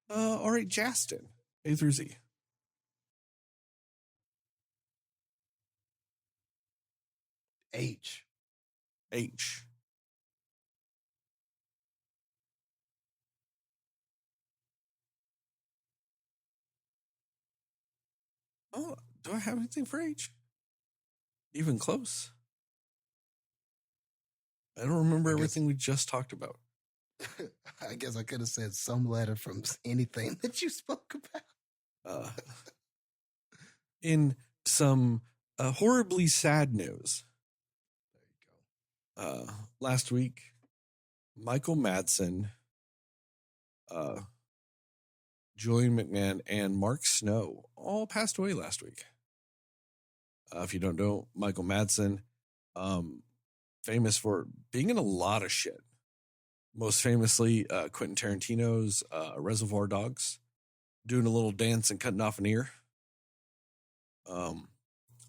All right, Jastin, A through Z. H. H. Oh, do I have anything for H? Even close? I don't remember everything we just talked about. I guess I could have said some letter from anything that you spoke about. In some horribly sad news. There you go. Last week, Michael Madsen, Julian McMahon, and Mark Snow all passed away last week. If you don't know, Michael Madsen, famous for being in a lot of shit. Most famously, Quentin Tarantino's Reservoir Dogs, doing a little dance and cutting off an ear.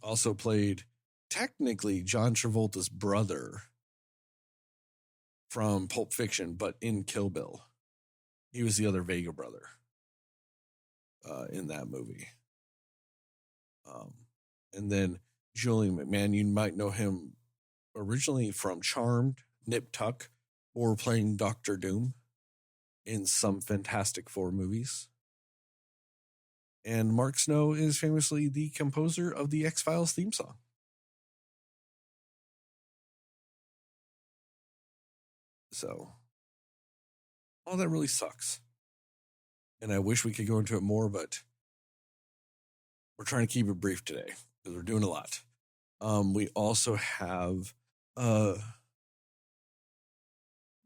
Also played, technically, John Travolta's brother from Pulp Fiction, but in Kill Bill. He was the other Vega brother in that movie. And then Julian McMahon, you might know him originally from Charmed, Nip Tuck, or playing Doctor Doom in some Fantastic Four movies. And Mark Snow is famously the composer of the X-Files theme song. So, all that really sucks. And I wish we could go into it more, but we're trying to keep it brief today because we're doing a lot. We also have, what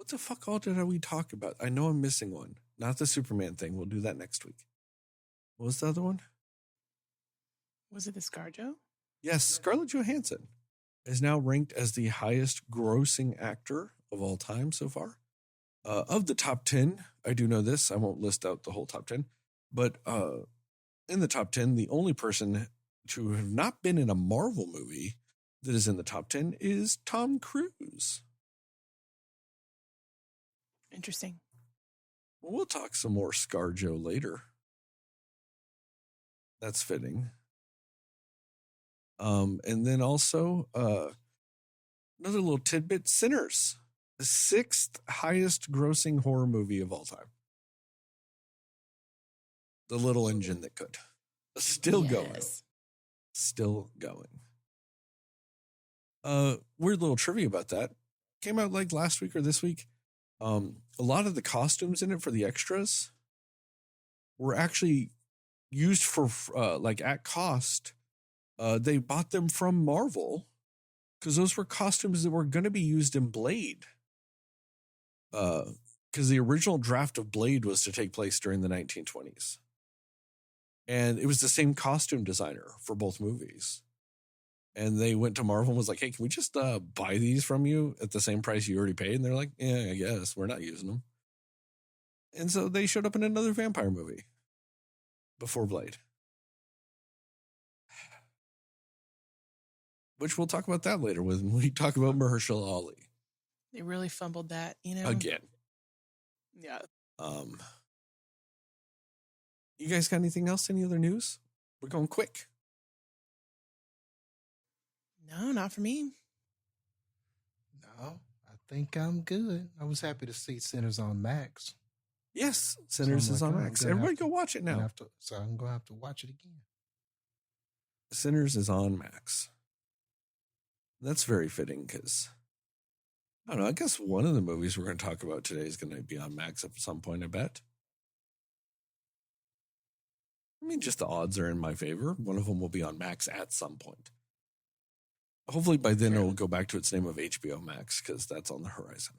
the fuck all did we talk about? I know I'm missing one. Not the Superman thing. We'll do that next week. What was the other one? Was it the ScarJo? Yes, Scarlett Johansson is now ranked as the highest grossing actor of all time so far. Of the top 10, I do know this. I won't list out the whole top 10. But in the top 10, the only person to have not been in a Marvel movie that is in the top 10 is Tom Cruise. Interesting. Well, we'll talk some more ScarJo later. That's fitting. And then also, another little tidbit, Sinners, the 6th highest grossing horror movie of all time. The little engine that could. Still going. Still going. Weird little trivia about that. Came out like last week or this week. A lot of the costumes in it for the extras were actually used for like at cost. They bought them from Marvel because those were costumes that were going to be used in Blade. Because the original draft of Blade was to take place during the 1920s. And it was the same costume designer for both movies. And they went to Marvel and was like, hey, can we just buy these from you at the same price you already paid? And they're like, yeah, I guess. We're not using them. And so they showed up in another vampire movie before Blade. Which we'll talk about that later when we talk about Mahershala Ali. They really fumbled that, you know? Again. Yeah. You guys got anything else? Any other news? We're going quick. No, not for me. No, I think I'm good. I was happy to see Sinners on Max. Yes, Sinners is on Max. Everybody go watch it now. So I'm going to have to watch it again. Sinners is on Max. That's very fitting because, I don't know, I guess one of the movies we're going to talk about today is going to be on Max at some point, I bet. I mean, just the odds are in my favor. One of them will be on Max at some point. Hopefully by then it'll go back to its name of HBO Max because that's on the horizon.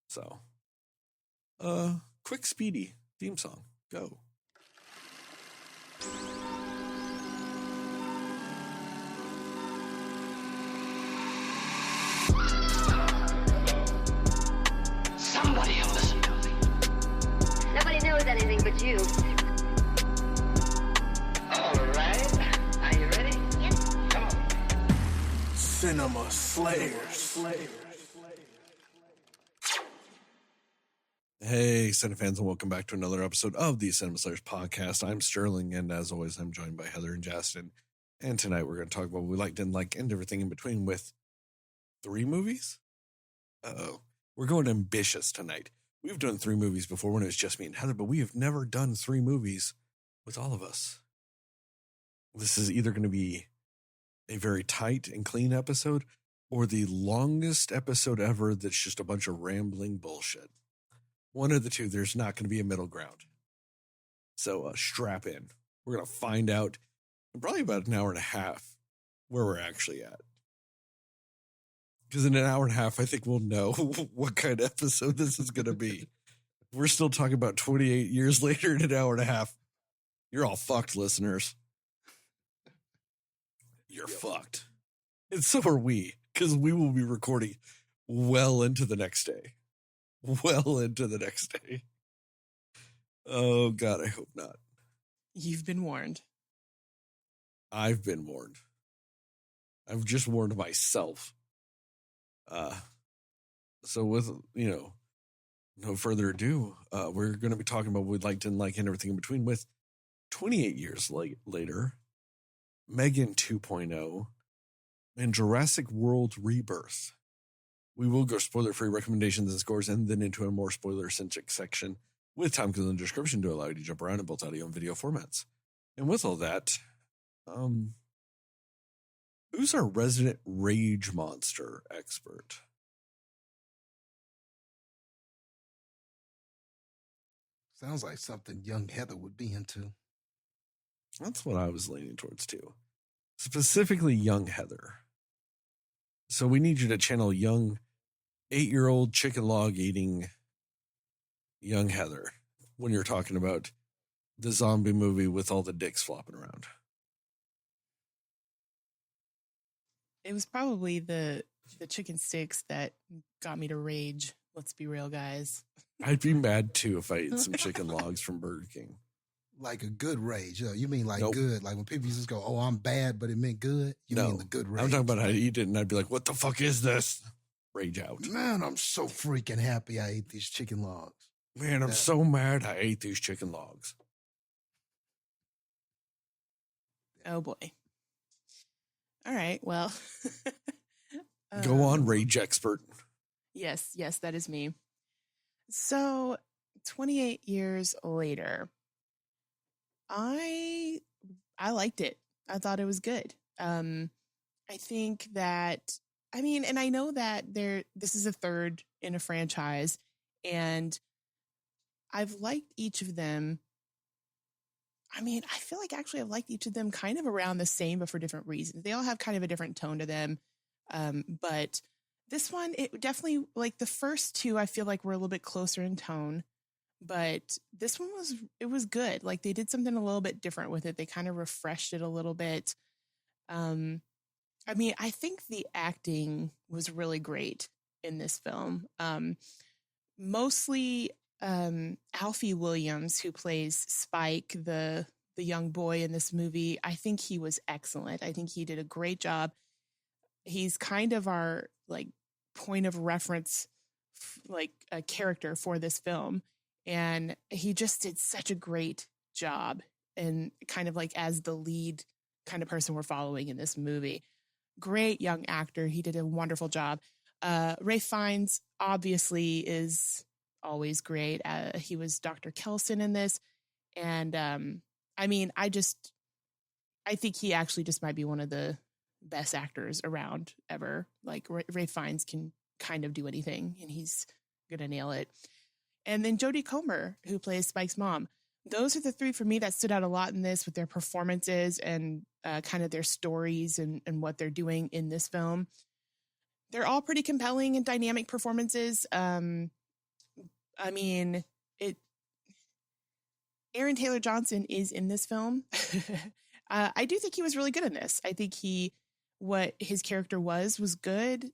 So, quick, speedy theme song. Go. Somebody will listen to me. Nobody knows anything but you. All right. Are you ready? Yep. Come on. Cinema Slayers. Hey, Cinefans, and welcome back to another episode of the Cinema Slayers podcast. I'm Sterling, and as always, I'm joined by Heather and Jastin. And tonight we're going to talk about what we liked, didn't like, and everything in between with 3 movies. We're going ambitious tonight. We've done 3 movies before when it was just me and Heather, but we have never done 3 movies with all of us. This is either going to be a very tight and clean episode or the longest episode ever that's just a bunch of rambling bullshit. One of the two, there's not going to be a middle ground. So strap in. We're going to find out in probably about an hour and a half where we're actually at. Because in an hour and a half, I think we'll know what kind of episode this is going to be. We're still talking about 28 years later in an hour and a half. You're all fucked, listeners. You're fucked. And so are we, because we will be recording well into the next day. Well into the next day. Oh, God, I hope not. You've been warned. I've been warned. I've just warned myself. So with, no further ado, we're going to be talking about what we liked and like and everything in between with 28 years later, Megan 2.0, and Jurassic World Rebirth. We will go spoiler-free recommendations and scores and then into a more spoiler-centric section with time codes in the description to allow you to jump around in both audio and video formats. And with all that, who's our resident rage monster expert? Sounds like something young Heather would be into. That's what I was leaning towards too. Specifically young Heather. So we need you to channel young 8-year-old chicken log eating young Heather when you're talking about the zombie movie with all the dicks flopping around. It was probably the chicken sticks that got me to rage. Let's be real, guys. I'd be mad too if I ate some chicken logs from Burger King. Like a good rage. You mean like Nope. good? Like when people just go, "Oh, I'm bad," but it meant good. You No, mean the good rage? I'm talking about how I'd eat it and I'd be like, what the fuck is this? Rage out. Man, I'm so freaking happy I ate these chicken logs. Man, I'm Yeah. so mad I ate these chicken logs. Oh boy. All right. Well, Go on, rage expert. Yes, that is me. So, 28 years later, I liked it. I thought it was good. I think that, and I know that this is a third in a franchise, and I've liked each of them. I feel like actually I've liked each of them kind of around the same, but for different reasons. They all have kind of a different tone to them. But this one, it definitely, like the first two, I feel like were a little bit closer in tone. But this one was good. Like they did something a little bit different with it. They kind of refreshed it a little bit. I think the acting was really great in this film. Mostly Alfie Williams, who plays Spike, the young boy in this movie. I think he was excellent. I think he did a great job. He's kind of our like point of reference, like a character for this film. And he just did such a great job and kind of like as the lead kind of person we're following in this movie. Great young actor. He did a wonderful job. Ralph Fiennes obviously is always great. He was Dr. Kelson in this. And I think he actually just might be one of the best actors around ever. Like Ralph Fiennes can kind of do anything and he's going to nail it. And then Jodie Comer, who plays Spike's mom. Those are the 3 for me that stood out a lot in this with their performances and kind of their stories and what they're doing in this film. They're all pretty compelling and dynamic performances. Aaron Taylor Johnson is in this film. I do think he was really good in this. I think what his character was good.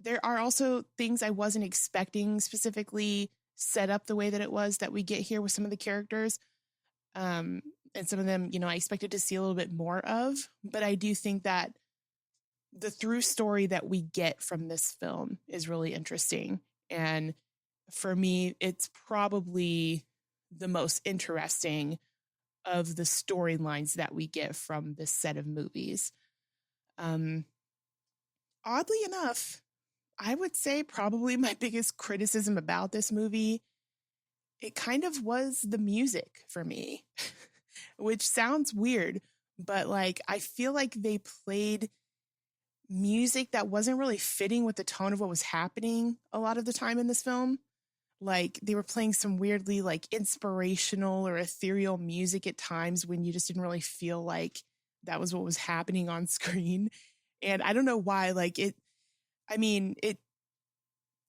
There are also things I wasn't expecting specifically set up the way that it was that we get here with some of the characters. And some of them, I expected to see a little bit more of, but I do think that the through story that we get from this film is really interesting. And for me, it's probably the most interesting of the storylines that we get from this set of movies. Oddly enough, I would say probably my biggest criticism about this movie, it kind of was the music for me, which sounds weird, but like I feel like they played music that wasn't really fitting with the tone of what was happening a lot of the time in this film. Like they were playing some weirdly like inspirational or ethereal music at times when you just didn't really feel like that was what was happening on screen. And I don't know why, like it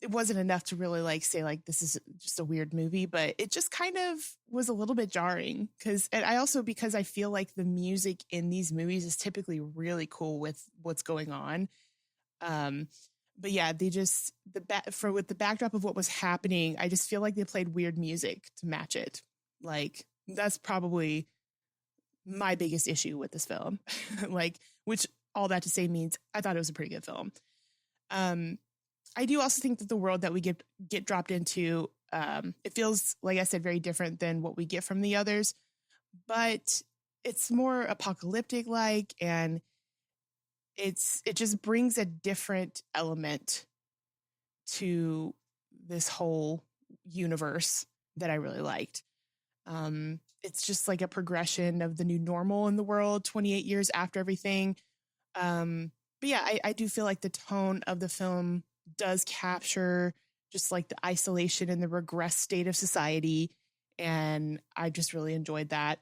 wasn't enough to really like say like this is just a weird movie, but it just kind of was a little bit jarring because I feel like the music in these movies is typically really cool with what's going on. But yeah, they just with the backdrop of what was happening, I just feel like they played weird music to match it. Like that's probably my biggest issue with this film. Like, which all that to say means I thought it was a pretty good film. I do also think that the world that we get dropped into, it feels, like I said, very different than what we get from the others, but it's more apocalyptic like, and it just brings a different element to this whole universe that I really liked. It's just like a progression of the new normal in the world 28 years after everything. But yeah, I do feel like the tone of the film does capture just like the isolation and the regressed state of society. And I just really enjoyed that.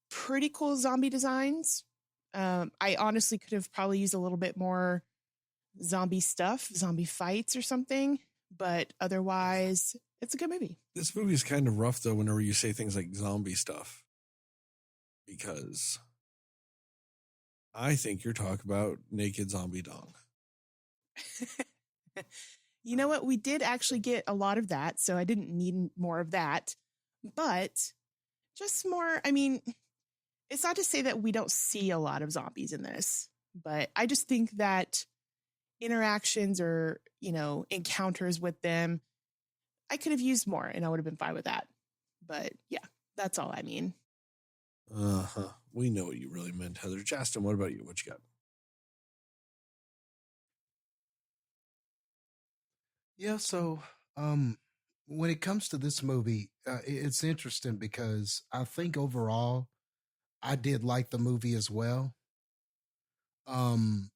Pretty cool zombie designs. I honestly could have probably used a little bit more zombie stuff, zombie fights or something, but otherwise it's a good movie. This movie is kind of rough though whenever you say things like zombie stuff, because I think you're talking about naked zombie dong. You know what? We did actually get a lot of that, so I didn't need more of that. But just more, I mean, it's not to say that we don't see a lot of zombies in this, but I just think that interactions or, encounters with them, I could have used more and I would have been fine with that. But yeah, that's all I mean. Uh-huh. We know what you really meant, Heather. Jastin, what about you? What you got? Yeah, so when it comes to this movie, it's interesting because I think overall I did like the movie as well. Um,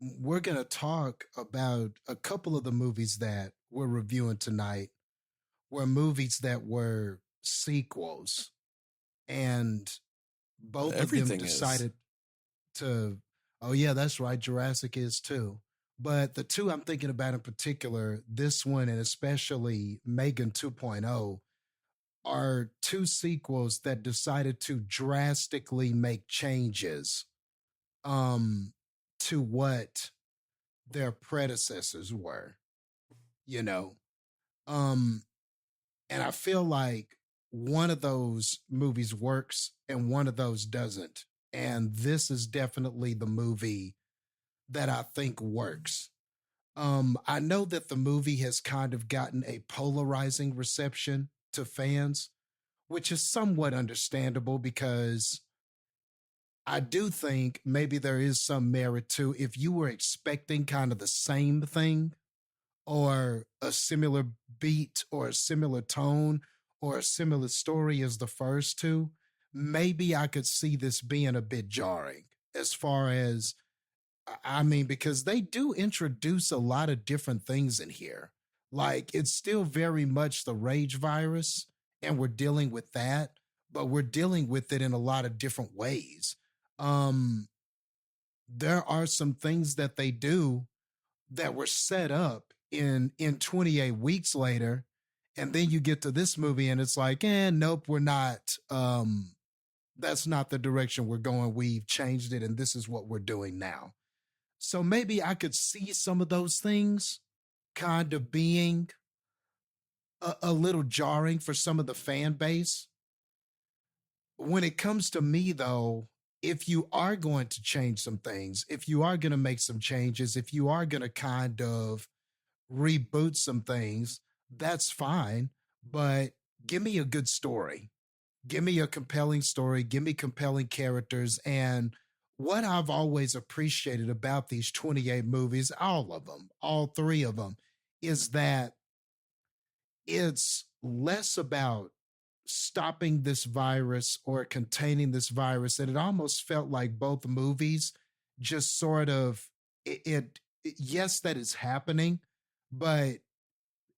we're going to talk about a couple of the movies that we're reviewing tonight were movies that were sequels, and both Everything of them decided to, oh yeah, that's right, Jurassic is too. But the two I'm thinking about in particular, this one and especially Megan 2.0, are two sequels that decided to drastically make changes to what their predecessors were, you know. Um and I feel like one of those movies works and one of those doesn't. And this is definitely the movie that I think works. I know that the movie has kind of gotten a polarizing reception to fans, which is somewhat understandable because I do think maybe there is some merit to if you were expecting kind of the same thing or a similar beat or a similar tone or a similar story as the first two, maybe I could see this being a bit jarring as far as, I mean, because they do introduce a lot of different things in here. Like it's still very much the rage virus and we're dealing with that, but we're dealing with it in a lot of different ways. There are some things that they do that were set up in 28 weeks later, and then you get to this movie and it's like, nope, we're not. That's not the direction we're going. We've changed it, and this is what we're doing now. So maybe I could see some of those things kind of being a little jarring for some of the fan base. When it comes to me, though, if you are going to change some things, if you are going to make some changes, if you are going to kind of reboot some things, that's fine. But give me a good story. Give me a compelling story. Give me compelling characters. And what I've always appreciated about these 28 movies, all of them, all three of them, is that it's less about stopping this virus or containing this virus. And it almost felt like both movies just sort of, yes, that is happening, but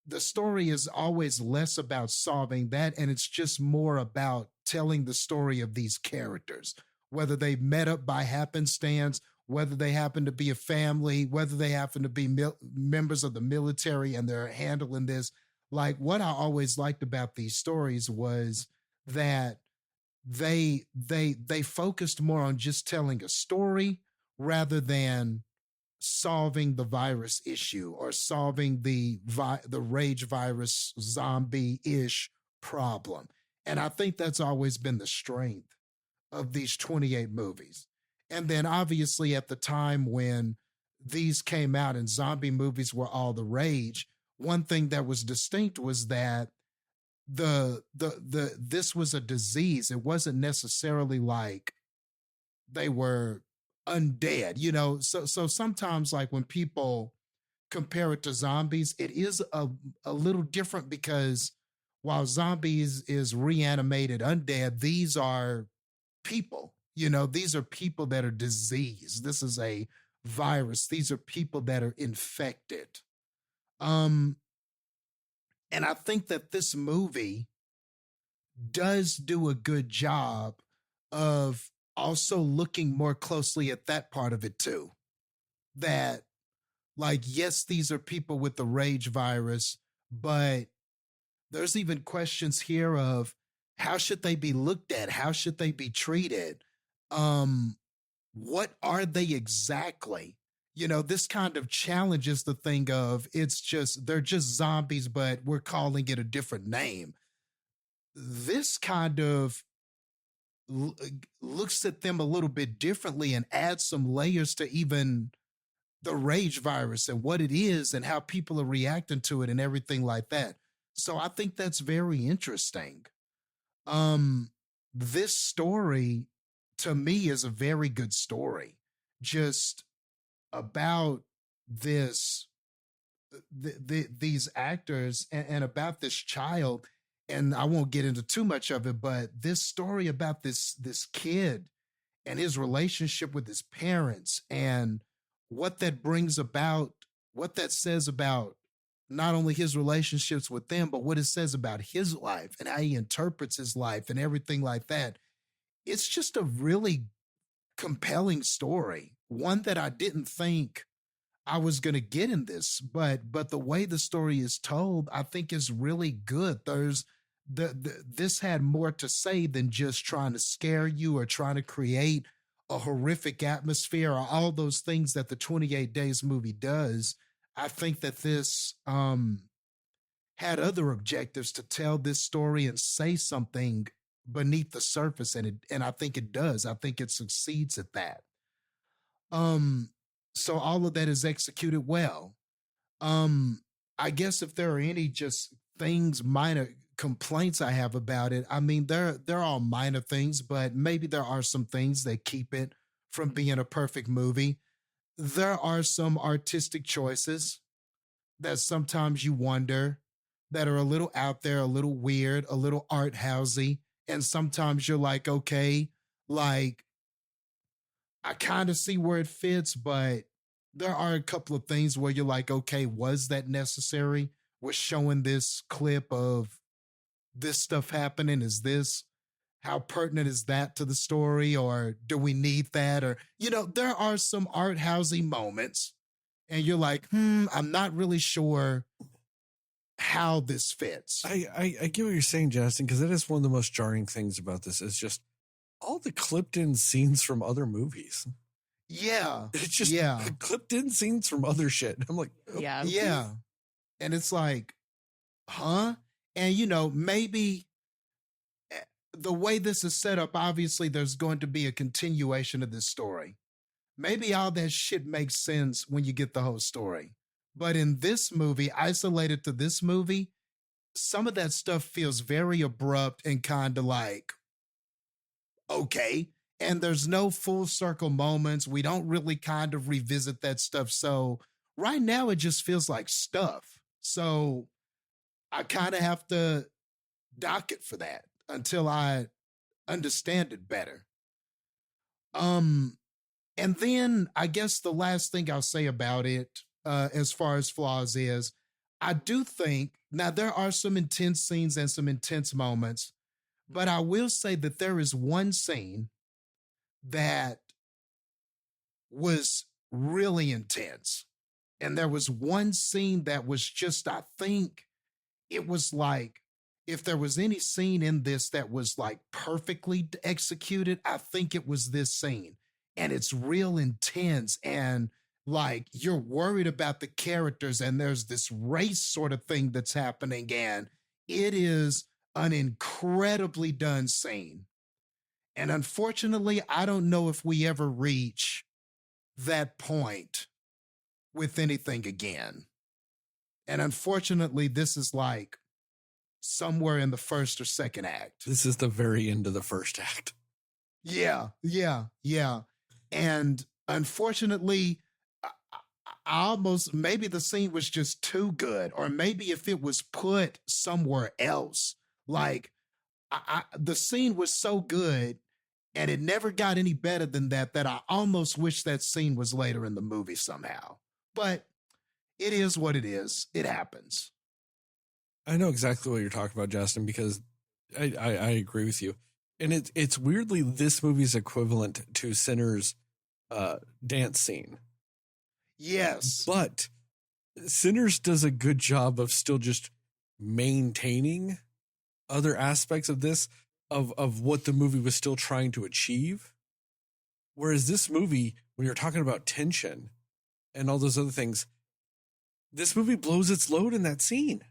the story is always less about solving that. And it's just more about telling the story of these characters, whether they met up by happenstance, whether they happen to be a family, whether they happen to be members of the military and they're handling this. Like, what I always liked about these stories was that they focused more on just telling a story rather than solving the virus issue or solving the rage virus zombie-ish problem. And I think that's always been the strength of these 28 movies. And then obviously at the time when these came out and zombie movies were all the rage, one thing that was distinct was that this was a disease. It wasn't necessarily like they were undead, you know. So sometimes, like, when people compare it to zombies, it is a little different, because while zombies is reanimated undead, these are people, you know. These are people that are diseased. This is a virus. These are people that are infected. And I think that this movie does do a good job of also looking more closely at that part of it too. That, like, yes, these are people with the rage virus, but there's even questions here of how should they be looked at? How should they be treated? What are they exactly? You know, this kind of challenges the thing of they're just zombies, but we're calling it a different name. This kind of looks at them a little bit differently and adds some layers to even the rage virus and what it is and how people are reacting to it and everything like that. So I think that's very interesting. This story, to me, is a very good story. Just about these actors and about this child. And I won't get into too much of it, but this story about this kid and his relationship with his parents and what that brings about, what that says about not only his relationships with them, but what it says about his life and how he interprets his life and everything like that. It's just a really compelling story, one that I didn't think I was going to get in this, but the way the story is told, I think is really good. There's this had more to say than just trying to scare you or trying to create a horrific atmosphere or all those things that the 28 Days movie does. I think that this had other objectives to tell this story and say something beneath the surface, and I think it does. I think it succeeds at that. So all of that is executed well. I guess if there are any just things, minor complaints I have about it, I mean, they're all minor things, but maybe there are some things that keep it from being a perfect movie. There are some artistic choices that sometimes you wonder that are a little out there, a little weird, a little art housey. And sometimes you're like, okay, like, I kind of see where it fits, but there are a couple of things where you're like, okay, was that necessary? Was showing this clip of this stuff happening? How pertinent is that to the story? Or do we need that? Or, you know, there are some art housey moments and you're like, I'm not really sure how this fits. I get what you're saying, Jastin, because that is one of the most jarring things about this is just all the clipped in scenes from other movies. Yeah. It's just clipped in scenes from other shit. I'm like, yeah. Yeah. And it's like, huh? And, you know, maybe the way this is set up, obviously there's going to be a continuation of this story. Maybe all that shit makes sense when you get the whole story. But in this movie, isolated to this movie, some of that stuff feels very abrupt and kind of like, okay. And there's no full circle moments. We don't really kind of revisit that stuff. So right now, it just feels like stuff. So I kind of have to dock it for that until I understand it better. And then I guess the last thing I'll say about it, as far as flaws, is I do think now there are some intense scenes and some intense moments, but I will say that there is one scene that was really intense. And there was one scene that was just, I think it was like, if there was any scene in this that was like perfectly executed, I think it was this scene. And it's real intense. And like, you're worried about the characters, and there's this race sort of thing that's happening. And it is an incredibly done scene. And unfortunately, I don't know if we ever reach that point with anything again. And unfortunately, this is like somewhere in the first or second act. This is the very end of the first act. Yeah. And unfortunately, I almost, maybe the scene was just too good, or maybe if it was put somewhere else, like the scene was so good and it never got any better than that, that I almost wish that scene was later in the movie somehow. But it is what it is. It happens. I know exactly what you're talking about, Jastin, because I agree with you. And it's weirdly this movie's equivalent to Sinner's dance scene. Yes. But Sinners does a good job of still just maintaining other aspects of this, of what the movie was still trying to achieve. Whereas this movie, when you're talking about tension and all those other things, this movie blows its load in that scene.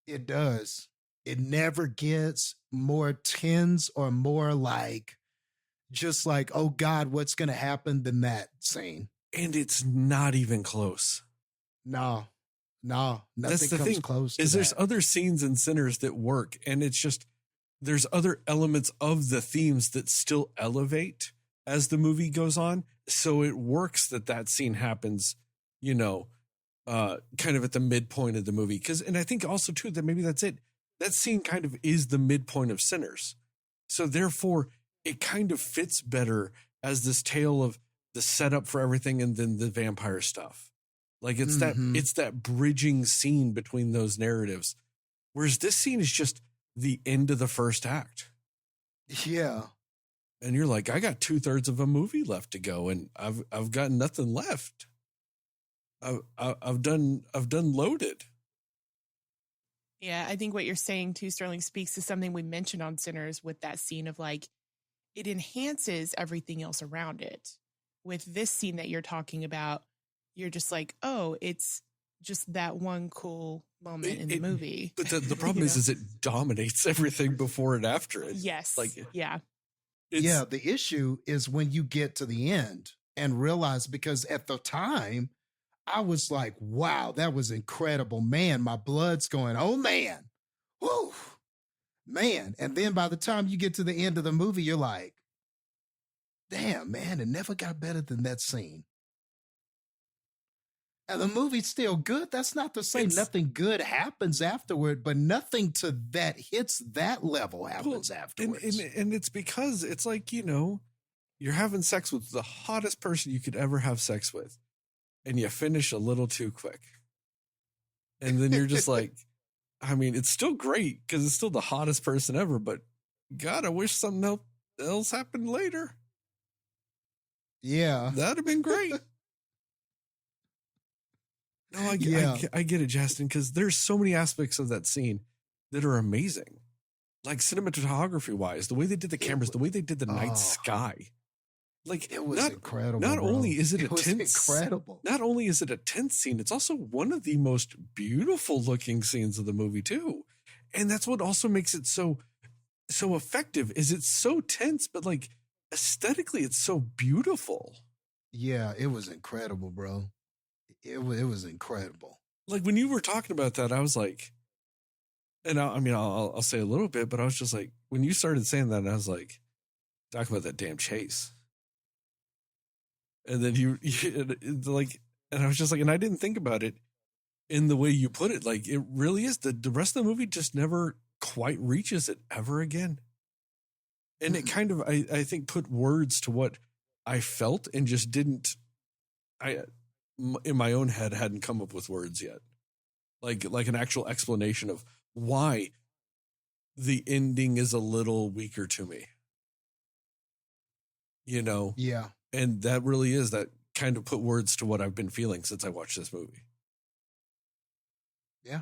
It does. It never gets more tense or more like, just like, oh God, what's going to happen than that scene. And it's not even close. No, nothing That's the comes thing, close to is that. there's other scenes in Sinners that work, and it's just, there's other elements of the themes that still elevate as the movie goes on. So it works that scene happens, kind of at the midpoint of the movie. And I think also too, that maybe that's it. That scene kind of is the midpoint of Sinners. So therefore it kind of fits better as this tale of the setup for everything and then the vampire stuff. Like it's that bridging scene between those narratives. Whereas this scene is just the end of the first act. Yeah. And you're like, I got 2/3 of a movie left to go, and I've got nothing left. I've done loaded. Yeah, I think what you're saying too, Sterling, speaks to something we mentioned on Sinners with that scene of like, it enhances everything else around it. With this scene that you're talking about, you're just like, oh, it's just that one cool moment in the movie. But the problem is it dominates everything before and after it. Yes. Yeah, the issue is when you get to the end and realize, because at the time I was like, wow, that was incredible. Man, my blood's going, oh man, whoo, man. And then by the time you get to the end of the movie, you're like, damn, man, it never got better than that scene. And the movie's still good. That's not to say nothing good happens afterward, but nothing to that hits that level happens afterwards. And it's because it's like, you're having sex with the hottest person you could ever have sex with, and you finish a little too quick. And then you're just like, I mean, it's still great because it's still the hottest person ever, but God, I wish something else happened later. Yeah. That'd have been great. No, I get it, Jastin, because there's so many aspects of that scene that are amazing. Like cinematography wise, the way they did the cameras, the way they did the night sky. Like it was incredible. Not bro. only is it incredible. Not only is it a tense scene, it's also one of the most beautiful looking scenes of the movie too. And that's what also makes it so effective, is it's so tense, but like aesthetically it's so beautiful. Yeah, it was incredible, bro. it was incredible. Like when you were talking about that, I was like, and I'll say a little bit, but I was just like, when you started saying that, I was like, talk about that damn chase. And then you like, and I was just like, and I didn't think about it in the way you put it. Like it really is the rest of the movie just never quite reaches it ever again. And it kind of, I think, put words to what I felt and just didn't, in my own head, hadn't come up with words yet. Like an actual explanation of why the ending is a little weaker to me. You know? Yeah. And that really is that kind of put words to what I've been feeling since I watched this movie. Yeah.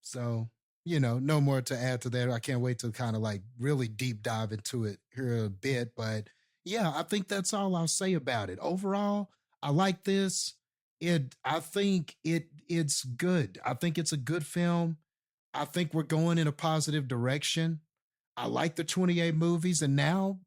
So, no more to add to that. I can't wait to kind of like really deep dive into it here a bit. But yeah, I think that's all I'll say about it. Overall, I like this. I think it's good. I think it's a good film. I think we're going in a positive direction. I like the 28 movies, and now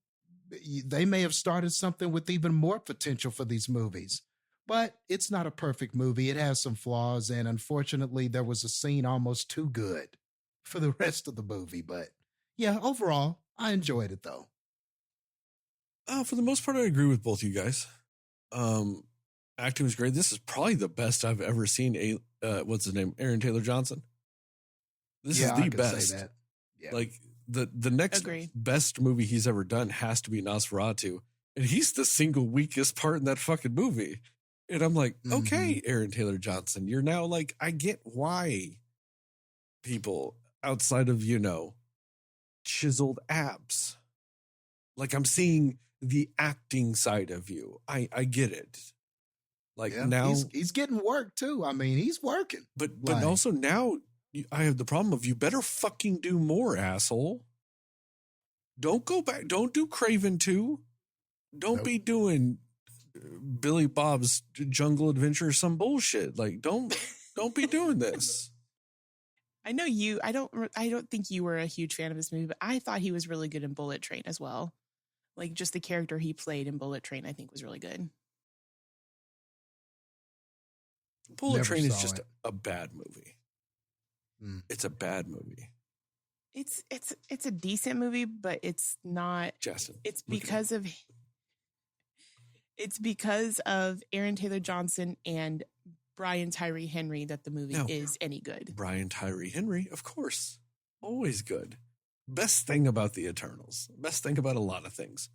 they may have started something with even more potential for these movies. But it's not a perfect movie. It has some flaws, and unfortunately, there was a scene almost too good for the rest of the movie. But yeah, overall, I enjoyed it though. For the most part, I agree with both you guys. Acting was great. This is probably the best I've ever seen. What's his name? Aaron Taylor Johnson. This is the best. Say that. Yeah. Like the next best movie he's ever done has to be Nosferatu, and he's the single weakest part in that fucking movie. And I'm like, okay, Aaron Taylor Johnson, you're now like, I get why people outside of, chiseled abs. Like I'm seeing the acting side of you. I get it. Like now he's getting work too. I mean, he's working. But also now I have the problem of you better fucking do more, asshole. Don't go back. Don't do Craven 2. Don't be doing Billy Bob's Jungle Adventure or some bullshit. Like don't be doing this. I know you. I don't think you were a huge fan of this movie, but I thought he was really good in Bullet Train as well. Like just the character he played in Bullet Train, I think was really good. Bullet Train is just a bad movie. It's a bad movie. It's a decent movie, but it's not. Jastin, it's because of Aaron Taylor Johnson and Brian Tyree Henry that the movie is any good. Brian Tyree Henry, of course, always good. Best thing about the Eternals. Best thing about a lot of things.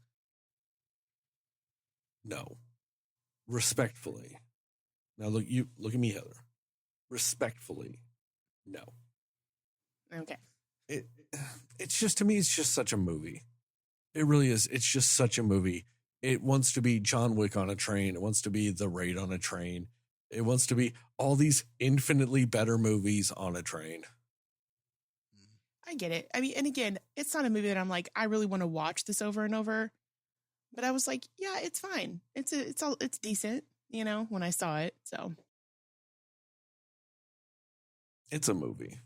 No, respectfully. Now look at me, Heather. Respectfully, no. Okay. It's just, to me, it's just such a movie. It really is. It's just such a movie. It wants to be John Wick on a train. It wants to be The Raid on a train. It wants to be all these infinitely better movies on a train. I get it. I mean, and again, it's not a movie that I'm like, I really want to watch this over and over. But I was like, yeah, it's fine. It's decent, when I saw it. So it's a movie.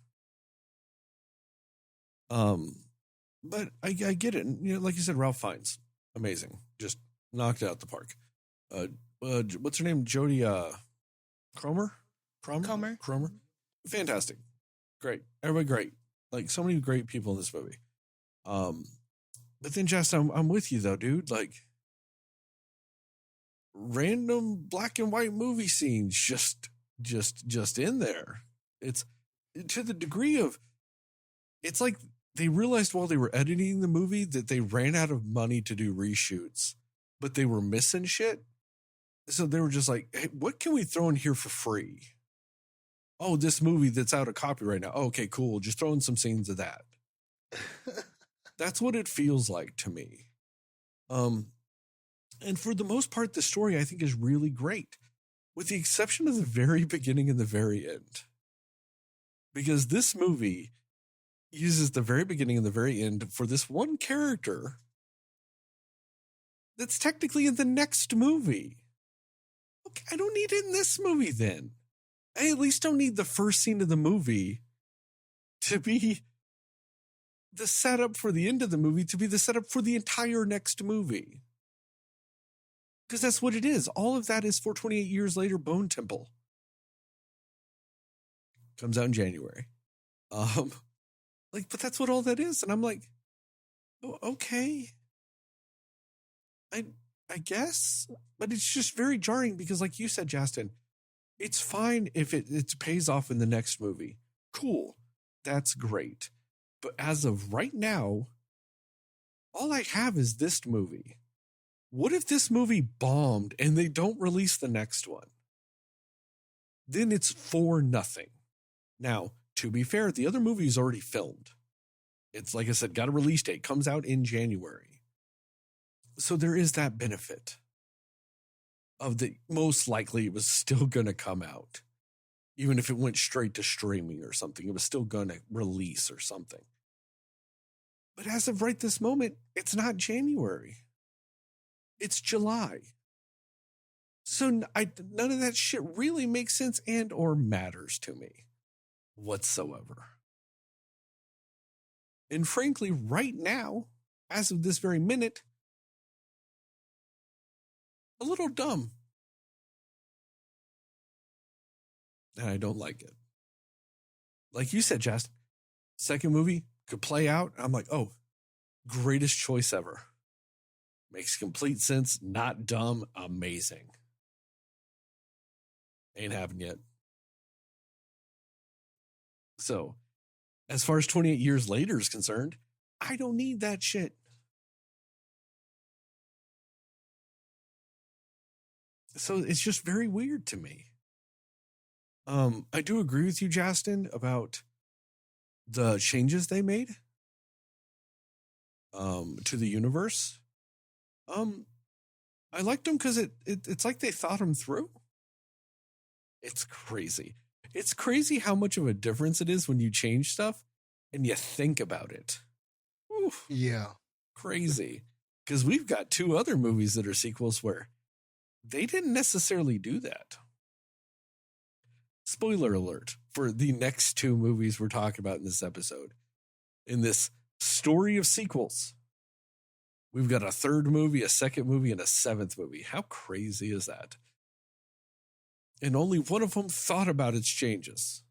But I get it. And, like you said, Ralph Fiennes, amazing, just knocked it out the park. What's her name? Jodie Comer. Fantastic, great, everybody great. Like so many great people in this movie. But then, Jastin, I'm with you though, dude. Like random black and white movie scenes, just in there. It's to the degree of, it's like they realized while they were editing the movie that they ran out of money to do reshoots, but they were missing shit. So they were just like, hey, what can we throw in here for free? Oh, this movie that's out of copyright now. Oh, okay, cool. Just throw in some scenes of that. That's what it feels like to me. And for the most part, the story I think is really great, with the exception of the very beginning and the very end. Because this movie uses the very beginning and the very end for this one character that's technically in the next movie. Okay, I don't need it in this movie then. I at least don't need the first scene of the movie to be the setup for the end of the movie, to be the setup for the entire next movie. Because that's what it is. All of that is for 28 years later, Bone Temple. Comes out in January. But that's what all that is. And I'm like, oh, okay. I guess. But it's just very jarring because, like you said, Jastin, it's fine if it pays off in the next movie. Cool. That's great. But as of right now, all I have is this movie. What if this movie bombed and they don't release the next one? Then it's for nothing. Now, to be fair, the other movie is already filmed. It's, like I said, got a release date, comes out in January. So there is that benefit of the most likely it was still going to come out. Even if it went straight to streaming or something, it was still going to release or something. But as of right this moment, it's not January. It's July. So none of that shit really makes sense and or matters to me whatsoever. And frankly, right now, as of this very minute, a little dumb. And I don't like it. Like you said, Jastin, second movie could play out. I'm like, oh, greatest choice ever. Makes complete sense. Not dumb. Amazing. Ain't happened yet. So, as far as 28 years later is concerned, I don't need that shit. So it's just very weird to me. I do agree with you, Jastin, about the changes they made to the universe. I liked them because it's like they thought them through. It's crazy. It's crazy how much of a difference it is when you change stuff and you think about it. Oof, Yeah. crazy. Because we've got two other movies that are sequels where they didn't necessarily do that. Spoiler alert for the next two movies we're talking about in this episode. In this story of sequels, we've got a third movie, a second movie, and a seventh movie. How crazy is that? And only one of them thought about its changes.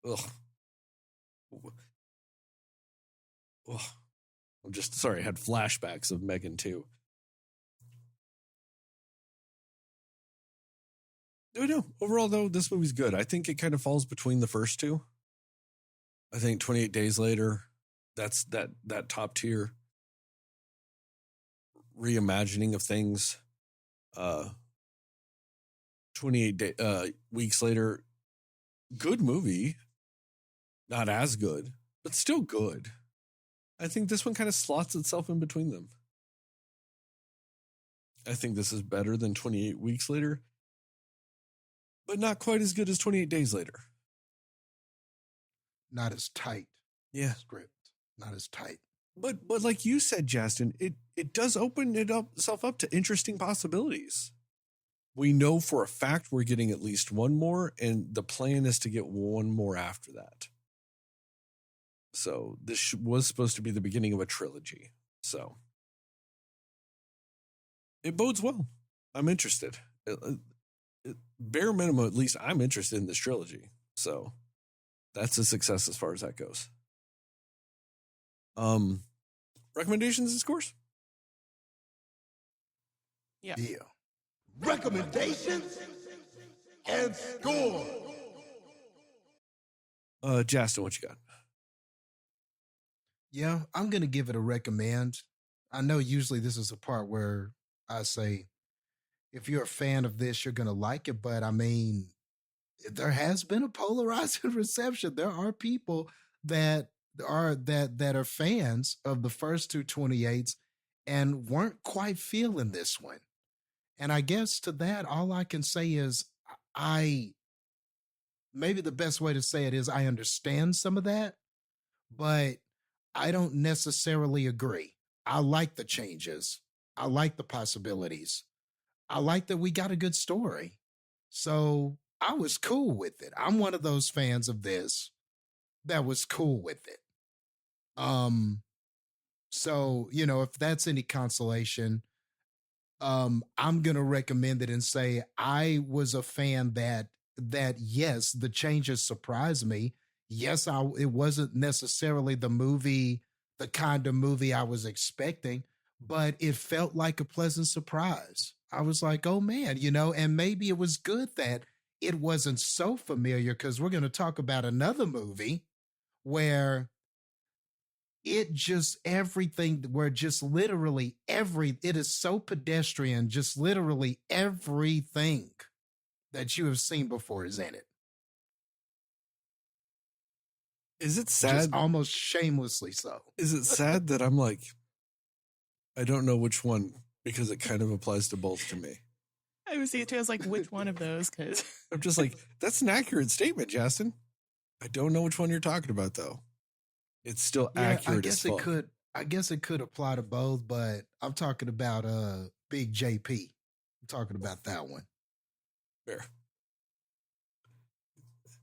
Ugh. Ugh. I'm just sorry, I had flashbacks of Megan too. No, overall though, this movie's good. I think it kind of falls between the first two. I think 28 Days Later, that's that top tier reimagining of things. 28 Weeks Later, good movie. Not as good, but still good. I think this one kind of slots itself in between them. I think this is better than 28 Weeks Later, but not quite as good as 28 Days Later. Not as tight. Yeah. Script. Not as tight. But like you said, Jastin, it does open itself up to interesting possibilities. We know for a fact we're getting at least one more, and the plan is to get one more after that. So this was supposed to be the beginning of a trilogy. So it bodes well. I'm interested. Bare minimum, at least I'm interested in this trilogy. So that's a success as far as that goes. Recommendations and scores? Yeah. Recommendations and score. Jastin, what you got? Yeah, I'm going to give it a recommend. I know usually this is a part where I say, if you're a fan of this, you're going to like it. But I mean, there has been a polarizing reception. There are people that are fans of the first two 28s and weren't quite feeling this one. And I guess to that, all I can say is maybe the best way to say it is I understand some of that, but I don't necessarily agree. I like the changes. I like the possibilities. I like that we got a good story. So I was cool with it. I'm one of those fans of this that was cool with it. So, if that's any consolation, I'm gonna recommend it and say I was a fan that yes, the changes surprised me. Yes, it wasn't necessarily the kind of movie I was expecting, but it felt like a pleasant surprise. I was like, oh man, and maybe it was good that it wasn't so familiar because we're gonna talk about another movie where it just everything where just literally it is so pedestrian, just literally everything that you have seen before is in it. Is it sad? Just almost shamelessly so. Is it sad that I'm like, I don't know which one because it kind of applies to both to me. I was thinking too, I was like, which one of those? Because I'm just like, that's an accurate statement, Jastin. I don't know which one you're talking about though. It's still accurate. I guess it could apply to both, but I'm talking about Big JP. I'm talking about that one. Fair.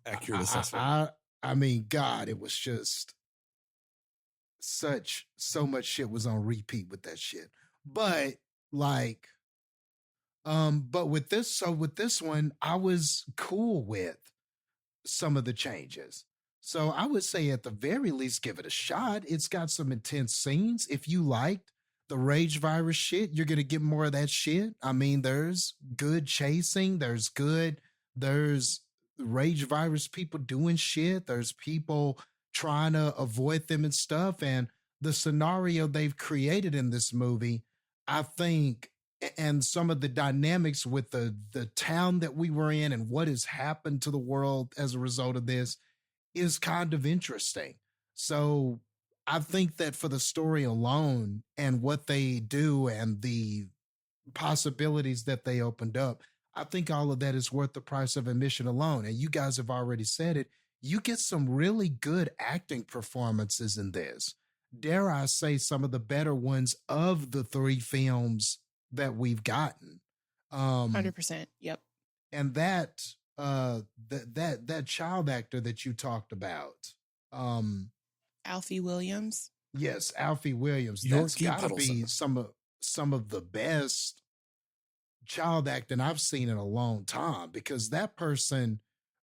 Accurate assessment. I mean, God, it was just so much shit was on repeat with that shit. But with this one, I was cool with some of the changes. So I would say at the very least, give it a shot. It's got some intense scenes. If you liked the rage virus shit, you're going to get more of that shit. I mean, there's good chasing. There's rage virus people doing shit. There's people trying to avoid them and stuff. And the scenario they've created in this movie, I think, and some of the dynamics with the town that we were in and what has happened to the world as a result of this is kind of interesting. So I think that for the story alone and what they do and the possibilities that they opened up, I think all of that is worth the price of admission alone. And you guys have already said it. You get some really good acting performances in this. Dare I say some of the better ones of the three films that we've gotten. 100%. Yep. And that child actor that you talked about, Alfie Williams. Yes, Alfie Williams. That's got to be some of the best child acting I've seen in a long time, because that person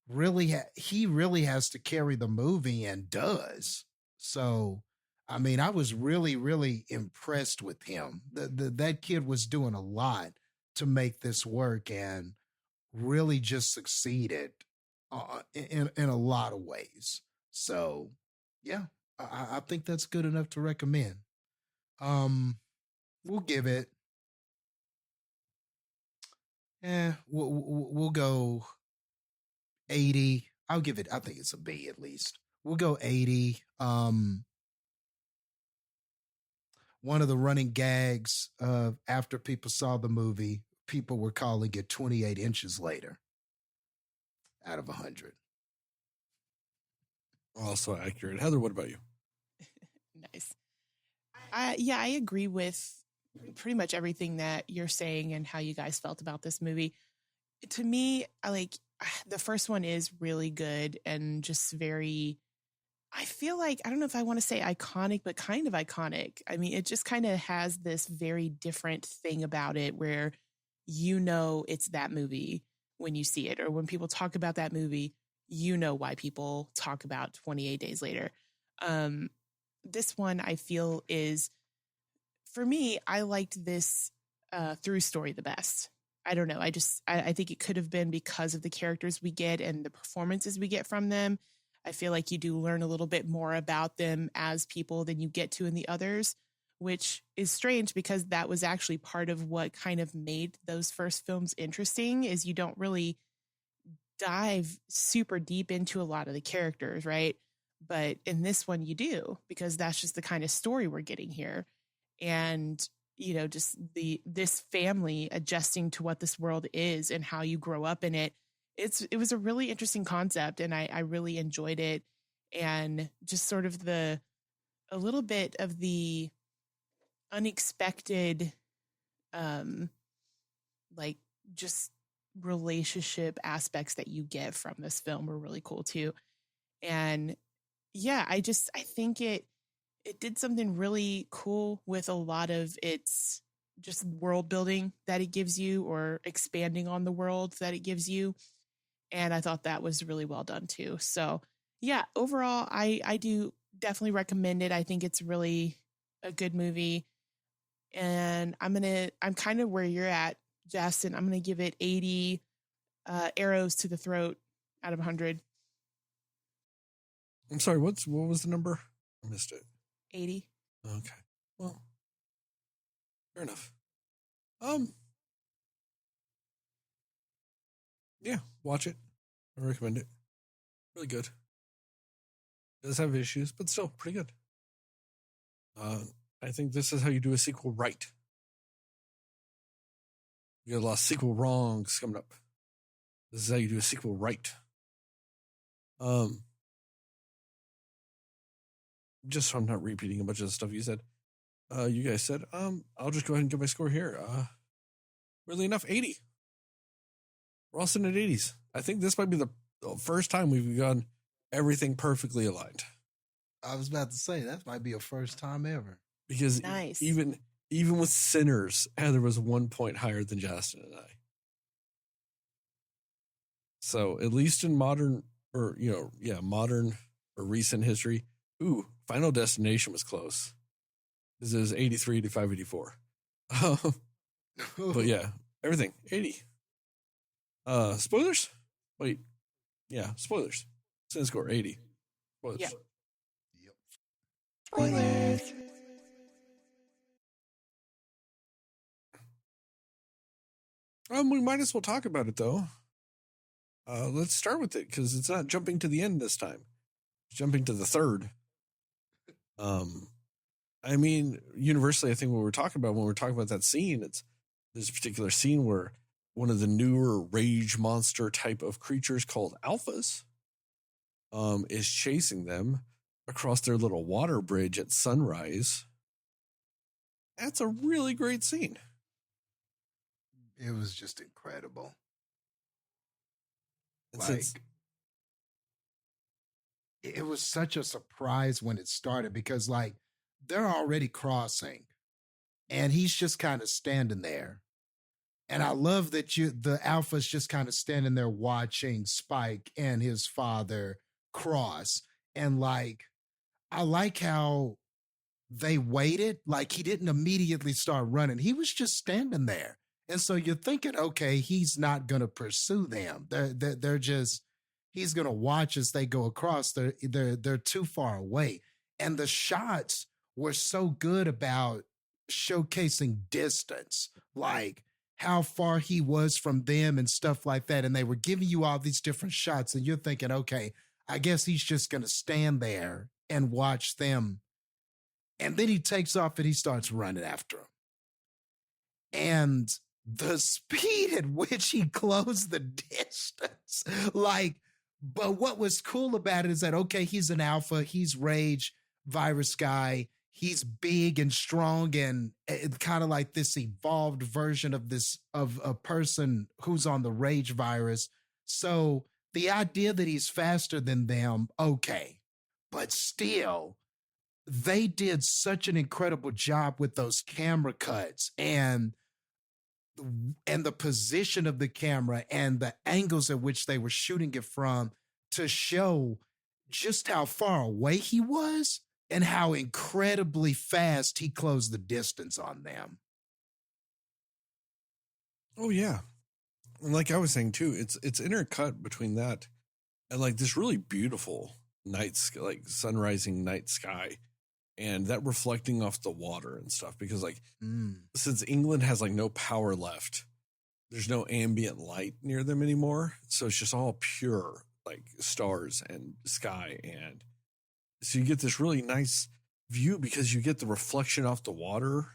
really has to carry the movie and does. So, I mean, I was really, really impressed with him. That kid was doing a lot to make this work and really just succeeded in a lot of ways. So, yeah, I think that's good enough to recommend. We'll give it. We'll go 80. I'll give it. I think it's a B at least. We'll go 80. One of the running gags after people saw the movie, people were calling it 28 inches later out of 100. Also accurate. Heather, what about you? Nice. I agree with pretty much everything that you're saying and how you guys felt about this movie. To me, the first one is really good and just very, I feel like, I don't know if I want to say iconic, but kind of iconic. I mean, it just kind of has this very different thing about it where it's that movie when you see it, or when people talk about that movie, why people talk about 28 Days Later. This one I feel is, for me, I liked this through story the best. I don't know. I think it could have been because of the characters we get and the performances we get from them. I feel like you do learn a little bit more about them as people than you get to in the others, which is strange because that was actually part of what kind of made those first films interesting, is you don't really dive super deep into a lot of the characters, right? But in this one you do, because that's just the kind of story we're getting here. And, just this family adjusting to what this world is and how you grow up in it. It was a really interesting concept, and I really enjoyed it. And just sort of a little bit of the unexpected, just relationship aspects that you get from this film were really cool too. And yeah, I think it it did something really cool with a lot of its just world building that it gives you, or expanding on the world that it gives you. And I thought that was really well done too. So yeah, overall, I do definitely recommend it. I think it's really a good movie. And I'm kind of where you're at, Jastin. I'm going to give it 80 arrows to the throat out of 100. I'm sorry, what was the number? I missed it. 80. Okay. Well, fair enough. Yeah, watch it. I recommend it. Really good. It does have issues, but still pretty good. I think this is how you do a sequel right. You got a lot of sequel wrongs coming up. This is how you do a sequel right. Just so I'm not repeating a bunch of the stuff you said. You guys said, I'll just go ahead and get my score here. Really enough, 80. We're all sitting at 80s. I think this might be the first time we've gotten everything perfectly aligned. I was about to say, that might be a first time ever. Because Nice. even with Sinners, Heather was 1 point higher than Jastin and I. So at least in modern or recent history, Final Destination was close. This is 83, 85, 84. But yeah, everything 80. Spoilers? Wait, yeah, spoilers. CineScore 80. Spoilers. Yep. Spoilers. We might as well talk about it though. Let's start with it because it's not jumping to the end this time. It's jumping to the third. I mean, universally, I think what we're talking about when we're talking about that scene, there's a particular scene where one of the newer rage monster type of creatures called alphas is chasing them across their little water bridge at sunrise. That's a really great scene. It was just incredible. It was such a surprise when it started because, like, they're already crossing and he's just kind of standing there. And I love that the alpha's just kind of standing there watching Spike and his father cross. And, like, I like how they waited. Like, he didn't immediately start running. He was just standing there. And so you're thinking, okay, he's not going to pursue them. They're just, he's going to watch as they go across. They're too far away. And the shots were so good about showcasing distance, like how far he was from them and stuff like that. And they were giving you all these different shots. And you're thinking, okay, I guess he's just going to stand there and watch them. And then he takes off and he starts running after them. And the speed at which he closed the distance, like, but what was cool about it is that, okay, he's an alpha, he's rage virus guy, he's big and strong and kind of like this evolved version of a person who's on the rage virus. So the idea that he's faster than them, okay, but still, they did such an incredible job with those camera cuts and the position of the camera and the angles at which they were shooting it from to show just how far away he was and how incredibly fast he closed the distance on them. Oh yeah. And like I was saying too, it's intercut between that and like this really beautiful night sky, like sunrising night sky. And that reflecting off the water and stuff, because like since England has like no power left, there's no ambient light near them anymore. So it's just all pure like stars and sky. And so you get this really nice view because you get the reflection off the water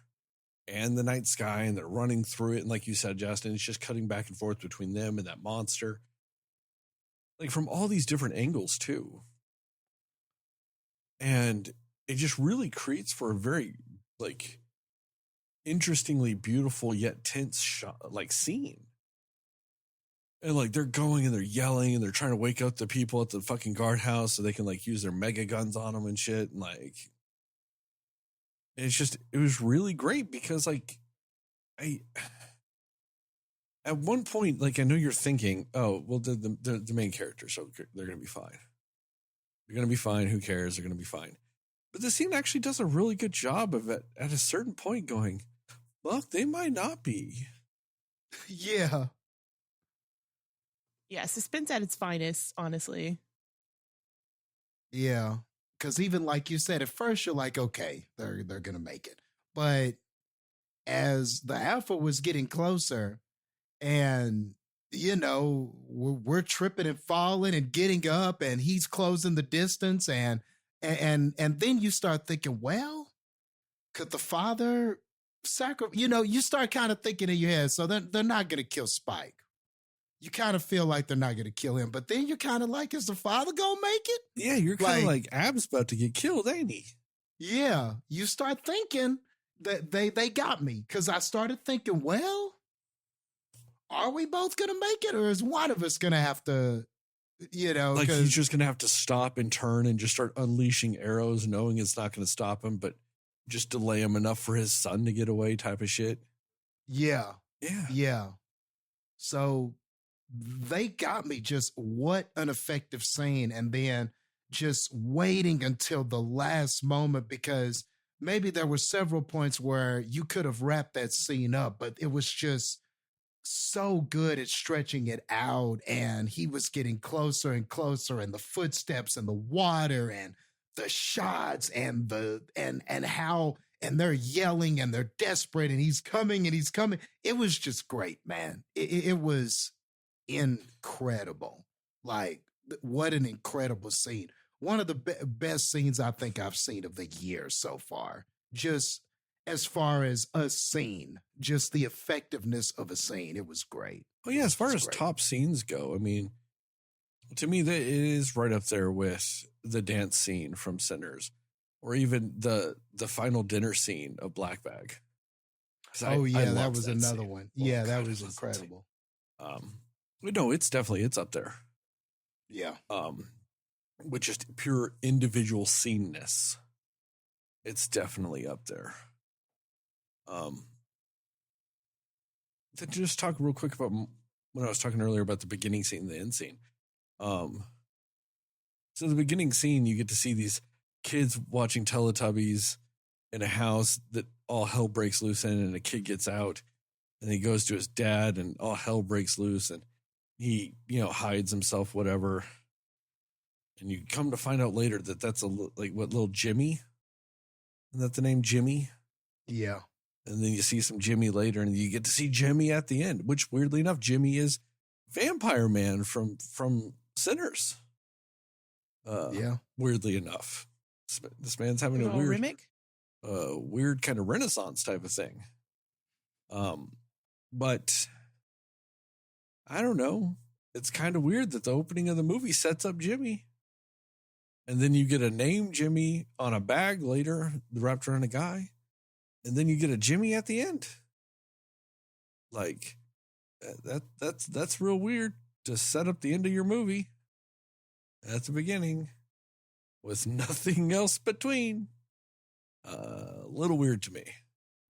and the night sky and they're running through it. And like you said, Jastin, it's just cutting back and forth between them and that monster. Like from all these different angles too. And it just really creates for a very like interestingly beautiful yet tense shot, like scene. And like they're going and they're yelling and they're trying to wake up the people at the fucking guardhouse so they can like use their mega guns on them and shit. And like And it was really great because like at one point, like I know you're thinking, oh, well, the main characters, so they're going to be fine. They're going to be fine. Who cares? They're going to be fine. But the scene actually does a really good job of it at a certain point going, fuck, they might not be. Yeah. Yeah, suspense at its finest, honestly. Yeah. Because even like you said, at first you're like, okay, they're going to make it. But as the alpha was getting closer and, you know, we're tripping and falling and getting up and he's closing the distance and then you start thinking, well, could the father sacrifice? You know, you start kind of thinking in your head, so they're not going to kill Spike. You kind of feel like they're not going to kill him, but then you're kind of like, is the father going to make it? Yeah, you're kind of like Ab's about to get killed, ain't he? Yeah, you start thinking that they got me because I started thinking, well, are we both going to make it, or is one of us going to have to, you know, like he's just going to have to stop and turn and just start unleashing arrows, knowing it's not going to stop him, but just delay him enough for his son to get away, type of shit. Yeah, yeah, yeah. So they got me. Just what an effective scene, and then just waiting until the last moment, because maybe there were several points where you could have wrapped that scene up, but it was just so good at stretching it out, and he was getting closer and closer, and the footsteps and the water and the shots and how they're yelling and they're desperate and he's coming. It was just great, man. It was incredible. Like, what an incredible scene. One of the best scenes I think I've seen of the year so far. Just as far as a scene, just the effectiveness of a scene, it was great. Oh yeah, as far as top scenes go, I mean, to me, that it is right up there with the dance scene from Sinners, or even the final dinner scene of Black Bag. Oh yeah, that was another one. Yeah, that was incredible. No, it's up there. Yeah. With just pure individual sceneness, it's definitely up there. Then just talk real quick about when I was talking earlier about the beginning scene and the end scene. So the beginning scene, you get to see these kids watching Teletubbies in a house that all hell breaks loose in, and a kid gets out and he goes to his dad and all hell breaks loose and he, you know, hides himself, whatever. And you come to find out later that that's little Jimmy? Isn't that the name, Jimmy? Yeah. And then you see some Jimmy later and you get to see Jimmy at the end, which weirdly enough, Jimmy is Vampire Man from Sinners. Yeah. Weirdly enough, this man's having a weird kind of Renaissance type of thing. But I don't know. It's kind of weird that the opening of the movie sets up Jimmy. And then you get a name Jimmy on a bag later, wrapped around a guy. And then you get a Jimmy at the end. Like, that's real weird to set up the end of your movie at the beginning with nothing else between. A little weird to me.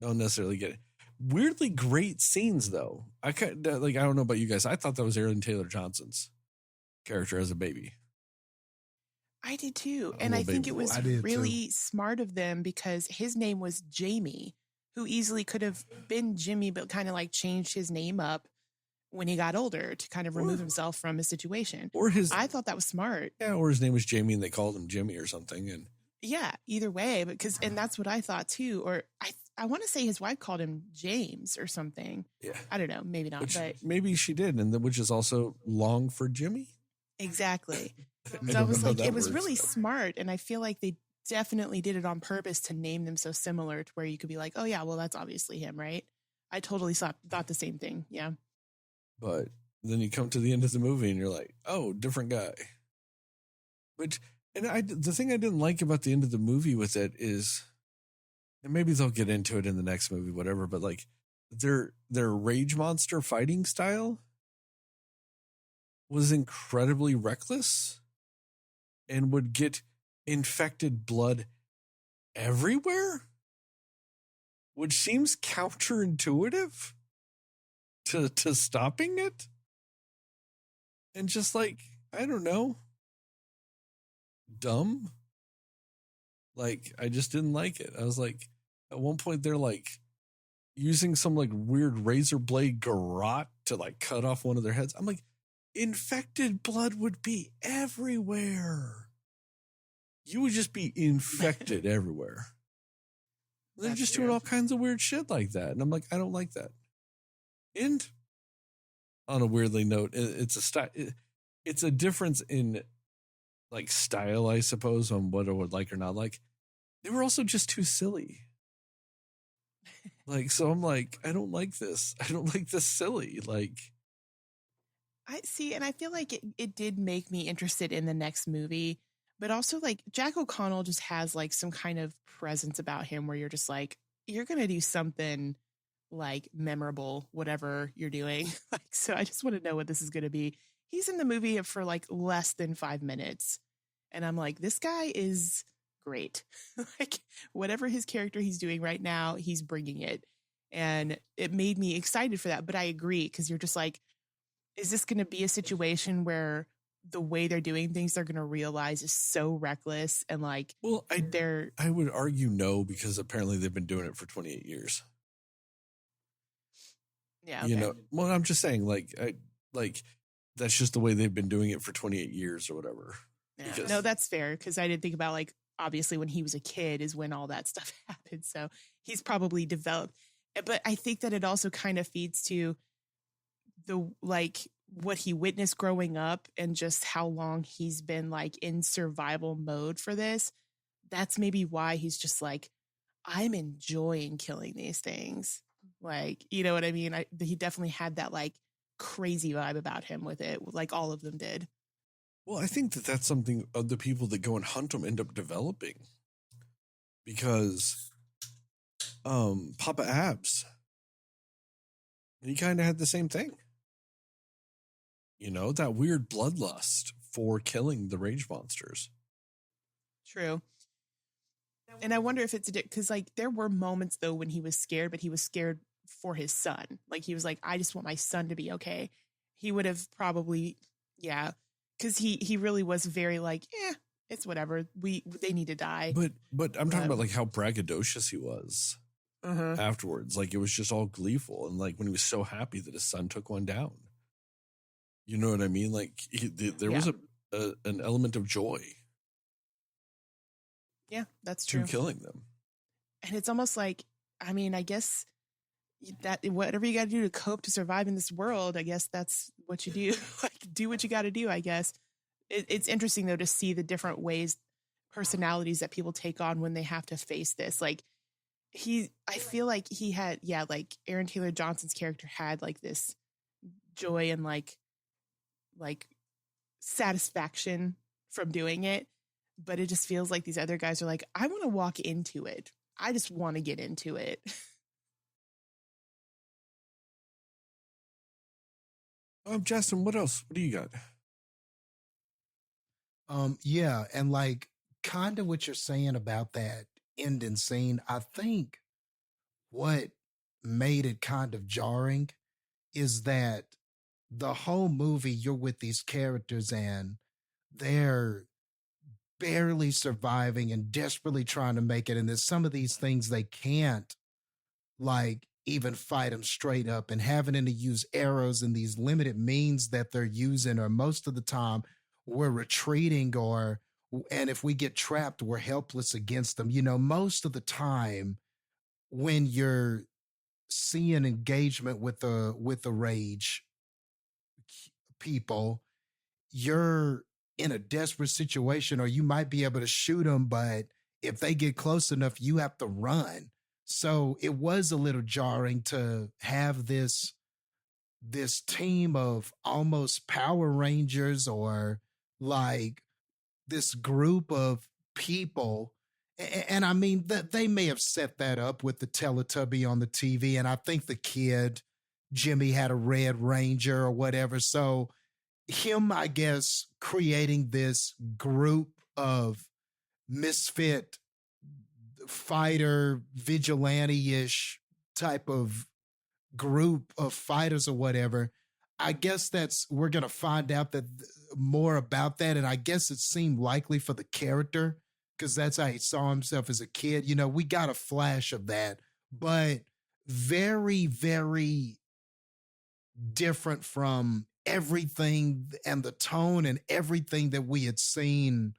Don't necessarily get it. Weirdly great scenes, though. I don't know about you guys. I thought that was Aaron Taylor Johnson's character as a baby. I did too. And I think it was really smart of them because his name was Jamie, who easily could have been Jimmy, but kind of like changed his name up when he got older to kind of remove himself from a situation. I thought that was smart. Yeah, or his name was Jamie and they called him Jimmy or something. And yeah, either way, and that's what I thought too. Or I want to say his wife called him James or something. Yeah. I don't know. Maybe not, but maybe she did. And which is also long for Jimmy. Exactly. So I was like, it was really smart. And I feel like they definitely did it on purpose to name them so similar to where you could be like, oh yeah, well, that's obviously him, right? I totally thought the same thing. Yeah. But then you come to the end of the movie and you're like, oh, different guy. The thing I didn't like about the end of the movie with it is, and maybe they'll get into it in the next movie, whatever, but like their rage monster fighting style was incredibly reckless and would get infected blood everywhere. which seems counterintuitive to stopping it. And just like, I don't know, dumb. Like, I just didn't like it. I was like, at one point they're like using some like weird razor blade garrote to like cut off one of their heads. I'm like, infected blood would be everywhere. You would just be infected everywhere. They're just doing all kinds of weird shit like that. And I'm like, I don't like that. And on a weirdly note, it's a style. It's a difference in like style, I suppose, on what I would like or not like. They were also just too silly. Like, so I'm like, I don't like this. I don't like this silly. Like, I see, and I feel like it did make me interested in the next movie, but also like Jack O'Connell just has like some kind of presence about him where you're just like, you're going to do something like memorable, whatever you're doing. Like, so I just want to know what this is going to be. He's in the movie for like less than 5 minutes. And I'm like, this guy is great. Like, whatever his character he's doing right now, he's bringing it. And it made me excited for that. But I agree, because you're just like, is this going to be a situation where the way they're doing things, they're going to realize is so reckless and like, well, I would argue no, because apparently they've been doing it for 28 years. Yeah. Okay. You know, well, I'm just saying, like that's just the way they've been doing it for 28 years or whatever. Yeah. Because, No, that's fair, because I didn't think about like, obviously when he was a kid is when all that stuff happened. So he's probably developed. But I think that it also kind of feeds to the like what he witnessed growing up and just how long he's been like in survival mode for this. That's maybe why he's just like, I'm enjoying killing these things. Like, you know what I mean? He definitely had that like crazy vibe about him with it, like all of them did. well, I think that that's something the people that go and hunt them end up developing, because Papa Abs, he kind of had the same thing. You know, that weird bloodlust for killing the rage monsters. True. And I wonder if it's because like there were moments though when he was scared, but he was scared for his son. Like he was like, I just want my son to be okay. He would have probably, yeah, because he really was very like, yeah, it's whatever. They need to die. But I'm talking about like how braggadocious he was Uh-huh. afterwards. Like, it was just all gleeful, and like when he was so happy that his son took one down. You know what I mean? Like there was an element of joy Yeah, that's to true. killing them. And it's almost like, I mean, I guess that whatever you got to do to cope to survive in this world, I guess that's what you do. Like, do what you got to do, I guess. It's interesting though to see the different ways, personalities that people take on when they have to face this. Like I feel like he had, like Aaron Taylor Johnson's character had like this joy and like satisfaction from doing it. But it just feels like these other guys are like, I want to walk into it. I just want to get into it. Jastin, what else? What do you got? Yeah, and like kind of what you're saying about that ending scene, I think what made it kind of jarring is that the whole movie you're with these characters and they're barely surviving and desperately trying to make it, and there's some of these things they can't like even fight them straight up, and having to use arrows and these limited means that they're using, or most of the time we're retreating, and if we get trapped, we're helpless against them. You know, most of the time when you're seeing engagement with the rage people, you're in a desperate situation, or you might be able to shoot them, but if they get close enough, you have to run. So it was a little jarring to have this team of almost Power Rangers, or like this group of people. And I mean, that they may have set that up with the Teletubby on the TV. And I think the kid, Jimmy, had a Red Ranger or whatever. So him, I guess, creating this group of misfit fighter vigilante-ish type of group of fighters or whatever. I guess we're going to find out that more about that. And I guess it seemed likely for the character because that's how he saw himself as a kid. You know, we got a flash of that, but very, very different from everything and the tone and everything that we had seen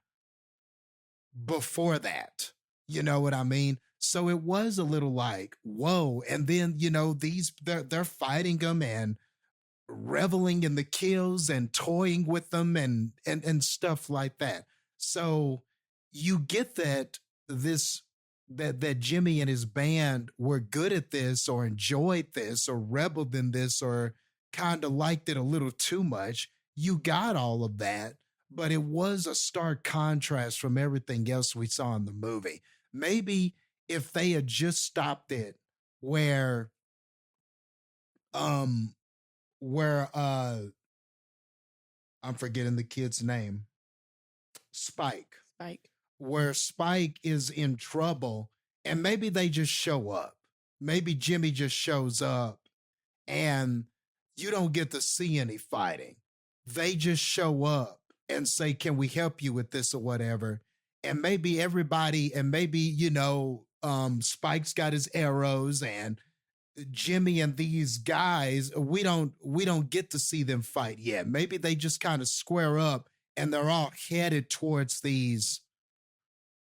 before that. You know what I mean? So it was a little like, whoa. And then, you know, they're fighting them and reveling in the kills and toying with them and stuff like that. So you get that Jimmy and his band were good at this or enjoyed this or rebelled in this or kind of liked it a little too much. You got all of that, but it was a stark contrast from everything else we saw in the movie. Maybe if they had just stopped it where I'm forgetting the kid's name. Spike. Where Spike is in trouble and maybe they just show up. Maybe Jimmy just shows up and you don't get to see any fighting. They just show up and say, can we help you with this or whatever? And maybe everybody, and maybe, you know, Spike's got his arrows and Jimmy and these guys, we don't get to see them fight yet. Maybe they just kind of square up and they're all headed towards these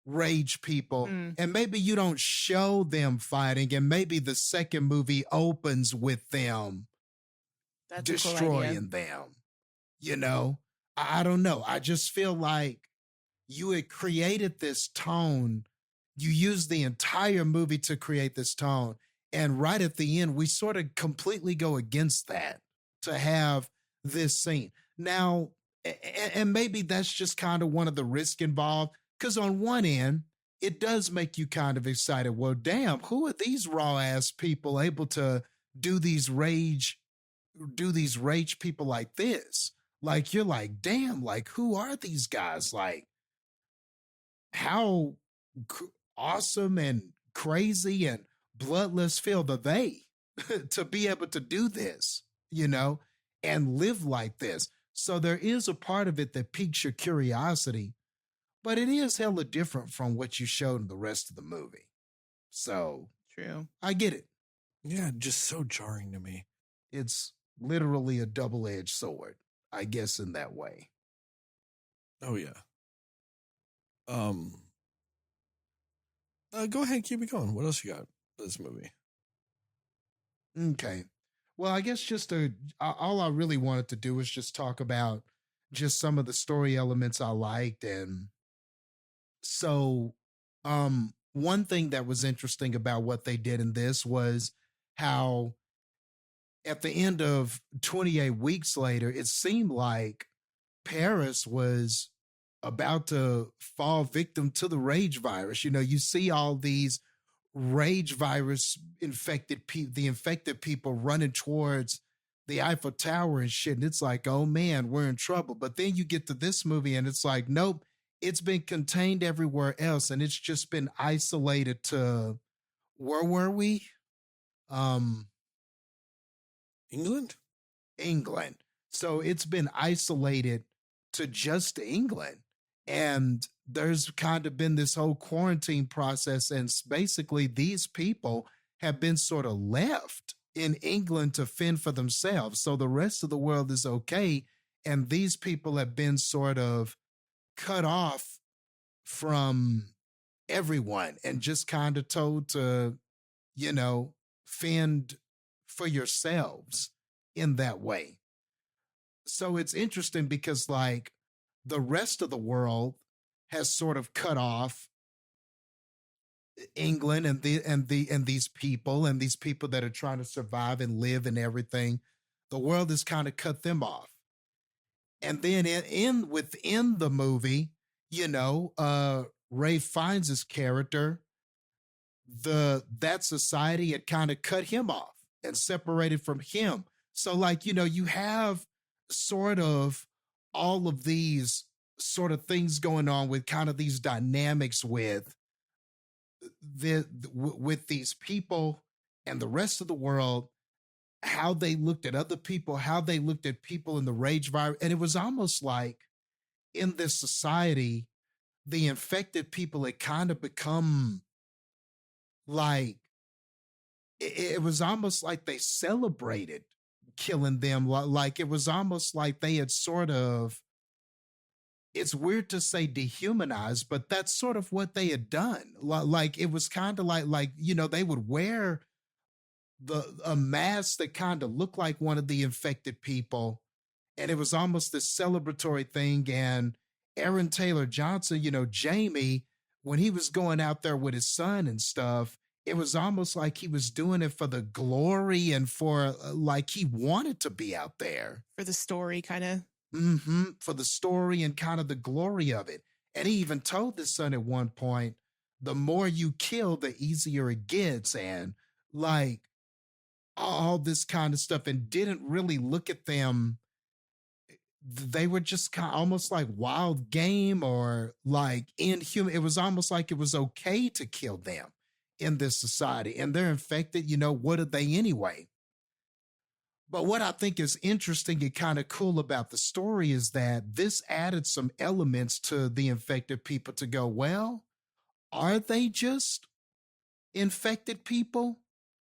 rage people. And maybe you don't show them fighting and maybe the second movie opens with them destroying them. You know, I don't know. I just feel like you had created this tone. You used the entire movie to create this tone. And right at the end, we sort of completely go against that to have this scene. Now, and maybe that's just kind of one of the risks involved, because on one end, it does make you kind of excited. Well, damn, who are these raw ass people able to do these rage people like this? Like, you're like, damn, like, who are these guys? Like, how awesome and crazy and bloodless feel are they to be able to do this, you know, and live like this. So there is a part of it that piques your curiosity, but it is hella different from what you showed in the rest of the movie. So true. I get it. Yeah, just so jarring to me. It's literally a double-edged sword, I guess, in that way. Oh yeah. Go ahead, keep it going. What else you got for this movie? Okay. Well, I guess all I really wanted to do was just talk about just some of the story elements I liked. And so one thing that was interesting about what they did in this was how at the end of 28 weeks later, it seemed like Paris was about to fall victim to the rage virus. You know, you see all these rage virus infected people running towards the Eiffel Tower and shit. And it's like, oh man, we're in trouble. But then you get to this movie and it's like, nope, it's been contained everywhere else. And it's just been isolated to, where were we? England. So it's been isolated to just England. And there's kind of been this whole quarantine process. And basically these people have been sort of left in England to fend for themselves. So the rest of the world is okay. And these people have been sort of cut off from everyone and just kind of told to, you know, fend for yourselves in that way. So it's interesting because like the rest of the world has sort of cut off England and these people that are trying to survive and live and everything. The world has kind of cut them off. And then within the movie, you know, Ray finds his character. That society had kind of cut him off and separated from him. So like, you know, you have sort of all of these sort of things going on with kind of these dynamics with with these people and the rest of the world, how they looked at other people, how they looked at people in the rage virus. And it was almost like in this society, the infected people had kind of become like, it was almost like they celebrated killing them. Like it was almost like they had sort of, it's weird to say dehumanized, but that's sort of what they had done. Like it was kind of like, you know, they would wear a mask that kind of looked like one of the infected people. And it was almost this celebratory thing. And Aaron Taylor Johnson, you know, Jamie, when he was going out there with his son and stuff, it was almost like he was doing it for the glory and for like he wanted to be out there. For the story, kind of. For the story and kind of the glory of it. And he even told his son at one point, the more you kill, the easier it gets. And like all this kind of stuff, and didn't really look at them. They were just kind of almost like wild game or like inhuman. It was almost like it was okay to kill them in this society, and they're infected. You know, what are they anyway? But what I think is interesting and kind of cool about the story is that this added some elements to the infected people to go, well, are they just infected people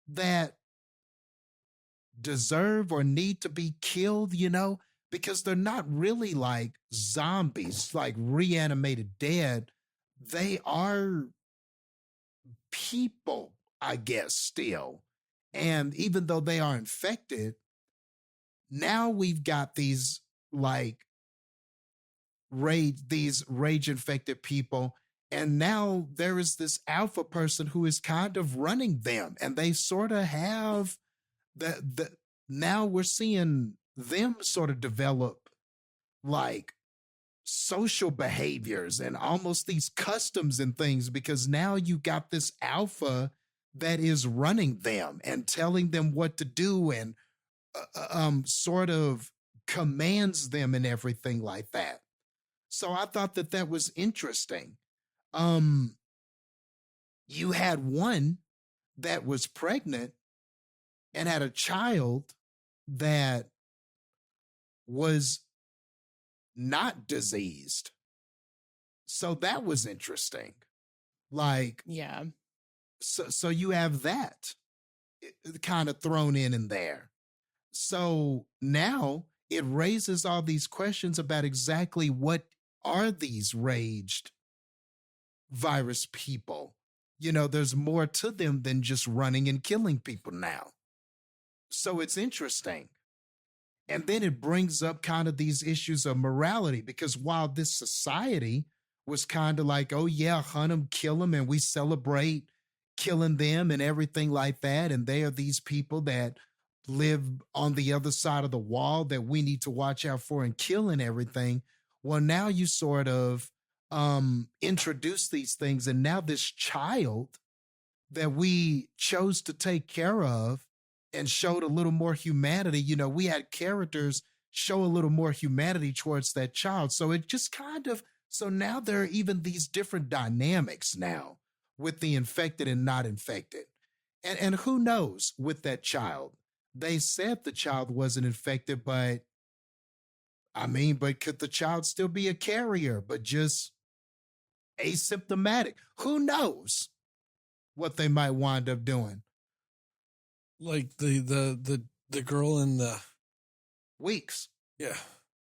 that deserve or need to be killed, you know? Because they're not really like zombies, like reanimated dead. They are people, I guess, still. And even though they are infected, now we've got these like rage infected people. And now there is this alpha person who is kind of running them. And they sort of have now we're seeing them sort of develop like social behaviors and almost these customs and things, because now you got this alpha that is running them and telling them what to do and sort of commands them and everything like that. So I thought that was interesting. You had one that was pregnant and had a child that was not diseased. So that was interesting. Like, yeah. So you have that kind of thrown in there. So now it raises all these questions about exactly what are these raged virus people. You know, there's more to them than just running and killing people now. So it's interesting. And then it brings up kind of these issues of morality, because while this society was kind of like, oh yeah, hunt them, kill them, and we celebrate killing them and everything like that. And they are these people that live on the other side of the wall that we need to watch out for and kill and everything. Well, now you sort of introduce these things. And now this child that we chose to take care of and showed a little more humanity, you know, we had characters show a little more humanity towards that child. So it just kind of, so now there are even these different dynamics now with the infected and not infected. And who knows with that child? They said the child wasn't infected, but I mean, but could the child still be a carrier, but just asymptomatic? Who knows what they might wind up doing? Like the girl in the Weeks. Yeah.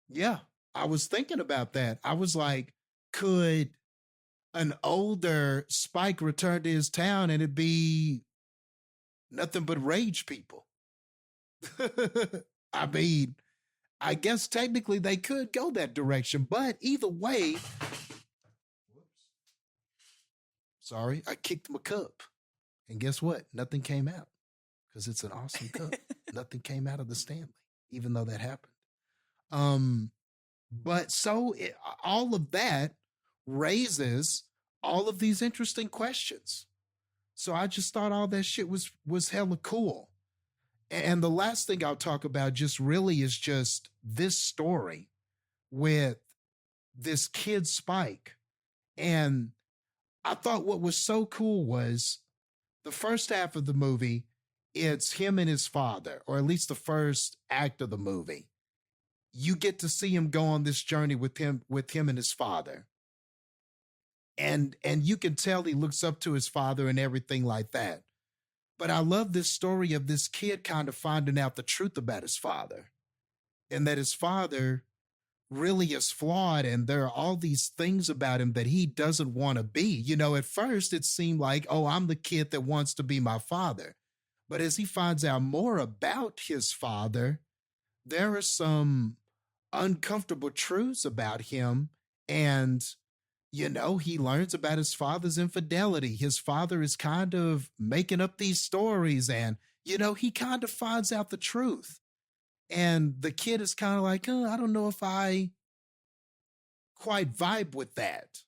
Yeah. I was thinking about that. I was like, could an older Spike return to his town and it be nothing but rage people? I mean, I guess technically they could go that direction, but either way, sorry, I kicked my cup. And guess what? Nothing came out because it's an awesome cup. Nothing came out of the Stanley, even though that happened. But so all of that raises all of these interesting questions. So I just thought all that shit was hella cool. And the last thing I'll talk about just really is just this story with this kid Spike. And I thought what was so cool was the first half of the movie, it's him and his father, or at least the first act of the movie. You get to see him go on this journey with him and his father. And you can tell he looks up to his father and everything like that. But I love this story of this kid kind of finding out the truth about his father, and that his father really is flawed, and there are all these things about him that he doesn't want to be. You know, at first it seemed like, oh, I'm the kid that wants to be my father. But as he finds out more about his father, there are some uncomfortable truths about him. And, you know, he learns about his father's infidelity. His father is kind of making up these stories, and, you know, he kind of finds out the truth. And the kid is kind of like, oh, I don't know if I quite vibe with that.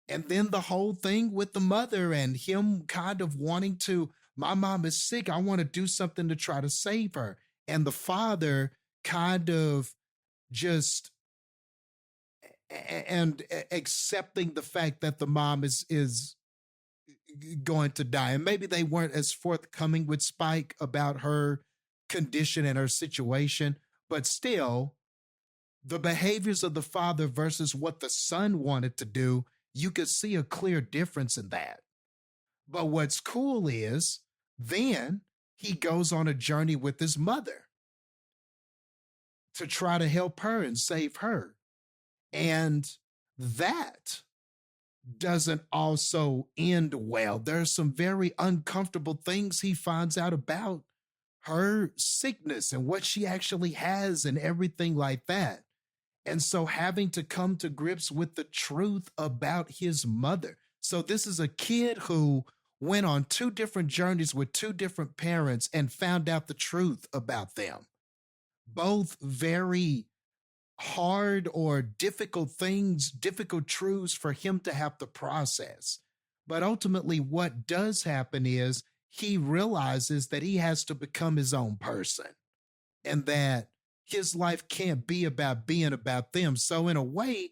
And then the whole thing with the mother and him kind of wanting to, my mom is sick, I want to do something to try to save her. And the father kind of just and accepting the fact that the mom is going to die. And maybe they weren't as forthcoming with Spike about her condition and her situation, but still, the behaviors of the father versus what the son wanted to do, you could see a clear difference in that. But what's cool is then he goes on a journey with his mother to try to help her and save her. And that doesn't also end well. There's some very uncomfortable things he finds out about her sickness and what she actually has and everything like that. And so having to come to grips with the truth about his mother. So this is a kid who went on 2 different journeys with 2 different parents and found out the truth about them. Both very hard or difficult things, difficult truths for him to have to process. But ultimately what does happen is he realizes that he has to become his own person, and that his life can't be about being about them. So in a way,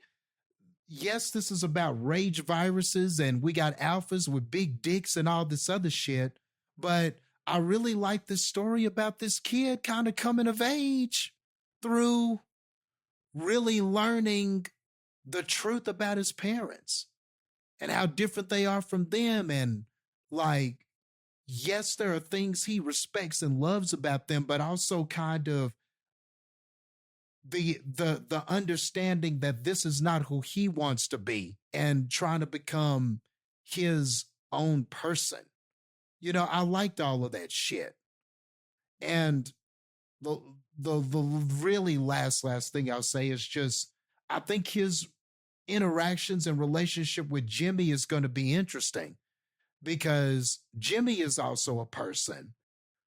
yes, this is about rage viruses and we got alphas with big dicks and all this other shit. But I really like this story about this kid kind of coming of age through really learning the truth about his parents and how different they are from them. And like, yes, there are things he respects and loves about them, but also kind of the understanding that this is not who he wants to be and trying to become his own person. You know, I liked all of that shit. And the really last thing I'll say is just, I think his interactions and relationship with Jimmy is going to be interesting, because Jimmy is also a person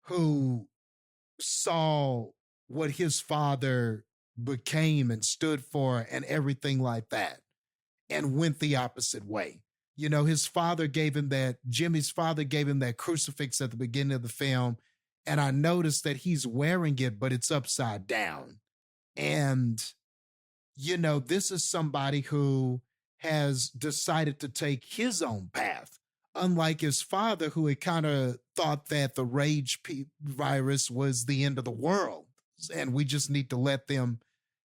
who saw what his father became and stood for and everything like that, and went the opposite way. You know, Jimmy's father gave him that crucifix at the beginning of the film, and I noticed that he's wearing it, but it's upside down. And, you know, this is somebody who has decided to take his own path, unlike his father, who had kind of thought that the rage virus was the end of the world, and we just need to let them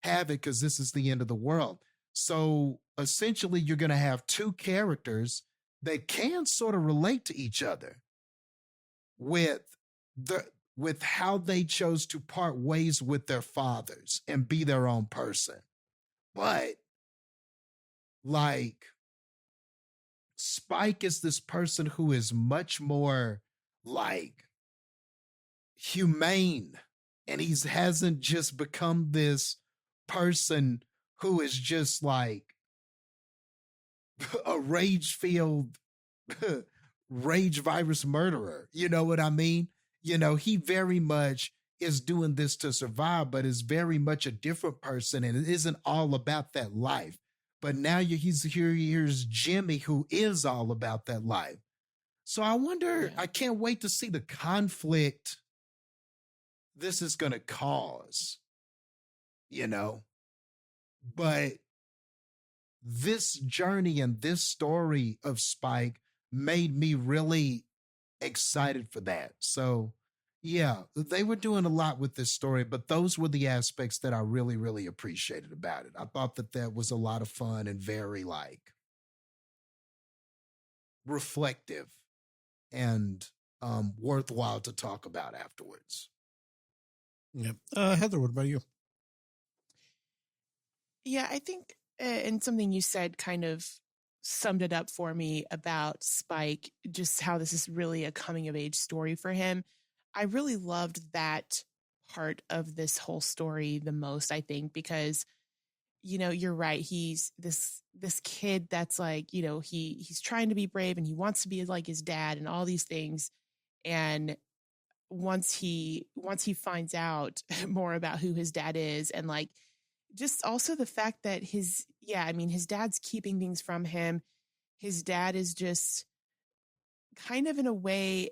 have it because this is the end of the world. So essentially, you're going to have 2 characters that can sort of relate to each other with how they chose to part ways with their fathers and be their own person. But like, Spike is this person who is much more like humane, and he hasn't just become this person who is just like a rage-filled rage virus murderer. You know what I mean? You know, he very much is doing this to survive, but is very much a different person, and it isn't all about that life. But now here's Jimmy, who is all about that life. So I wonder, I can't wait to see the conflict this is going to cause, you know. But this journey and this story of Spike made me really excited for that. So, yeah, they were doing a lot with this story, but those were the aspects that I really, really appreciated about it. I thought that that was a lot of fun and very like reflective and worthwhile to talk about afterwards. Yep. Heather, what about you? Yeah, I think, and something you said kind of summed it up for me about Spike, just how this is really a coming of age story for him. I really loved that part of this whole story the most, I think, because, you know, you're right. He's this kid that's like, you know, he's trying to be brave and he wants to be like his dad and all these things. And once he finds out more about who his dad is, and like just also the fact that his dad's keeping things from him. His dad is just kind of, in a way,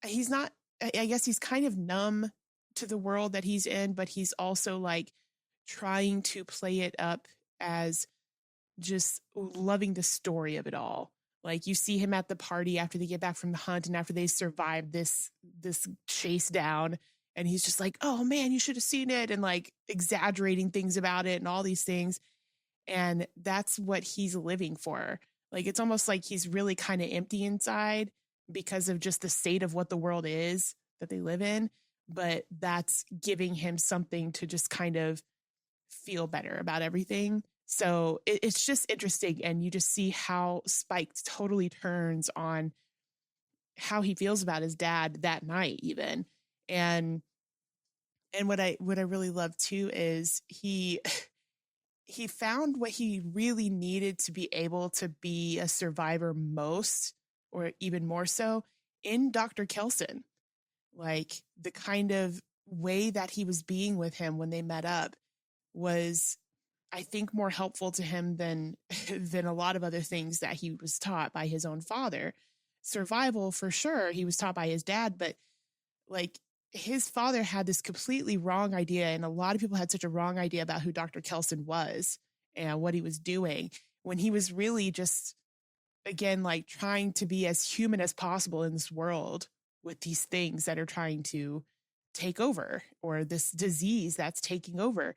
he's not, I guess he's kind of numb to the world that he's in, but he's also like trying to play it up as just loving the story of it all. Like you see him at the party after they get back from the hunt and after they survive this chase down, and he's just like, oh man, you should have seen it, and like exaggerating things about it and all these things. And that's what he's living for. Like, it's almost like he's really kind of empty inside because of just the state of what the world is that they live in. But that's giving him something to just kind of feel better about everything. So it's just interesting. And you just see how Spike totally turns on how he feels about his dad that night, even. And what I really love too is he found what he really needed to be able to be a survivor most, or even more so, in Dr. Kelson. Like the kind of way that he was being with him when they met up was, I think, more helpful to him than a lot of other things that he was taught by his own father. Survival, for sure, he was taught by his dad, but like his father had this completely wrong idea, and a lot of people had such a wrong idea about who Dr. Kelson was and what he was doing, when he was really just, again, like trying to be as human as possible in this world with these things that are trying to take over, or this disease that's taking over.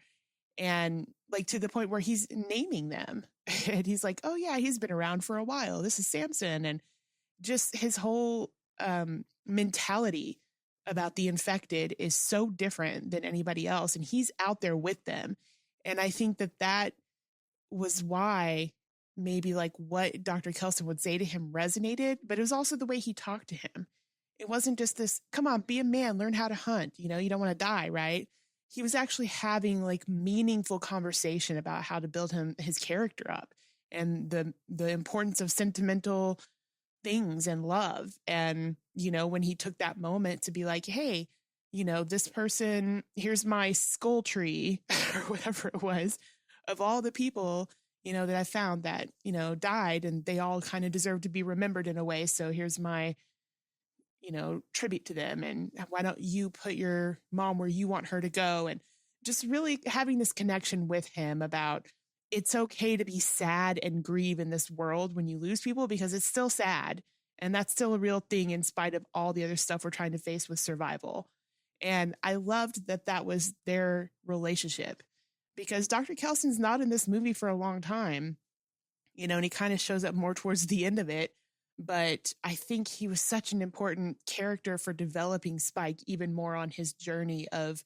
And like to the point where he's naming them and he's like, oh yeah, he's been around for a while. This is Samson. And just his whole mentality about the infected is so different than anybody else. And he's out there with them. And I think that was why maybe like what Dr. Kelson would say to him resonated, but it was also the way he talked to him. It wasn't just this, come on, be a man, learn how to hunt. You know, you don't want to die, right? He was actually having like meaningful conversation about how to build his character up, and the importance of sentimental things and love. And, you know, when he took that moment to be like, hey, you know, this person, here's my skull tree or whatever it was, of all the people, you know, that I found that, you know, died, and they all kind of deserve to be remembered in a way. So here's my, you know, tribute to them. And why don't you put your mom where you want her to go? And just really having this connection with him about, it's okay to be sad and grieve in this world when you lose people, because it's still sad. And that's still a real thing in spite of all the other stuff we're trying to face with survival. And I loved that was their relationship, because Dr. Kelson's not in this movie for a long time, you know, and he kind of shows up more towards the end of it. But I think he was such an important character for developing Spike even more on his journey of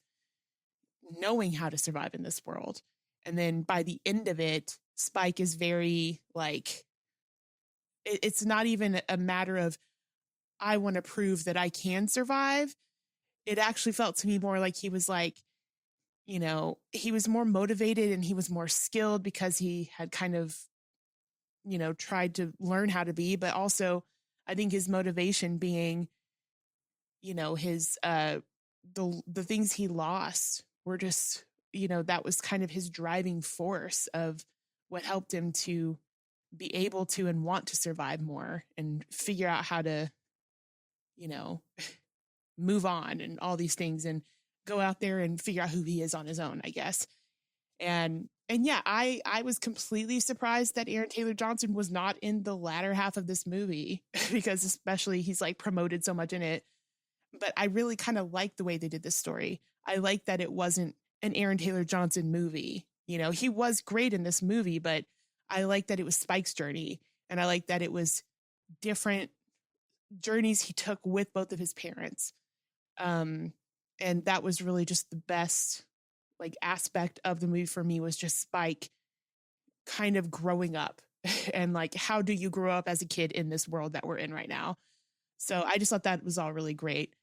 knowing how to survive in this world. And then by the end of it, Spike is very like, it's not even a matter of, I want to prove that I can survive. It actually felt to me more like he was like, you know, he was more motivated and he was more skilled because he had kind of, you know, tried to learn how to be, but also I think his motivation being, you know, his, the things he lost were just, you know, that was kind of his driving force of what helped him to be able to and want to survive more and figure out how to, you know, move on and all these things and go out there and figure out who he is on his own, I guess. And And yeah, I was completely surprised that Aaron Taylor Johnson was not in the latter half of this movie because especially he's like promoted so much in it. But I really kind of like the way they did this story. I like that it wasn't an Aaron Taylor Johnson movie. You know, he was great in this movie, but I like that it was Spike's journey. And I like that it was different journeys he took with both of his parents. And that was really just the best like aspect of the movie for me was just Spike kind of growing up and like, how do you grow up as a kid in this world that we're in right now? So I just thought that was all really great.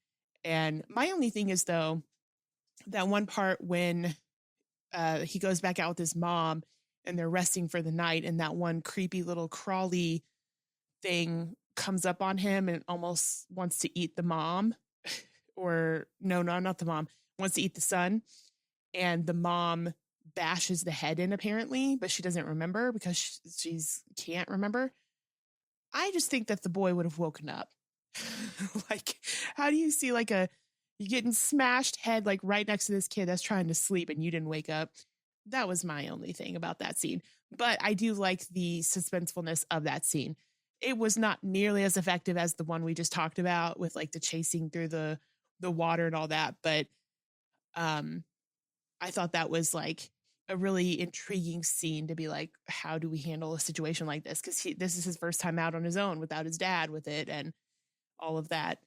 And my only thing is though, that one part when he goes back out with his mom and they're resting for the night and that one creepy little crawly thing comes up on him and almost wants to eat the mom or no, not the mom, wants to eat the son. And the mom bashes the head in apparently, but she doesn't remember because she's can't remember. I just think that the boy would have woken up. Like, how do you see like you getting smashed head like right next to this kid that's trying to sleep and you didn't wake up? That was my only thing about that scene. But I do like the suspensefulness of that scene. It was not nearly as effective as the one we just talked about with like the chasing through the water and all that. But I thought that was like a really intriguing scene to be like, how do we handle a situation like this? Because this is his first time out on his own without his dad with it and all of that.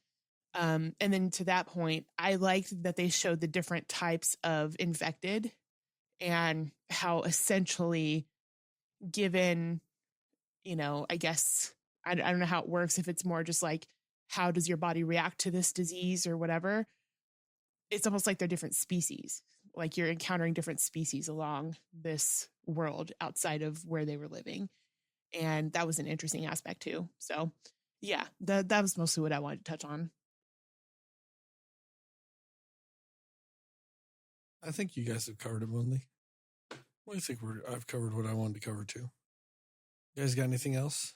And then to that point, I liked that they showed the different types of infected and how essentially given, you know, I guess, I don't know how it works. If it's more just like, how does your body react to this disease or whatever? It's almost like they're different species. Like you're encountering different species along this world outside of where they were living. And that was an interesting aspect too. So yeah, that was mostly what I wanted to touch on. I think you guys have covered it, Moonley. Well, I think I've covered what I wanted to cover too. You guys got anything else?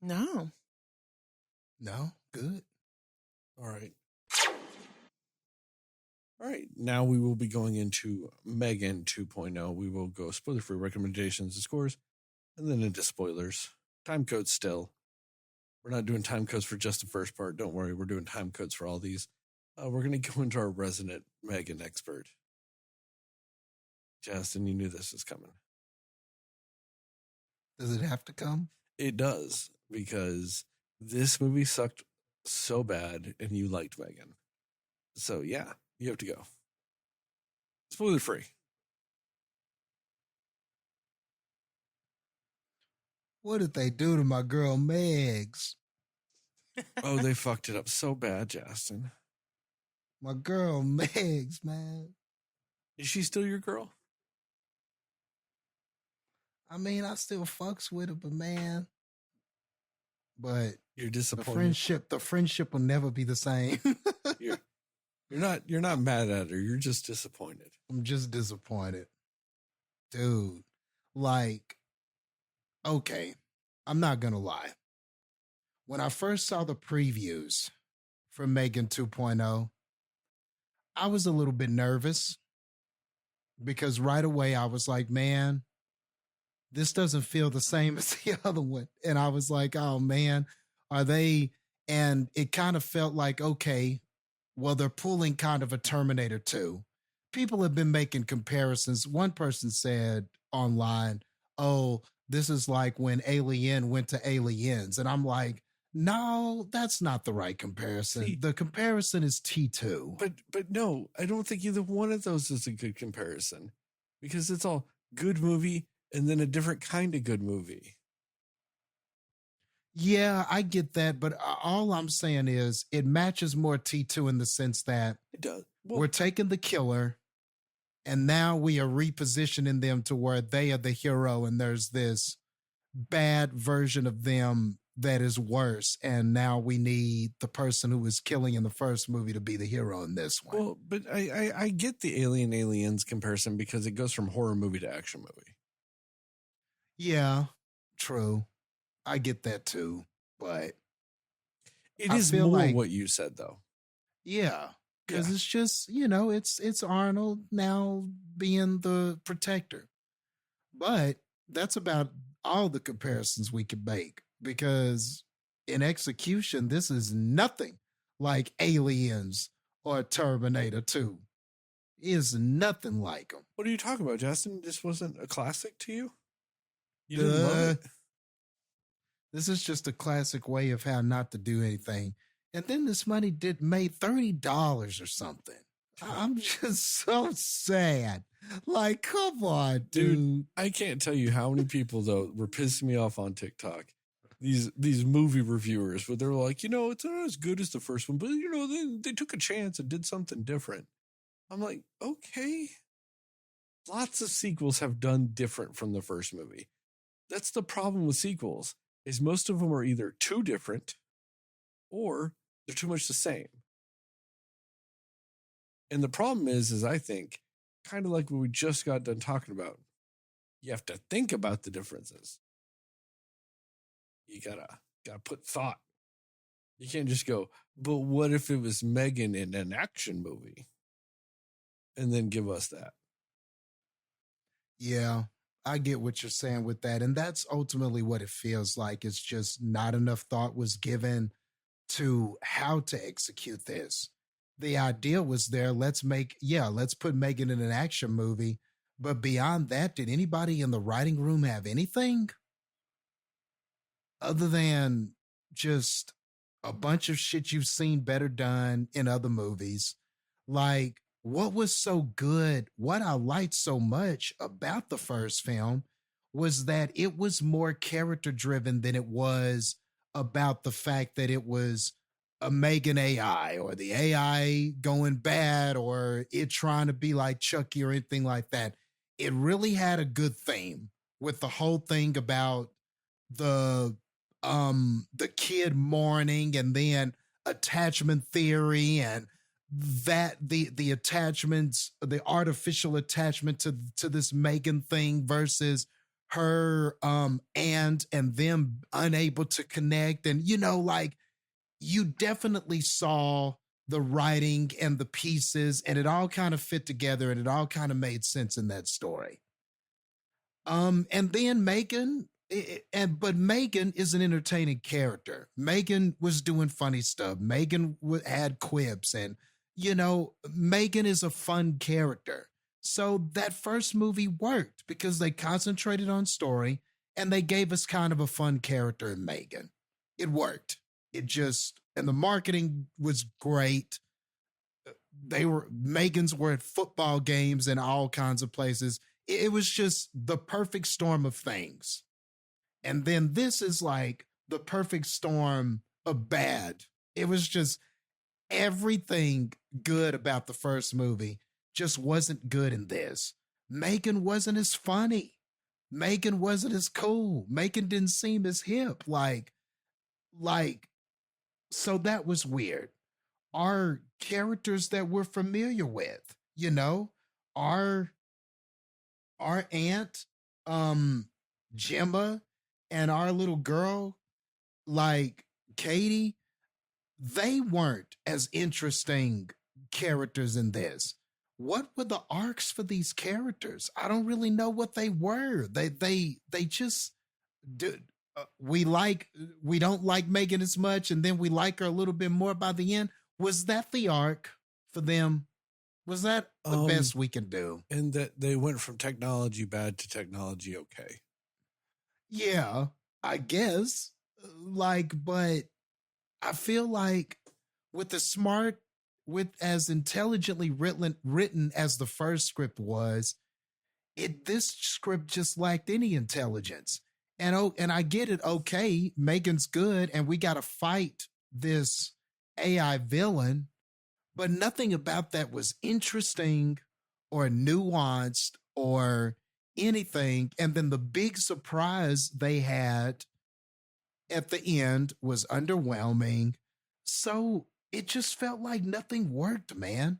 No. Good. All right. All right, now we will be going into Megan 2.0. We will go spoiler-free recommendations and scores, and then into spoilers. Time codes still. We're not doing time codes for just the first part. Don't worry, we're doing time codes for all these. We're going to go into our resident Megan expert. Jastin, you knew this was coming. Does it have to come? It does, because this movie sucked so bad, and you liked Megan. So, yeah. You have to go. Spoiler free. What did they do to my girl Megs? Oh, they fucked it up so bad, Jastin. My girl Megs, man. Is she still your girl? I mean, I still fucks with her, but man. But you're disappointed. The friendship will never be the same. You're not mad at her. You're just disappointed. I'm just disappointed. Dude, like, okay, I'm not going to lie. When I first saw the previews for Megan 2.0, I was a little bit nervous because right away I was like, man, this doesn't feel the same as the other one. And I was like, oh man, are they? And it kind of felt like, okay, well, they're pulling kind of a Terminator 2. People have been making comparisons. One person said online, oh, this is like when Alien went to Aliens. And I'm like, no, that's not the right comparison. See, the comparison is T2. But no, I don't think either one of those is a good comparison because it's all good movie and then a different kind of good movie. Yeah, I get that, but all I'm saying is it matches more T2 in the sense that it does. Well, we're taking the killer and now we are repositioning them to where they are the hero and there's this bad version of them that is worse. And now we need the person who was killing in the first movie to be the hero in this one. Well, but I get the Aliens comparison because it goes from horror movie to action movie. Yeah, true. I get that too, but it is more like what you said, though. Yeah, because Yeah. it's just, it's Arnold now being the protector. But that's about all the comparisons we can make, because in execution, this is nothing like Aliens or Terminator 2. Is nothing like them. What are you talking about, Justin? This wasn't a classic to you? You didn't love it? This is just a classic way of how not to do anything. And then this money made $30 or something. I'm just so sad. Like, come on, dude. I can't tell you how many people though were pissing me off on TikTok. These movie reviewers, where they're like, it's not as good as the first one, but they took a chance and did something different. I'm like, okay. Lots of sequels have done different from the first movie. That's the problem with sequels, is most of them are either too different or they're too much the same. And the problem is I think, kind of like what we just got done talking about, you have to think about the differences. You gotta put thought. You can't just go, but what if it was Megan in an action movie? And then give us that. Yeah, I get what you're saying with that. And that's ultimately what it feels like. It's just not enough thought was given to how to execute this. The idea was there. Let's put Megan in an action movie. But beyond that, did anybody in the writing room have anything other than just a bunch of shit you've seen better done in other movies? Like, what was so good, what I liked so much about the first film was that it was more character driven than it was about the fact that it was a Megan AI or the AI going bad or it trying to be like Chucky or anything like that. It really had a good theme with the whole thing about the kid mourning and then attachment theory and that the attachments, the artificial attachment to this Megan thing versus her and them unable to connect. And like you definitely saw the writing and the pieces and it all kind of fit together and it all kind of made sense in that story. And then Megan, but Megan is an entertaining character. Megan was doing funny stuff. Megan had quips and Megan is a fun character. So that first movie worked because they concentrated on story and they gave us kind of a fun character in Megan. It worked. And the marketing was great. Megans were at football games and all kinds of places. It was just the perfect storm of things. And then this is like the perfect storm of bad. It was just everything good about the first movie just wasn't good in this. Megan wasn't as funny. Megan wasn't as cool. Megan didn't seem as hip. So that was weird. Our characters that we're familiar with, our aunt, Gemma, and our little girl, like Katie, they weren't as interesting characters in this. What were the arcs for these characters? I don't really know what they were. They just did. We don't like Megan as much, and then we like her a little bit more by the end. Was that the arc for them? Was that the best we can do? And that they went from technology bad to technology okay. Yeah, I guess. But I feel like with as intelligently written as the first script was, this script just lacked any intelligence. And I get it. Okay, Megan's good, and we got to fight this AI villain, but nothing about that was interesting or nuanced or anything. And then the big surprise they had at the end was underwhelming. So it just felt like nothing worked, man.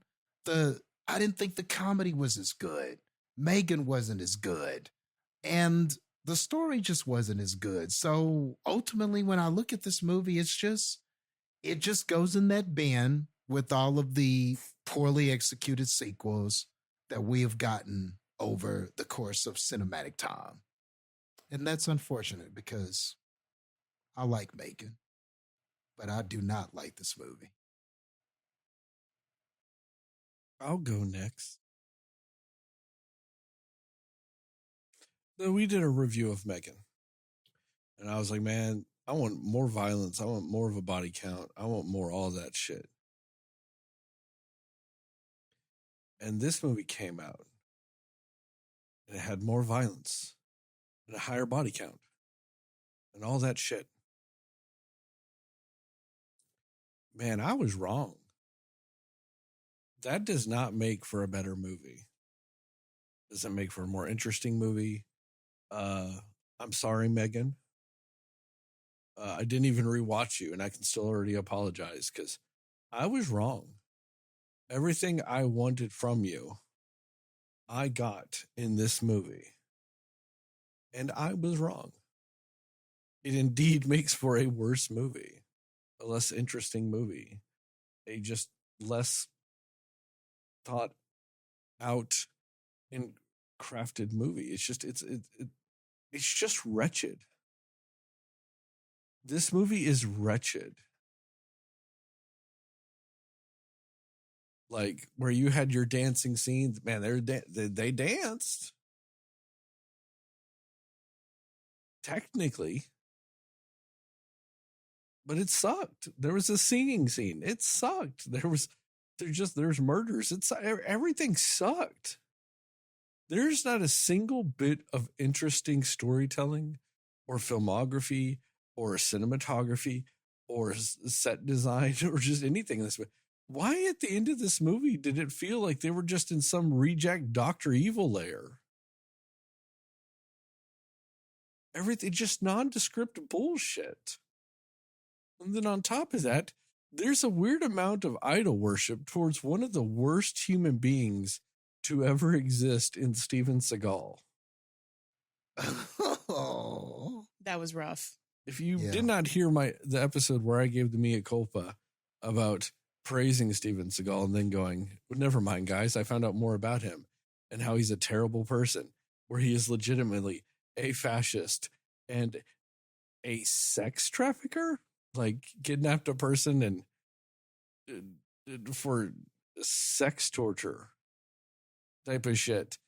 I didn't think the comedy was as good. Megan wasn't as good. And the story just wasn't as good. So ultimately, when I look at this movie, it just goes in that bin with all of the poorly executed sequels that we have gotten over the course of cinematic time. And that's unfortunate because I like Megan, but I do not like this movie. I'll go next. So we did a review of Megan. And I was like, man, I want more violence. I want more of a body count. I want more all that shit. And this movie came out. And it had more violence. And a higher body count. And all that shit. Man, I was wrong. That does not make for a better movie. Doesn't make for a more interesting movie. I'm sorry, Megan. I didn't even rewatch you, and I can still already apologize because I was wrong. Everything I wanted from you, I got in this movie. And I was wrong. It indeed makes for a worse movie, a less interesting movie, a just less thought out and crafted movie. It's just wretched. This movie is wretched. Like where you had your dancing scenes, man, they danced. Technically. But it sucked. There was a singing scene. It sucked. There's murders. Everything sucked. There's not a single bit of interesting storytelling or filmography or cinematography or set design or just anything in this movie. Why at the end of this movie did it feel like they were just in some reject Dr. Evil lair? Everything just nondescript bullshit. And then on top of that, there's a weird amount of idol worship towards one of the worst human beings to ever exist in Steven Seagal. Oh, That was rough. If you did not hear the episode where I gave the mea culpa about praising Steven Seagal and then going, well, never mind, guys, I found out more about him and how he's a terrible person, where he is legitimately a fascist and a sex trafficker, like kidnapped a person and for sex torture type of shit.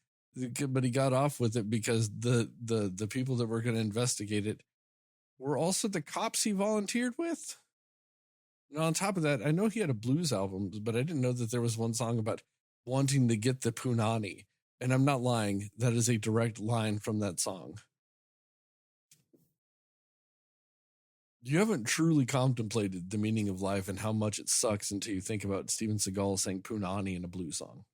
But he got off with it because the people that were going to investigate it were also the cops he volunteered with. And on top of that, I know he had a blues album, but I didn't know that there was one song about wanting to get the punani. And I'm not lying. That is a direct line from that song. You haven't truly contemplated the meaning of life and how much it sucks until you think about Steven Seagal saying punani in a blues song.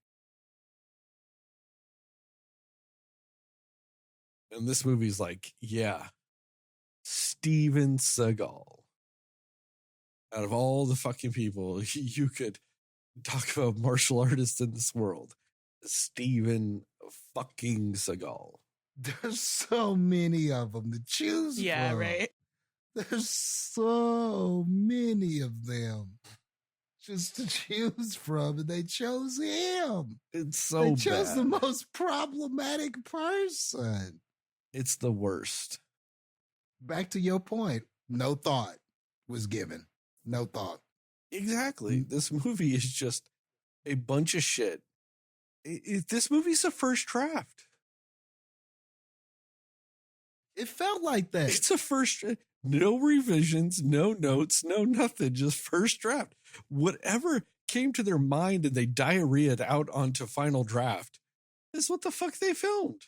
And this movie's like, yeah, Steven Seagal. Out of all the fucking people you could talk about martial artists in this world, Steven fucking Seagal. there's so many of them to choose from. Yeah, right. There's so many of them just to choose from, and they chose him. It's so They chose bad. the most problematic person. It's the worst. Back to your point, no thought was given. No thought. Exactly. This movie is just a bunch of shit. This movie's a first draft. It felt like that. It's a first, no revisions, no notes, no nothing, just first draft. Whatever came to their mind and they diarrheaed out onto final draft is what the fuck they filmed.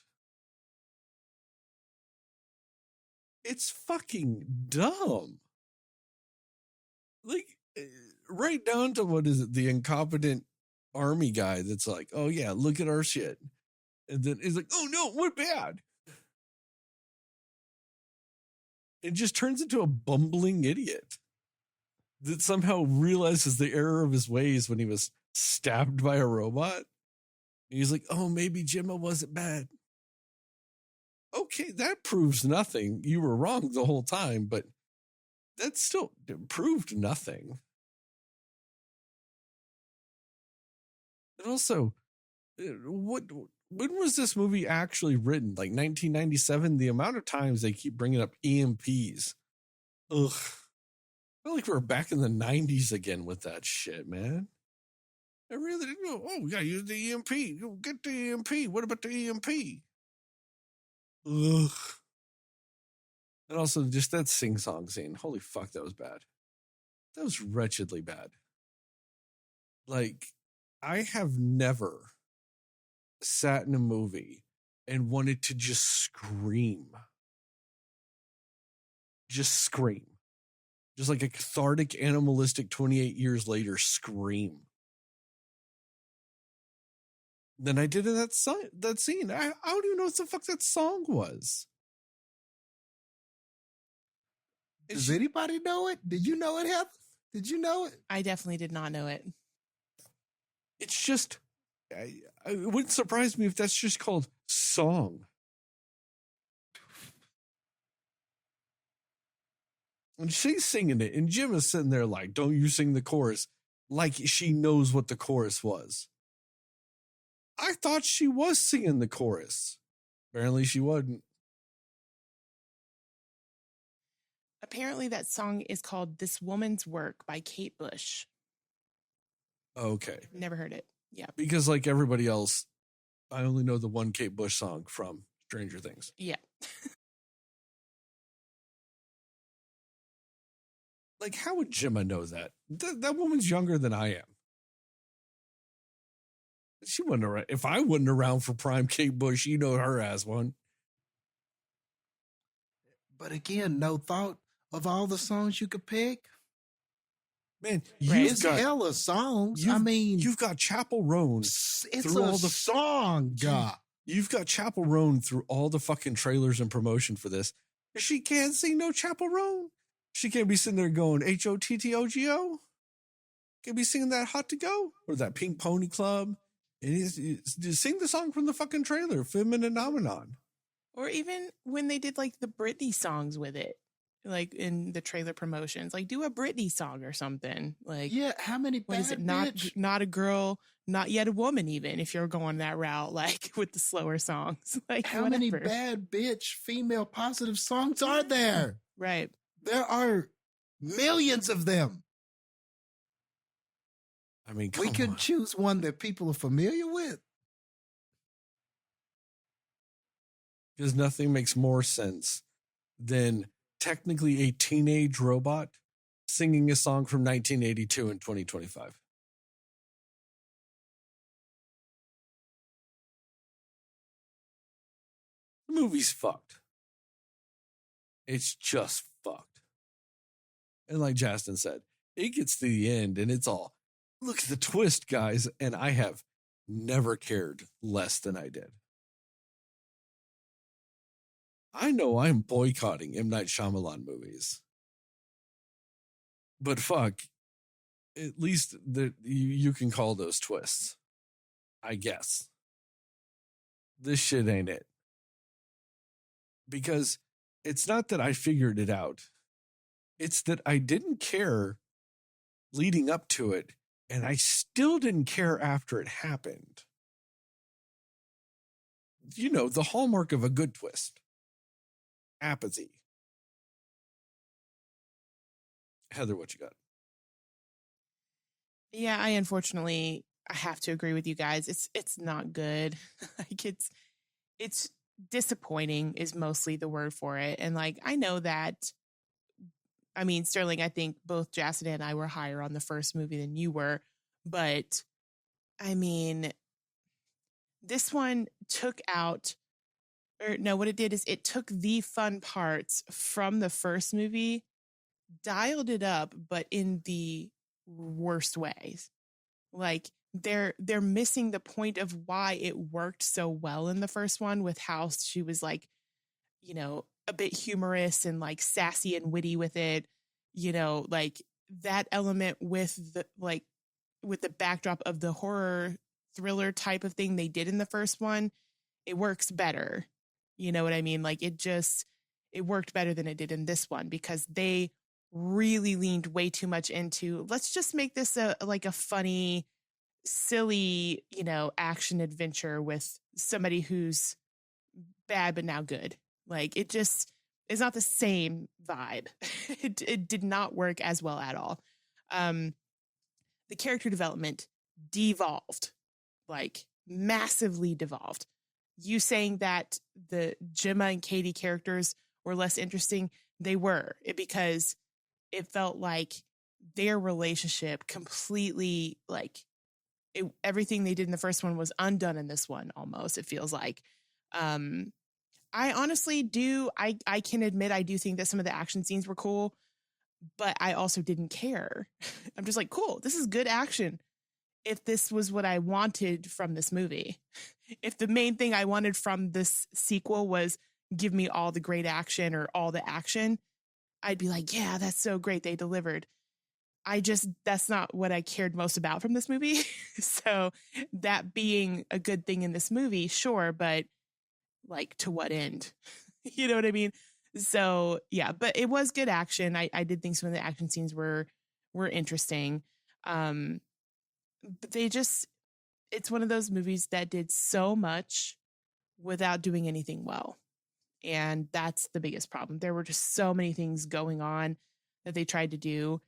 It's fucking dumb. Like, right down to what is it? The incompetent army guy that's like, oh yeah, look at our shit. And then he's like, oh no, we're bad. It just turns into a bumbling idiot that somehow realizes the error of his ways when he was stabbed by a robot. And he's like, oh, maybe Gemma wasn't bad. Okay, that proves nothing. You were wrong the whole time, but that still proved nothing. And also, when was this movie actually written? Like 1997? The amount of times they keep bringing up EMPs. Ugh. I feel like we're back in the 90s again with that shit, man. I really didn't know. Oh, we gotta use the EMP. Go get the EMP. What about the EMP? Ugh. And also just that sing-song scene. Holy fuck, that was bad. That was wretchedly bad. Like, I have never sat in a movie and wanted to just scream. Just scream. Just like a cathartic, animalistic 28 years later scream. Than I did in that scene. I don't even know what the fuck that song was. Does anybody know it? Did you know it, Heather? Did you know it? I definitely did not know it. It's just, it wouldn't surprise me if that's just called Song. And she's singing it, and Jim is sitting there like, don't you sing the chorus, like she knows what the chorus was. I thought she was singing the chorus. Apparently she wasn't. Apparently that song is called This Woman's Work by Kate Bush. Okay. Never heard it. Yeah. Because like everybody else, I only know the one Kate Bush song from Stranger Things. Yeah. Like, how would Gemma know that? That woman's younger than I am. She wasn't around. If I wasn't around for prime Kate Bush, you know her as one. But again, no thought of all the songs you could pick. Man, it's hella songs. I mean, you've got Chapel Roan. It's a song, God. You've got Chapel Roan through all the fucking trailers and promotion for this. She can't sing no Chapel Roan. She can't be sitting there going HOTTOGO. Can't be singing that Hot to Go or that Pink Pony Club. And sing the song from the fucking trailer, Phenomenon. Or even when they did like the Britney songs with it, like in the trailer promotions, like do a Britney song or something. Like, yeah, how many bad what is it? bitch? Not a girl, not yet a woman. Even if you're going that route, like with the slower songs, like how whatever. many bad bitch female positive songs are there? Right. There are millions of them. I mean, we could choose one that people are familiar with. Because nothing makes more sense than technically a teenage robot singing a song from 1982 in 2025. The movie's fucked. It's just fucked. And like Jastin said, it gets to the end and it's all, look at the twist, guys. And I have never cared less than I did. I know I'm boycotting M. Night Shyamalan movies. But fuck, at least you can call those twists. I guess. This shit ain't it. Because it's not that I figured it out. It's that I didn't care leading up to it, and I still didn't care after it happened. You know, the hallmark of a good twist. Apathy. Heather, what you got? Yeah, I have to agree with you guys. It's not good. Like it's disappointing is mostly the word for it. And like I know that, I mean, Sterling, I think both Jastin and I were higher on the first movie than you were, but I mean, this one took out, or no, what it did is it took the fun parts from the first movie, dialed it up, but in the worst ways. Like they're missing the point of why it worked so well in the first one, with how she was like, you know, a bit humorous and like sassy and witty with it, you know, like that element with the backdrop of the horror thriller type of thing they did in the first one, it works better. You know what I mean? Like it worked better than it did in this one, because they really leaned way too much into, let's just make this a funny, silly, action adventure with somebody who's bad but now good. Like, it just is not the same vibe. It did not work as well at all. The character development devolved, like massively devolved. You saying that the Gemma and Katie characters were less interesting, they were, because it felt like their relationship completely, like, everything they did in the first one was undone in this one. Almost, it feels like. I honestly do. I can admit I do think that some of the action scenes were cool, but I also didn't care. I'm just like, cool, this is good action. If this was what I wanted from this movie, if the main thing I wanted from this sequel was give me all the great action or all the action, I'd be like, yeah, that's so great. They delivered. That's not what I cared most about from this movie. So that being a good thing in this movie, sure, but like, to what end? You know what I mean? So yeah, but it was good action. I did think some of the action scenes were interesting. But it's one of those movies that did so much without doing anything well. And that's the biggest problem. There were just so many things going on that they tried to do.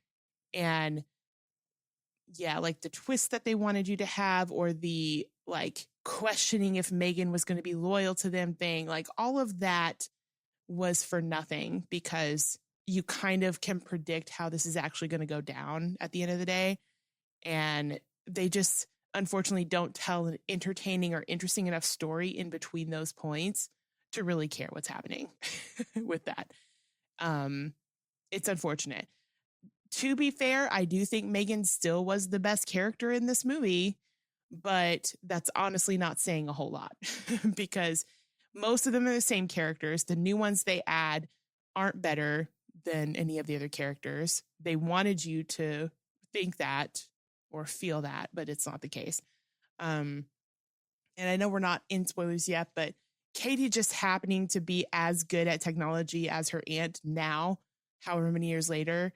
And yeah, like the twist that they wanted you to have, or the like questioning if Megan was going to be loyal to them thing, like all of that was for nothing, because you kind of can predict how this is actually going to go down at the end of the day. And they just unfortunately don't tell an entertaining or interesting enough story in between those points to really care what's happening with that. It's unfortunate. To be fair, I do think Megan still was the best character in this movie, but that's honestly not saying a whole lot because most of them are the same characters. The new ones they add aren't better than any of the other characters. They wanted you to think that or feel that, but it's not the case. And I know we're not in spoilers yet, but Katie just happening to be as good at technology as her aunt now, however many years later,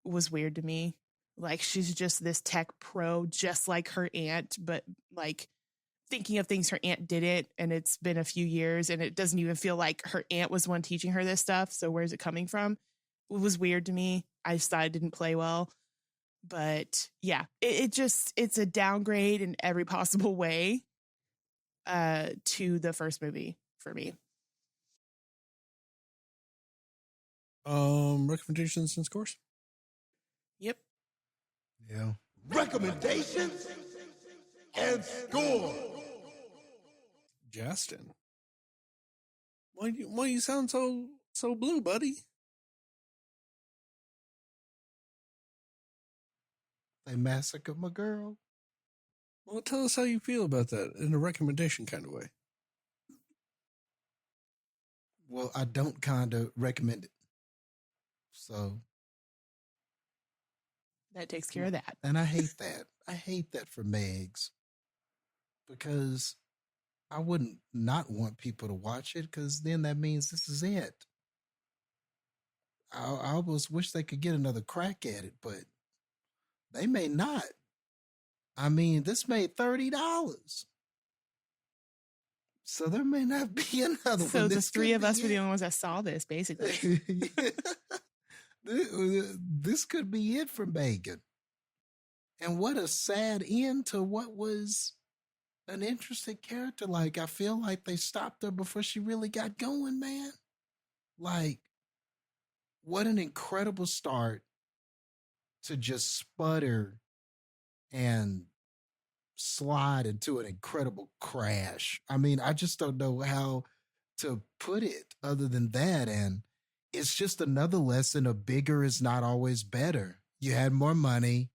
was weird to me. Like, she's just this tech pro, just like her aunt, but like thinking of things her aunt didn't, and it's been a few years, and it doesn't even feel like her aunt was the one teaching her this stuff. So where's it coming from? It was weird to me. I just thought it didn't play well. But yeah, it's a downgrade in every possible way to the first movie for me. Recommendations and scores? Yep. Yeah. Recommendations and score. Jastin, why you sound so blue, buddy? They massacred my girl. Well, tell us how you feel about that in a recommendation kind of way. Well, I don't kind of recommend it. So. That takes care of that. And I hate that. I hate that for Megs. Because I wouldn't not want people to watch it, because then that means this is it. I almost wish they could get another crack at it, but they may not. I mean, this made $30. So there may not be another one. So the three of us were the only ones that saw this, basically. This could be it for Megan. And what a sad end to what was an interesting character. Like, I feel like they stopped her before she really got going, man. Like, what an incredible start to just sputter and slide into an incredible crash. I mean, I just don't know how to put it other than that. And it's just another lesson of bigger is not always better. You had more money,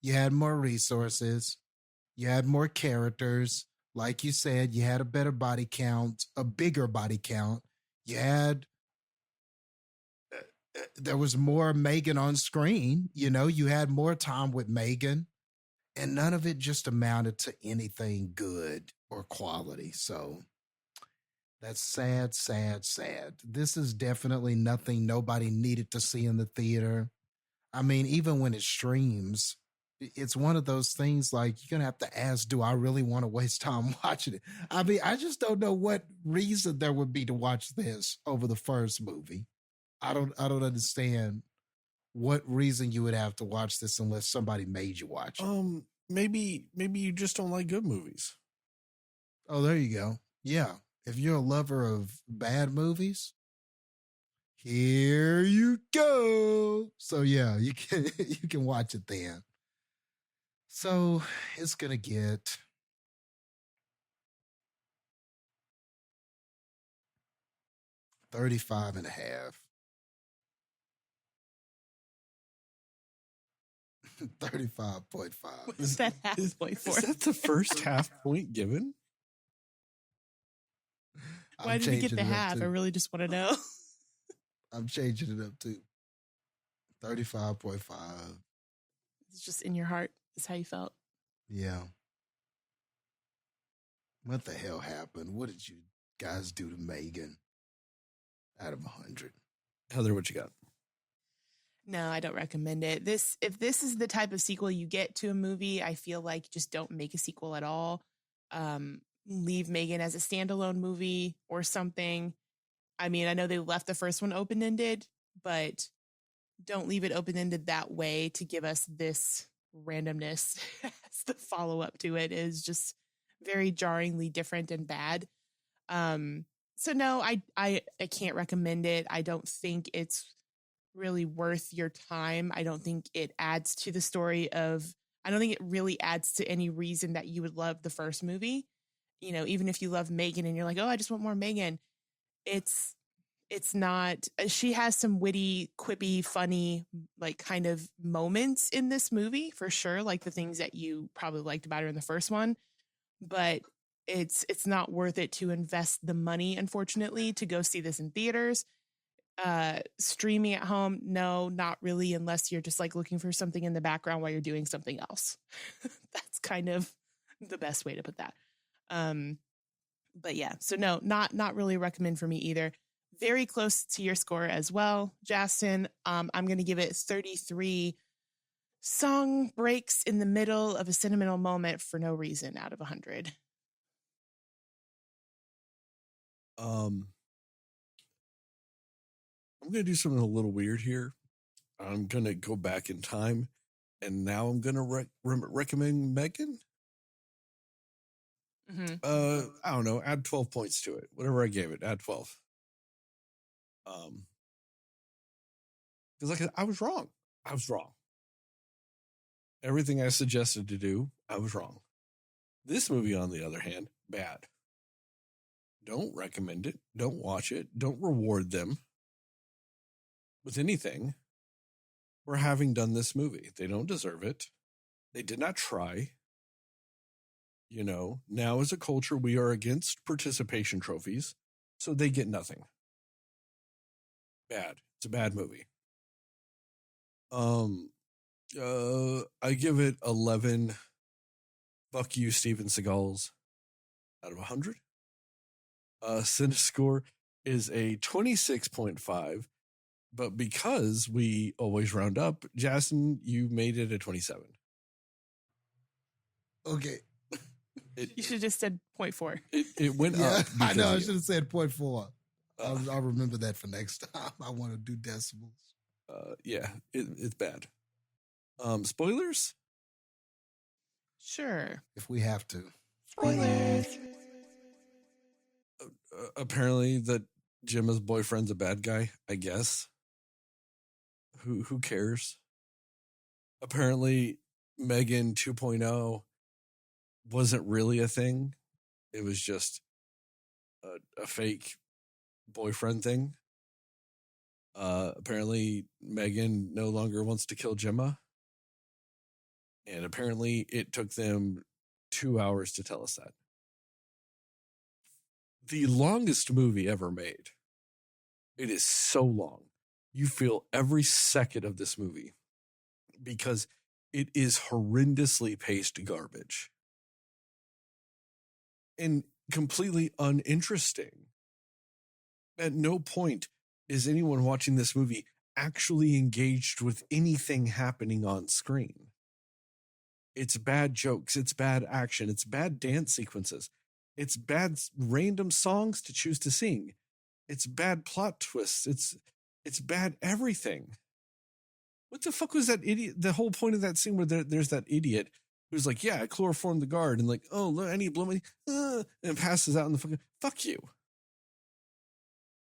you had more resources, you had more characters. Like you said, you had a better body count, a bigger body count. You had, there was more Megan on screen. You know, you had more time with Megan, and none of it just amounted to anything good or quality. So that's sad, sad, sad. This is definitely nothing nobody needed to see in the theater. I mean, even when it streams, it's one of those things like you're gonna have to ask, do I really want to waste time watching it? I mean, I just don't know what reason there would be to watch this over the first movie. I don't understand what reason you would have to watch this unless somebody made you watch it. Maybe you just don't like good movies. Oh, there you go. Yeah. If you're a lover of bad movies, here you go. So yeah, you can watch it then. So it's gonna get 35 and a half. 35.5. What's that half point for? Is that the first half point given? Why did we get the half? I really just want to know. I'm changing it up to 35.5. It's just in your heart. Is how you felt. Yeah. What the hell happened? What did you guys do to Megan? Out of 100. Heather, what you got? No, I don't recommend it. If this is the type of sequel you get to a movie, I feel like just don't make a sequel at all. Leave Megan as a standalone movie or something. I mean, I know they left the first one open-ended, but don't leave it open-ended that way to give us this randomness as the follow-up to it is just very jarringly different and bad. So no, I can't recommend it. I don't think it's really worth your time. I don't think it adds to the story I don't think it really adds to any reason that you would love the first movie. You know, even if you love Megan and you're like, oh, I just want more Megan. It's not, she has some witty, quippy, funny, like kind of moments in this movie for sure. Like the things that you probably liked about her in the first one, but it's not worth it to invest the money, unfortunately, to go see this in theaters. Streaming at home, no, not really, unless you're just like looking for something in the background while you're doing something else. That's kind of the best way to put that. But yeah, so no, not really recommend for me either. Very close to your score as well, Jastin. I'm going to give it 33 song breaks in the middle of a sentimental moment for no reason out of 100. I'm going to do something a little weird here. I'm going to go back in time, and now I'm going to recommend Megan. Mm-hmm. I don't know. Add 12 points to it. Whatever I gave it, add 12. Because like I was wrong. Everything I suggested to do, I was wrong. This movie, on the other hand, bad. Don't recommend it. Don't watch it. Don't reward them with anything for having done this movie. They don't deserve it. They did not try. You know, now as a culture, we are against participation trophies, so they get nothing. Bad. It's a bad movie. I give it 11 fuck you Steven Seagals out of 100. CineScore is a 26.5, but because we always round up, Jastin, you made it a 27. Okay. You should have just said 0.4. It went up. I know. I should have said 0.4. I'll remember that for next time. I want to do decimals. Yeah, it's bad. Spoilers? Sure. If we have to. Spoilers. Apparently that Gemma's boyfriend's a bad guy, I guess. Who cares? Apparently Megan 2.0 wasn't really a thing. It was just a fake boyfriend thing. Apparently Megan no longer wants to kill Gemma. And apparently it took them 2 hours to tell us that. The longest movie ever made. It is so long. You feel every second of this movie because it is horrendously paced garbage and completely uninteresting. At no point is anyone watching this movie actually engaged with anything happening on screen. It's bad jokes. It's bad action. It's bad dance sequences. It's bad random songs to choose to sing. It's bad plot twists. It's bad everything. What the fuck was that idiot? The whole point of that scene where there's that idiot who's like, yeah, I chloroformed the guard, and like, oh, look, I need to blow my, and passes out in the fucking, fuck you.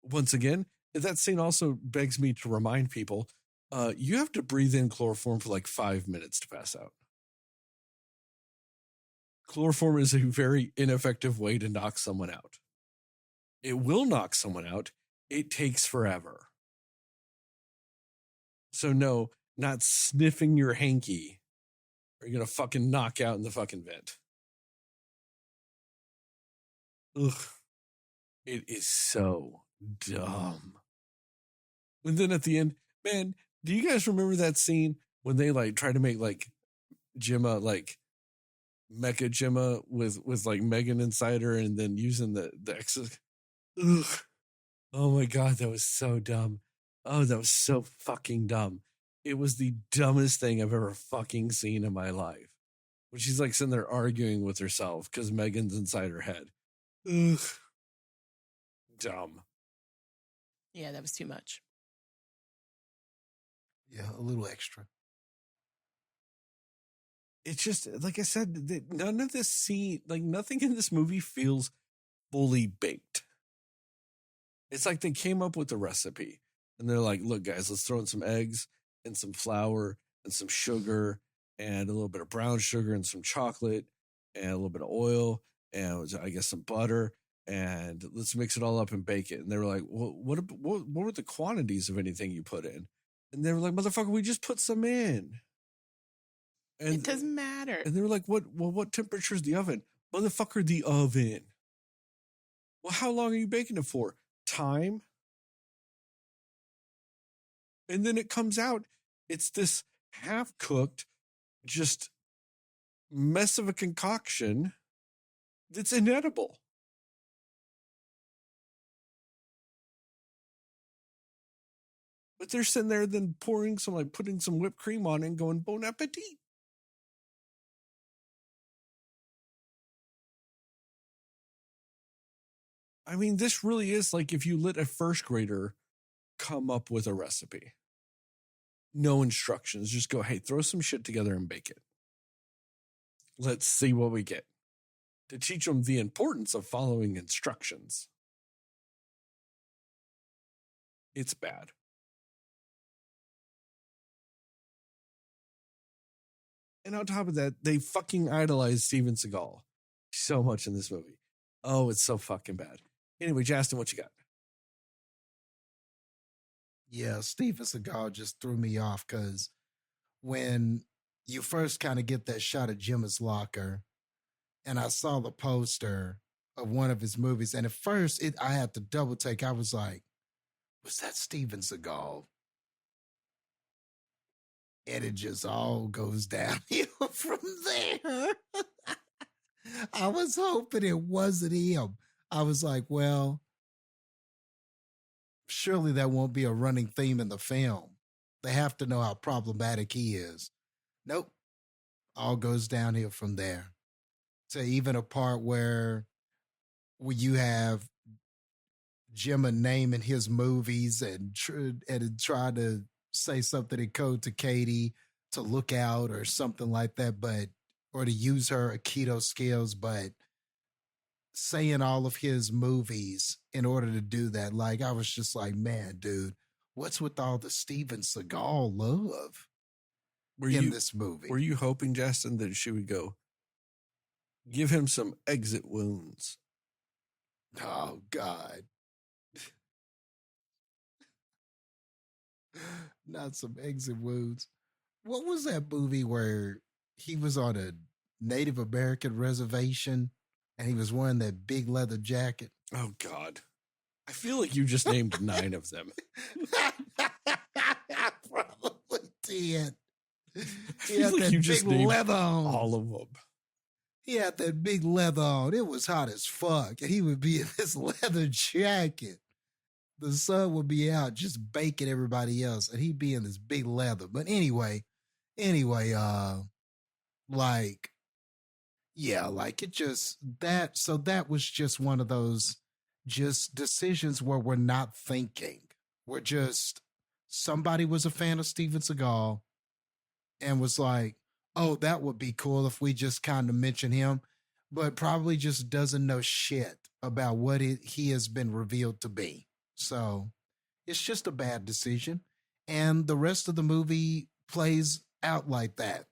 Once again, that scene also begs me to remind people, you have to breathe in chloroform for like 5 minutes to pass out. Chloroform is a very ineffective way to knock someone out. It will knock someone out. It takes forever. So no, not sniffing your hanky, or you're going to fucking knock out in the fucking vent. Ugh. It is so dumb. And then at the end, man, do you guys remember that scene when they like try to make like Gemma, like Mecha Gemma with like Megan inside her, and then using the exes? Ugh. Oh my God, that was so dumb. Oh, that was so fucking dumb. It was the dumbest thing I've ever fucking seen in my life. When she's like sitting there arguing with herself because Megan's inside her head. Ugh. Dumb. Yeah, that was too much. Yeah, a little extra. It's just, like I said, none of this scene, like nothing in this movie feels fully baked. It's like they came up with the recipe and they're like, look, guys, let's throw in some eggs and some flour and some sugar and a little bit of brown sugar and some chocolate and a little bit of oil and I guess some butter, and let's mix it all up and bake it. And they were like, well, what were the quantities of anything you put in? And they were like, motherfucker, we just put some in. And it doesn't matter. And they were like, what temperature is the oven? Motherfucker, the oven. Well, how long are you baking it for? Time? And then it comes out, it's this half-cooked, just mess of a concoction that's inedible. But they're sitting there then pouring some, like putting some whipped cream on it and going, bon appetit. I mean, this really is like if you let a first grader come up with a recipe. No instructions. Just go, hey, throw some shit together and bake it. Let's see what we get. To teach them the importance of following instructions. It's bad. And on top of that, they fucking idolize Steven Seagal so much in this movie. Oh, it's so fucking bad. Anyway, Jastin, what you got? Yeah, Steven Seagal just threw me off because when you first kind of get that shot of Gemma's locker, and I saw the poster of one of his movies, and at first I had to double take. I was like, was that Steven Seagal? And it just all goes downhill from there. I was hoping it wasn't him. I was like, well, surely that won't be a running theme in the film. They have to know how problematic he is. Nope. All goes downhill from there. To even a part where you have Gemma naming his movies and try to say something in code to Katie to look out or something like that, or to use her Aikido skills, but saying all of his movies in order to do that. Like, I was just like, man, dude, what's with all the Steven Seagal love in this movie? Were you hoping, Jastin, that she would go, give him some exit wounds? Oh, God. Not some exit wounds. What was that movie where he was on a Native American reservation and he was wearing that big leather jacket? Oh, God. I feel like you just named 9 of them. I probably did. He had like that big leather on. All of them. He had that big leather on. It was hot as fuck. And he would be in this leather jacket. The sun would be out just baking everybody else. And he'd be in this big leather. But anyway, Like, yeah, like it just that. So that was just one of those just decisions where we're not thinking. We're just, somebody was a fan of Steven Seagal and was like, oh, that would be cool if we just kind of mention him, but probably just doesn't know shit about what he has been revealed to be. So it's just a bad decision. And the rest of the movie plays out like that.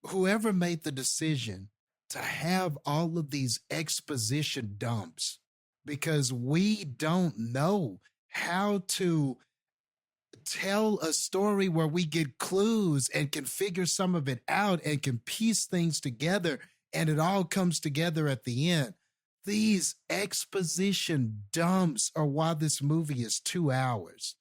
Whoever made the decision to have all of these exposition dumps, because we don't know how to tell a story where we get clues and can figure some of it out and can piece things together and it all comes together at the end. These exposition dumps are why this movie is 2 hours,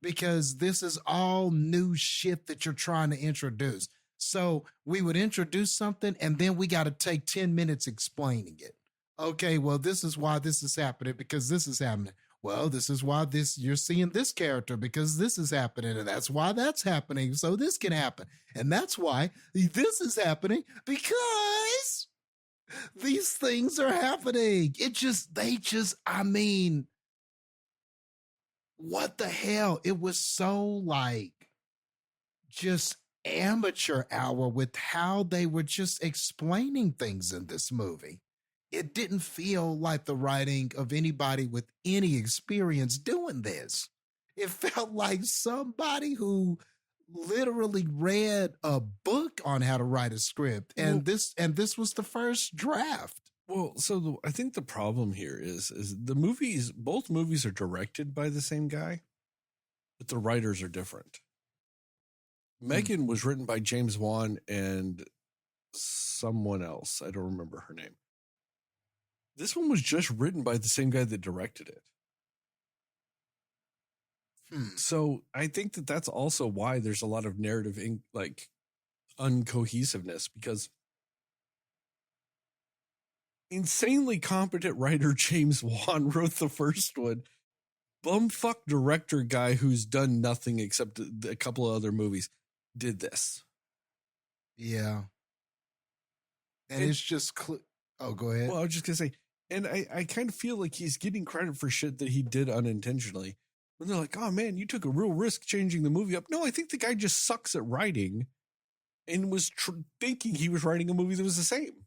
because this is all new shit that you're trying to introduce. So we would introduce something and then we got to take 10 minutes explaining it. Okay, well, this is why this is happening because this is happening. Well, this is why you're seeing this character because this is happening, and that's why that's happening. So this can happen. And that's why this is happening because these things are happening. I mean, what the hell? It was so like just amateur hour with how they were just explaining things in this movie. It didn't feel like the writing of anybody with any experience doing this. It felt like somebody who literally read a book on how to write a script, and this was the first draft. Well, so I think the problem here is both movies are directed by the same guy, but the writers are different. Megan was written by James Wan and someone else. I don't remember her name. This one was just written by the same guy that directed it. So I think that's also why there's a lot of narrative uncohesiveness, because insanely competent writer James Wan wrote the first one. Bumfuck director guy who's done nothing except a couple of other movies did this. Yeah. And it's just... Oh, go ahead. Well, I was just going to say, and I kind of feel like he's getting credit for shit that he did unintentionally. When they're like, oh man, you took a real risk changing the movie up. No, I think the guy just sucks at writing and was thinking he was writing a movie that was the same.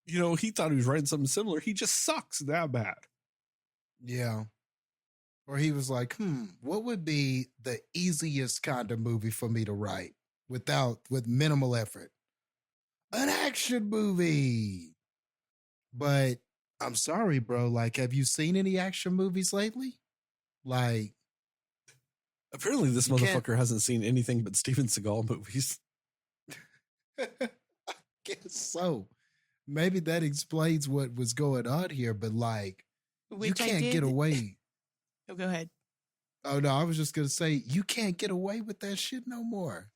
You know, he thought he was writing something similar. He just sucks that bad. Yeah. Or he was like, what would be the easiest kind of movie for me to write with minimal effort? An action movie. But I'm sorry, bro. Like, have you seen any action movies lately? Like, apparently this motherfucker hasn't seen anything but Steven Seagal movies. I guess so. Maybe that explains what was going on here, but like, you can't get away. Oh, go ahead. Oh, no, I was just going to say, you can't get away with that shit no more.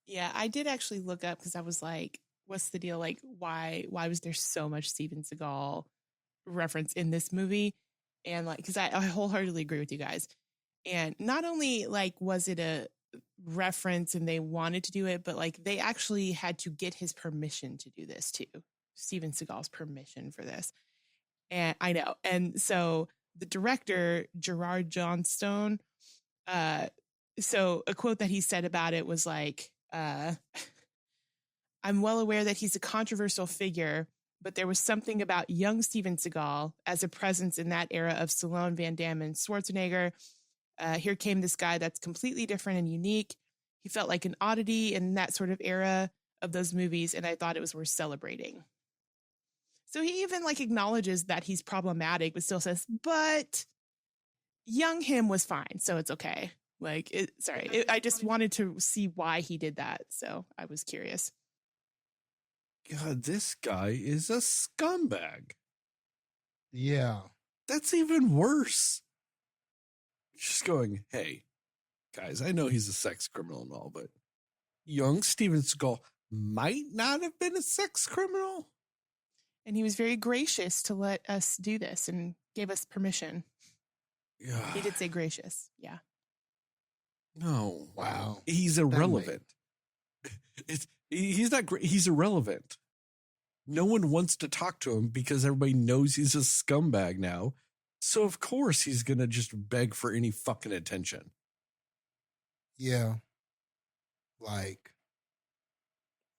Yeah, I did actually look up because I was like, what's the deal? Like, why was there so much Steven Seagal reference in this movie? And like, because I wholeheartedly agree with you guys. And not only like was it a reference and they wanted to do it, but like they actually had to get his permission to do this too. Steven Seagal's permission for this. And I know. And so the director, Gerard Johnstone, so a quote that he said about it was like, I'm well aware that he's a controversial figure, but there was something about young Steven Seagal as a presence in that era of Stallone, Van Damme, and Schwarzenegger. Here came this guy that's completely different and unique. He felt like an oddity in that sort of era of those movies, and I thought it was worth celebrating. So he even like acknowledges that he's problematic, but still says, but young him was fine, so it's okay. Like, I just wanted to see why he did that, so I was curious. God, this guy is a scumbag. Yeah. That's even worse. Just going, hey, guys, I know he's a sex criminal and all, but young Steven Seagal might not have been a sex criminal. And he was very gracious to let us do this and gave us permission. Yeah. He did say gracious. Yeah. No. Wow. He's irrelevant. He's not great. He's irrelevant. No one wants to talk to him because everybody knows he's a scumbag now. So of course he's going to just beg for any fucking attention. Yeah. Like,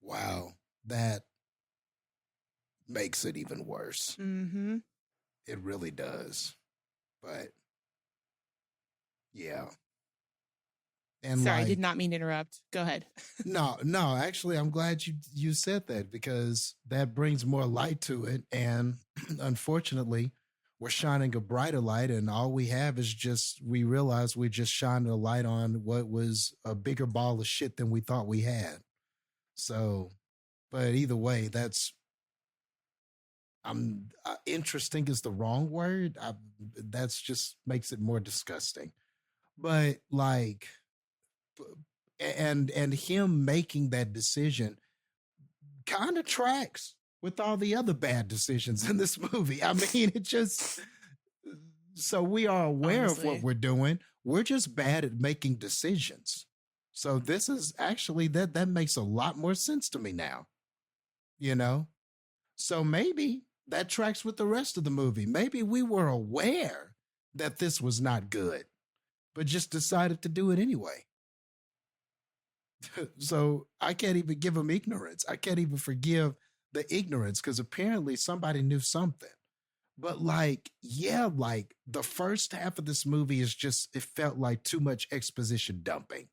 wow, that makes it even worse. Mm-hmm. It really does. But yeah. And Sorry, I did not mean to interrupt. Go ahead. No, actually, I'm glad you said that, because that brings more light to it. And unfortunately, we're shining a brighter light, and all we have is we realize we just shined a light on what was a bigger ball of shit than we thought we had. So, but either way, interesting is the wrong word. That's just makes it more disgusting. But like, and him making that decision kind of tracks with all the other bad decisions in this movie. I mean, it just, so we are aware of what we're doing. We're just bad at making decisions. So this is actually, that makes a lot more sense to me now, you know? So maybe that tracks with the rest of the movie. Maybe we were aware that this was not good, but just decided to do it anyway. So I can't even give him ignorance. I can't even forgive the ignorance, because apparently somebody knew something. But like, yeah, like the first half of this movie is just, it felt like too much exposition dumping.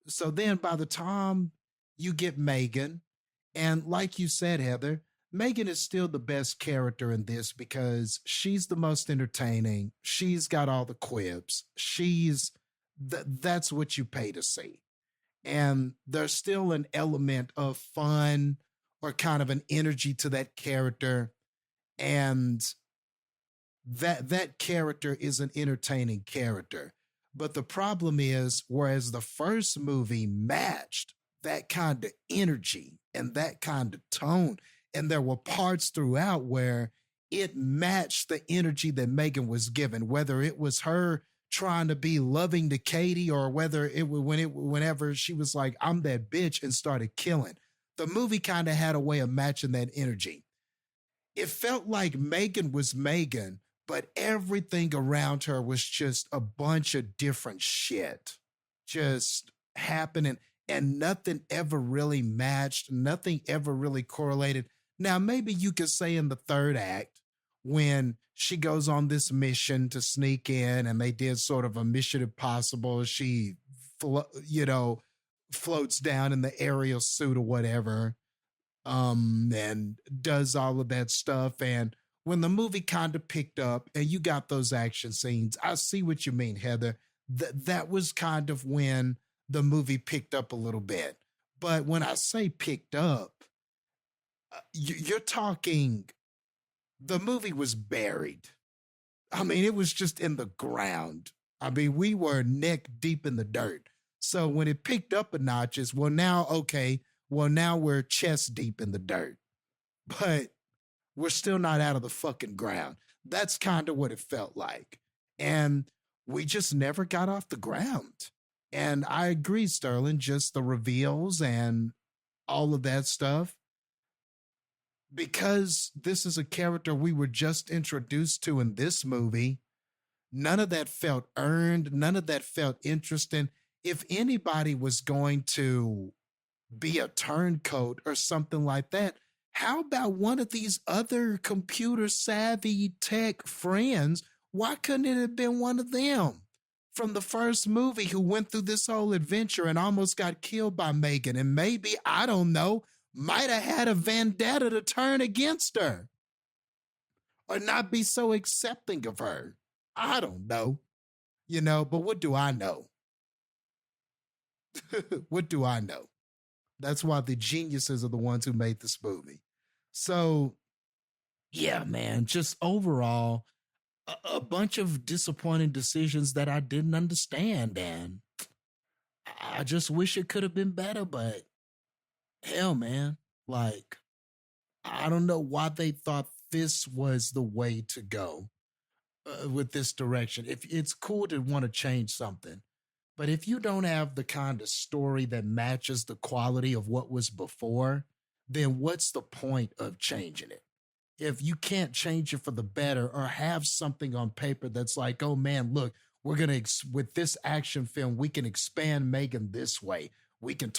So then by the time you get Megan, and like you said, Heather, Megan is still the best character in this because she's the most entertaining. She's got all the quips. That's what you pay to see. And there's still an element of fun or kind of an energy to that character. And that character is an entertaining character. But the problem is, whereas the first movie matched that kind of energy and that kind of tone, and there were parts throughout where it matched the energy that Megan was given, whether it was her trying to be loving to Katie, or whether it was whenever she was like, I'm that bitch, and started killing. The movie kind of had a way of matching that energy. It felt like Megan was Megan, but everything around her was just a bunch of different shit just happening, and nothing ever really matched. Nothing ever really correlated. Now, maybe you could say in the third act, when she goes on this mission to sneak in, and they did sort of a Mission Impossible. She, floats down in the aerial suit or whatever, and does all of that stuff. And when the movie kind of picked up and you got those action scenes, I see what you mean, Heather. That was kind of when the movie picked up a little bit. But when I say picked up, you're talking, the movie was buried. I mean, it was just in the ground. I mean, we were neck deep in the dirt. So when it picked up a notch, it's, now we're chest deep in the dirt. But we're still not out of the fucking ground. That's kind of what it felt like. And we just never got off the ground. And I agree, Sterling, just the reveals and all of that stuff. Because this is a character we were just introduced to in this movie, none of that felt earned. None of that felt interesting. If anybody was going to be a turncoat or something like that, how about one of these other computer savvy tech friends? Why couldn't it have been one of them from the first movie who went through this whole adventure and almost got killed by Megan? And maybe, I don't know, might have had a vendetta to turn against her or not be so accepting of her. I don't know, but what do I know? What do I know? That's why the geniuses are the ones who made this movie. So, yeah, man, just overall, a bunch of disappointing decisions that I didn't understand. And I just wish it could have been better, but hell, man, like, I don't know why they thought this was the way to go with this direction. If it's cool to want to change something, But if you don't have the kind of story that matches the quality of what was before, then what's the point of changing it? If you can't change it for the better or have something on paper that's like, oh man, look, we're going to, with this action film, we can expand Megan this way. We can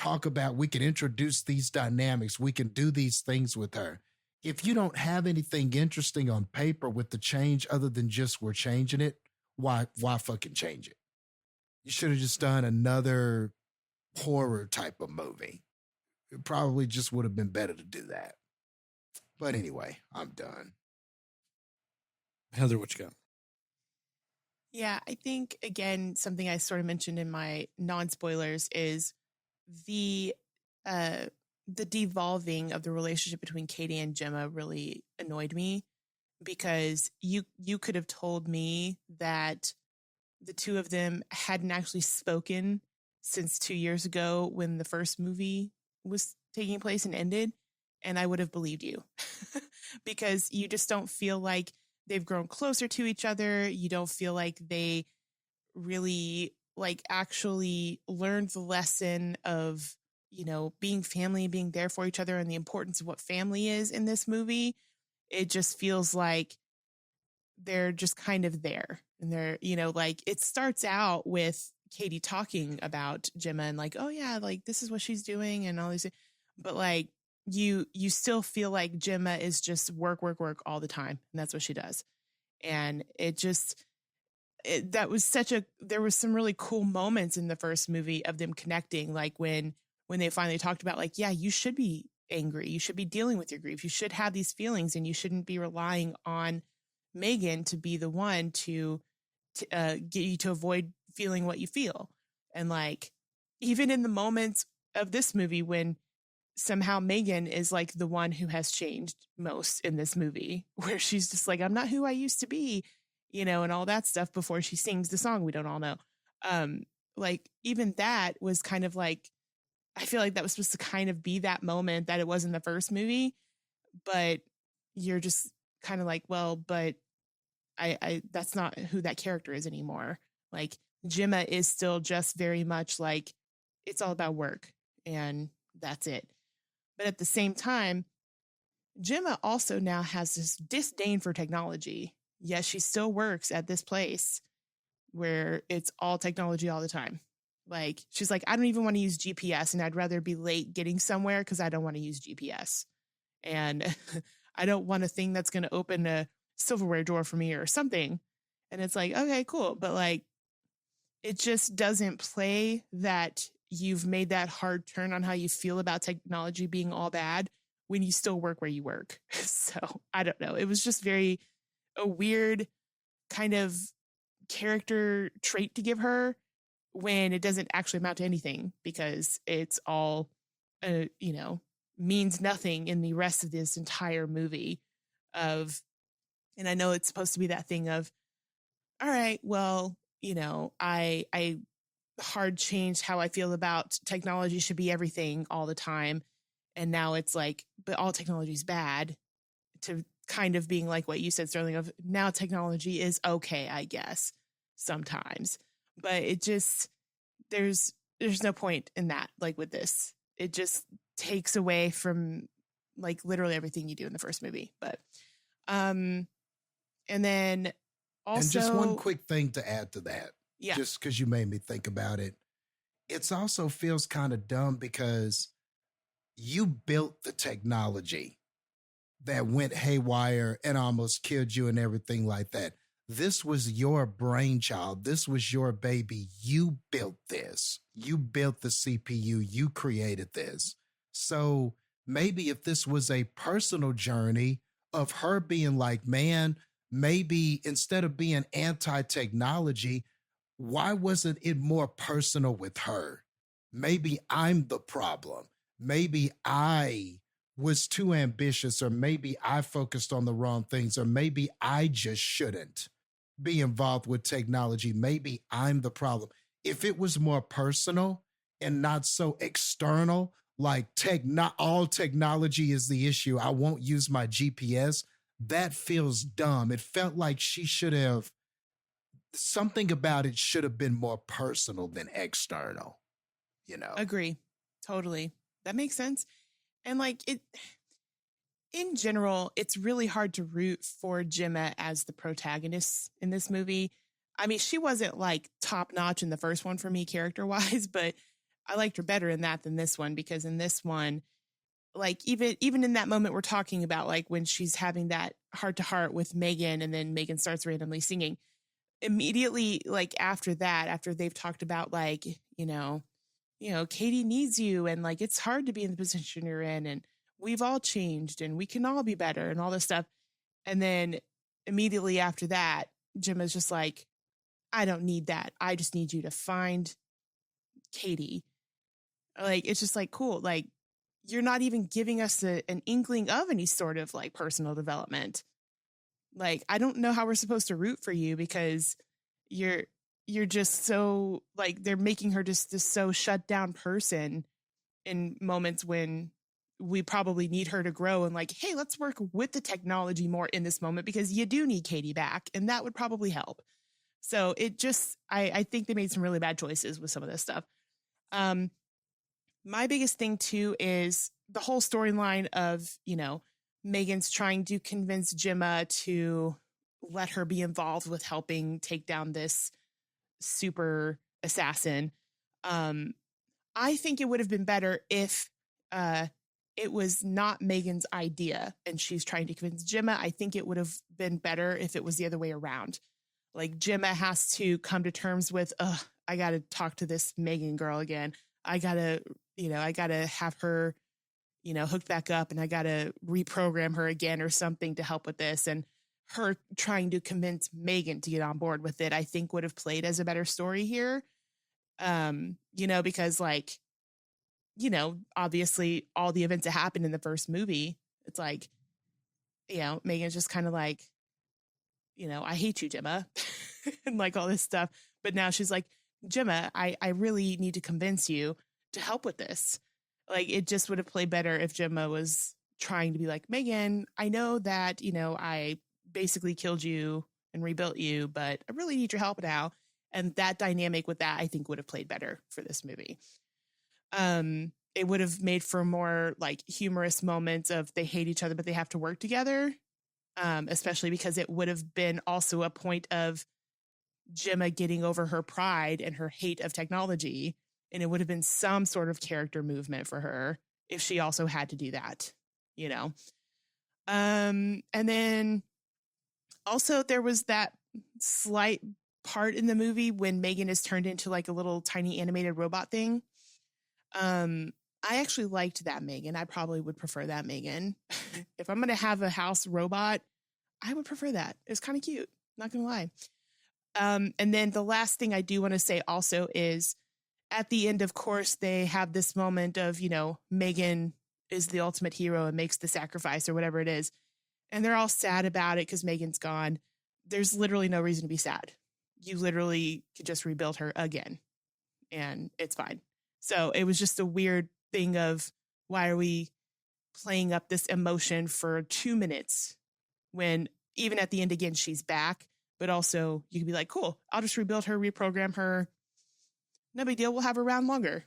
we can introduce these dynamics. We can do these things with her. If you don't have anything interesting on paper with the change other than just we're changing it, why fucking change it? You should have just done another horror type of movie. It probably just would have been better to do that. But anyway, I'm done. Heather, what you got? Yeah, I think, again, something I sort of mentioned in my non-spoilers is the devolving of the relationship between Katie and Gemma really annoyed me, because you could have told me that the two of them hadn't actually spoken since 2 years ago when the first movie was taking place and ended, and I would have believed you. Because you just don't feel like they've grown closer to each other. You don't feel like they really like actually learned the lesson of, you know, being family, being there for each other, and the importance of what family is in this movie. It just feels like they're just kind of there. And they're, you know, like it starts out with Katie talking about Gemma and like, oh yeah, like this is what she's doing and all these things. But like you still feel like Gemma is just work all the time. And that's what she does. And there was some really cool moments in the first movie of them connecting. Like when they finally talked about like, yeah, you should be angry. You should be dealing with your grief. You should have these feelings and you shouldn't be relying on Megan to be the one to get you to avoid feeling what you feel. And like, even in the moments of this movie when somehow Megan is like the one who has changed most in this movie, where she's just like, I'm not who I used to be, you know, and all that stuff before she sings the song we don't all know. Like even that was kind of like, I feel like that was supposed to kind of be that moment that it was in the first movie, but you're just kind of like, well, but I that's not who that character is anymore. Like Gemma is still just very much like, it's all about work and that's it. But at the same time, Gemma also now has this disdain for technology. Yes, she still works at this place where it's all technology all the time. Like, she's like, I don't even want to use GPS and I'd rather be late getting somewhere because I don't want to use GPS. And I don't want a thing that's going to open a silverware drawer for me or something. And it's like, okay, cool. But like, it just doesn't play that you've made that hard turn on how you feel about technology being all bad when you still work where you work. So I don't know. It was just a weird kind of character trait to give her when it doesn't actually amount to anything, because it's all, means nothing in the rest of this entire movie and I know it's supposed to be that thing of, all right, well, I hard changed how I feel about technology should be everything all the time. And now it's like, but all technology is bad, to kind of being like what you said, Sterling, of now technology is okay, I guess, sometimes. But it just, there's no point in that. Like with this, it just takes away from like literally everything you do in the first movie. But, and then also. And just one quick thing to add to that. Yeah. Just because you made me think about it. It also feels kind of dumb because you built the technology that went haywire and almost killed you and everything like that. This was your brainchild. This was your baby. You built this. You built the CPU. You created this. So maybe if this was a personal journey of her being like, man, maybe instead of being anti-technology, why wasn't it more personal with her? Maybe I'm the problem. Maybe I was too ambitious, or maybe I focused on the wrong things, or maybe I just shouldn't be involved with technology. Maybe I'm the problem. If it was more personal and not so external, like not all technology is the issue, I won't use my GPS, that feels dumb. It felt like she should have something about it should have been more personal than external, you know? Agree. Totally. That makes sense. And like it, in general, it's really hard to root for Gemma as the protagonist in this movie. I mean, she wasn't like top notch in the first one for me character wise, but I liked her better in that than this one, because in this one, like even in that moment we're talking about, like when she's having that heart to heart with Megan and then Megan starts randomly singing, immediately like after that, after they've talked about like, Katie needs you and like it's hard to be in the position you're in and we've all changed and we can all be better and all this stuff. And then immediately after that, Gemma's just like, I don't need that. I just need you to find Katie. Like, it's just like, cool. Like, you're not even giving us an inkling of any sort of like personal development. Like, I don't know how we're supposed to root for you because you're just so like, they're making her just this so shut down person in moments when we probably need her to grow and like, hey, let's work with the technology more in this moment because you do need Katie back and that would probably help. So it just, I think they made some really bad choices with some of this stuff. My biggest thing too is the whole storyline of, Megan's trying to convince Gemma to let her be involved with helping take down this super assassin. I think it would have been better if it was not Megan's idea and she's trying to convince Gemma. I think it would have been better if it was the other way around. Like Gemma has to come to terms with, I got to talk to this Megan girl again. I got to have her, hooked back up and I got to reprogram her again or something to help with this. And her trying to convince Megan to get on board with it, I think would have played as a better story here. Because like, obviously all the events that happened in the first movie, it's like, Megan's just kind of like, I hate you, Gemma, and like all this stuff. But now she's like, Gemma, I really need to convince you to help with this. Like, it just would have played better if Gemma was trying to be like, Megan, I know that, I basically killed you and rebuilt you, but I really need your help now. And that dynamic with that, I think would have played better for this movie. It would have made for more like humorous moments of they hate each other, but they have to work together. Especially because it would have been also a point of Gemma getting over her pride and her hate of technology. And it would have been some sort of character movement for her if she also had to do that, And then also there was that slight part in the movie when Megan is turned into like a little tiny animated robot thing. I actually liked that Megan. I probably would prefer that Megan. If I'm going to have a house robot, I would prefer that. It's kind of cute. Not going to lie. And then the last thing I do want to say also is at the end, of course, they have this moment of, Megan is the ultimate hero and makes the sacrifice or whatever it is. And they're all sad about it because Megan's gone. There's literally no reason to be sad. You literally could just rebuild her again and it's fine. So it was just a weird thing of why are we playing up this emotion for 2 minutes when even at the end, again, she's back, but also you could be like, cool, I'll just rebuild her, reprogram her. No big deal. We'll have her around longer.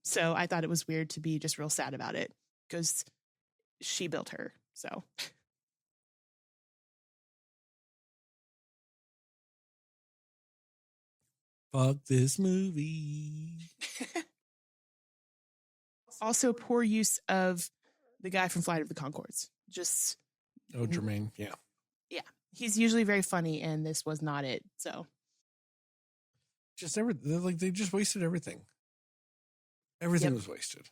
So I thought it was weird to be just real sad about it because she built her. So. Fuck this movie. Also, poor use of the guy from Flight of the Conchords. Just. Oh, Jermaine. Yeah. Yeah. He's usually very funny, and this was not it. So. Just they just wasted everything. Everything was wasted.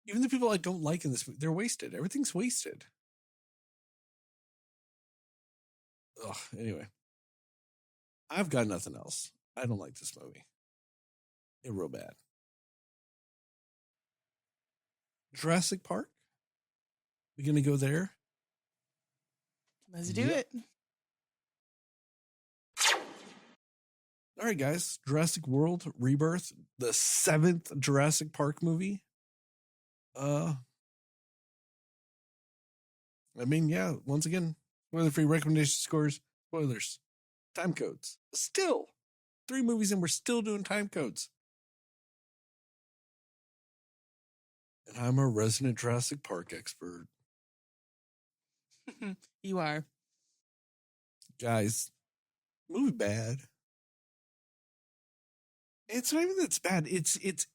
Even the people I don't like in this movie, they're wasted. Everything's wasted. Ugh, anyway. I've got nothing else. I don't like this movie. It's real bad. Jurassic Park? We gonna go there? Let's do it. All right, guys. Jurassic World Rebirth, the 7th Jurassic Park movie. I mean, yeah, once again, spoiler-free recommendation scores, spoilers, time codes. Still, 3 movies and we're still doing time codes. And I'm a resident Jurassic Park expert. You are. Guys, movie bad. It's not even that it's bad.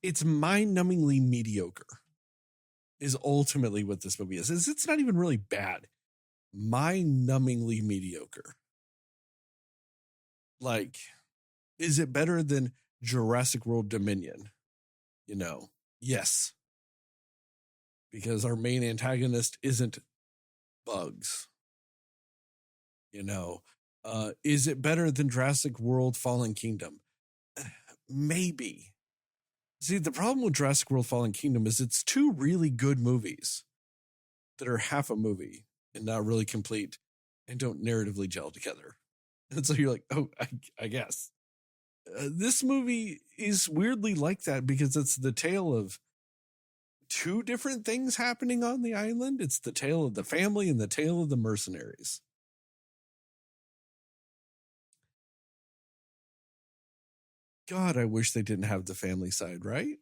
It's mind-numbingly mediocre. Is ultimately what this movie is. It's not even really bad. Mind-numbingly mediocre. Like, is it better than Jurassic World Dominion? You know, yes. Because our main antagonist isn't bugs. You know, is it better than Jurassic World Fallen Kingdom? Maybe. See, the problem with Jurassic World Fallen Kingdom is it's 2 really good movies that are half a movie and not really complete and don't narratively gel together. And so you're like, oh, I guess. This movie is weirdly like that because it's the tale of 2 different things happening on the island. It's the tale of the family and the tale of the mercenaries. God, I wish they didn't have the family side, right?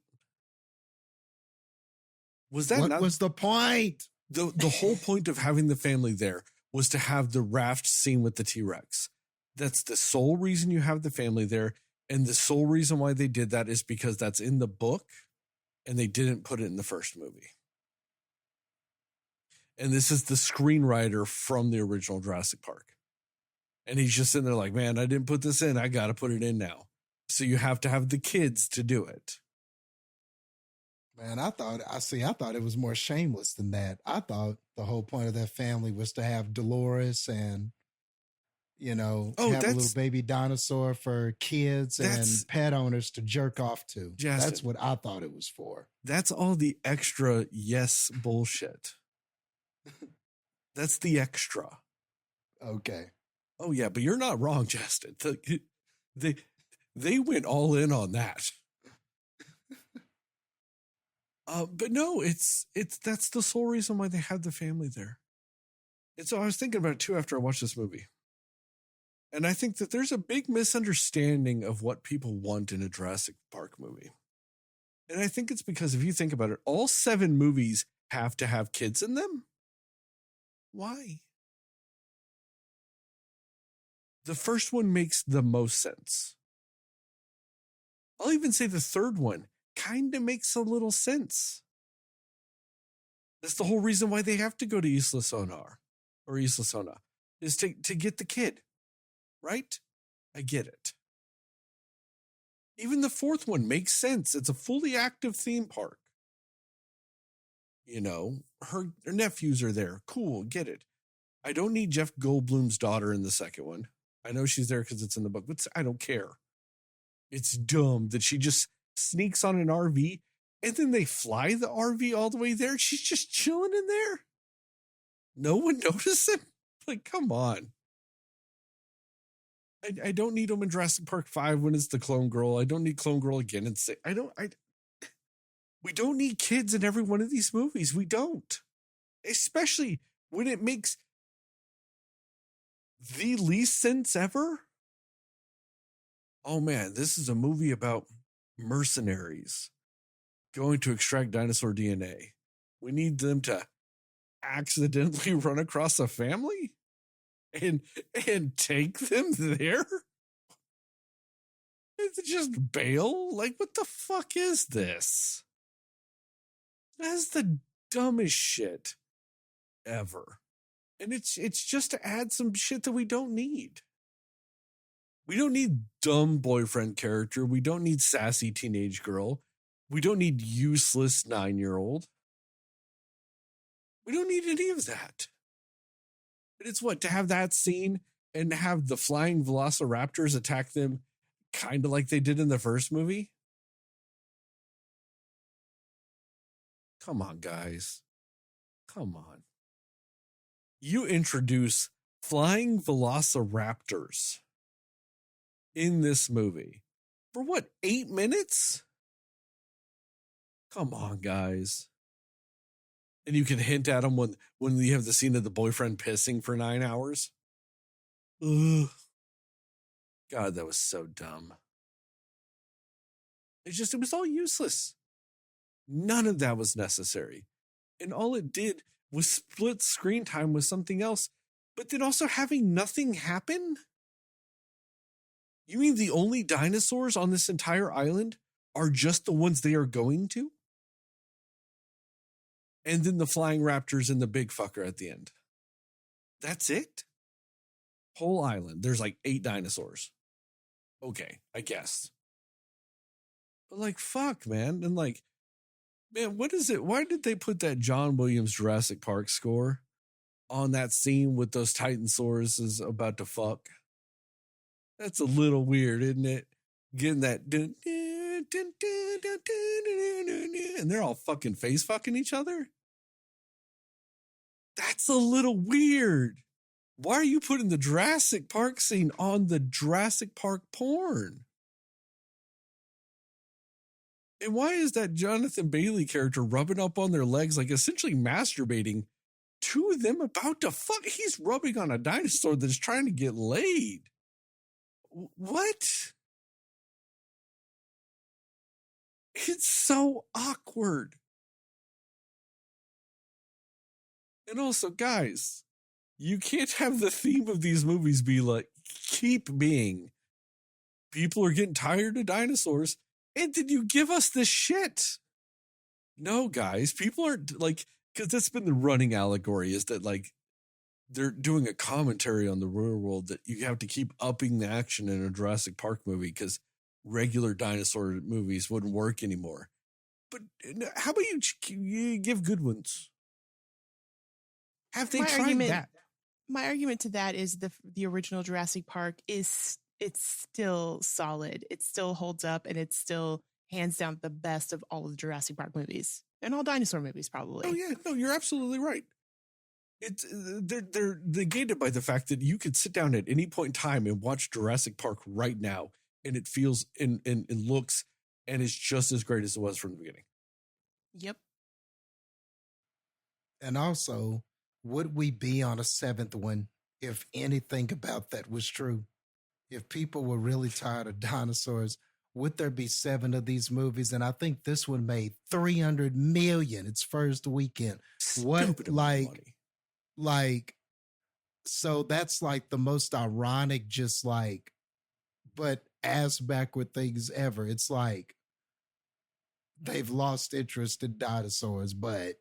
Was that what was the point? The whole point of having the family there was to have the raft scene with the T-Rex. That's the sole reason you have the family there. And the sole reason why they did that is because that's in the book and they didn't put it in the first movie. And this is the screenwriter from the original Jurassic Park. And he's just sitting there like, man, I didn't put this in. I got to put it in now. So you have to have the kids to do it. Man, I thought it was more shameless than that. I thought the whole point of that family was to have Dolores and, you know, have a little baby dinosaur for kids and pet owners to jerk off to. Jastin, that's what I thought it was for. That's all the extra yes bullshit. That's the extra. Okay. Oh, yeah, but you're not wrong, Jastin. They went all in on that. But no, that's the sole reason why they have the family there. And so I was thinking about it too after I watched this movie. And I think that there's a big misunderstanding of what people want in a Jurassic Park movie. And I think it's because if you think about it, all 7 movies have to have kids in them. Why? The first one makes the most sense. I'll even say the third one kind of makes a little sense. That's the whole reason why they have to go to Isla Sonar or Isla Sona is to get the kid, right? I get it. Even the fourth one makes sense. It's a fully active theme park. You know, her nephews are there. Cool, get it. I don't need Jeff Goldblum's daughter in the second one. I know she's there because it's in the book, but I don't care. It's dumb that she just sneaks on an RV and then they fly the RV all the way there. She's just chilling in there. No one noticed him. Like, come on. I don't need him in Jurassic Park 5 when it's the clone girl. I don't need clone girl again and say, we don't need kids in every one of these movies. We don't. Especially when it makes the least sense ever. Oh man, this is a movie about mercenaries going to extract dinosaur DNA. We need them to accidentally run across a family and take them there? It's just bail? Like, what the fuck is this? That's the dumbest shit ever. And it's just to add some shit that we don't need. We don't need dumb boyfriend character. We don't need sassy teenage girl. We don't need useless 9-year-old. We don't need any of that. But it's what, to have that scene and have the flying velociraptors attack them kind of like they did in the first movie? Come on, guys. Come on. You introduce flying velociraptors in this movie for what, 8 minutes? Come on, guys. And you can hint at them when you have the scene of the boyfriend pissing for 9 hours. Ugh. God, that was so dumb. It was all useless. None of that was necessary. And all it did was split screen time with something else, but then also having nothing happen? You mean the only dinosaurs on this entire island are just the ones they are going to? And then the flying raptors and the big fucker at the end. That's it? Whole island. There's like 8 dinosaurs. Okay, I guess. But like, fuck, man. And like, man, what is it? Why did they put that John Williams Jurassic Park score on that scene with those Titanosaurs is about to fuck? That's a little weird, isn't it? Getting that dun, dun, dun, dun, dun, dun, dun, dun, and they're all fucking face fucking each other. That's a little weird. Why are you putting the Jurassic Park scene on the Jurassic Park porn? And why is that Jonathan Bailey character rubbing up on their legs, like essentially masturbating to them about to fuck? He's rubbing on a dinosaur that's trying to get laid. What? It's so awkward. And also, guys, you can't have the theme of these movies be like, keep being, people are getting tired of dinosaurs, and then you give us this shit. No, guys, people are like, because that's been the running allegory, is that like, they're doing a commentary on the real world that you have to keep upping the action in a Jurassic Park movie because regular dinosaur movies wouldn't work anymore. But how about you give good ones? Have they tried that? My argument to that is the original Jurassic Park it's still solid. It still holds up, and it's still hands down the best of all of the Jurassic Park movies and all dinosaur movies, probably. Oh yeah, no, you're absolutely right. It's they're negated by the fact that you could sit down at any point in time and watch Jurassic Park right now, and it feels and looks and is just as great as it was from the beginning. Yep. And also, would we be on a 7th one if anything about that was true? If people were really tired of dinosaurs, would there be 7 of these movies? And I think this one made $300 million its first weekend. Stupid amount of money. Like, so that's like the most ironic, just like, but ass backward things ever. It's like they've lost interest in dinosaurs, but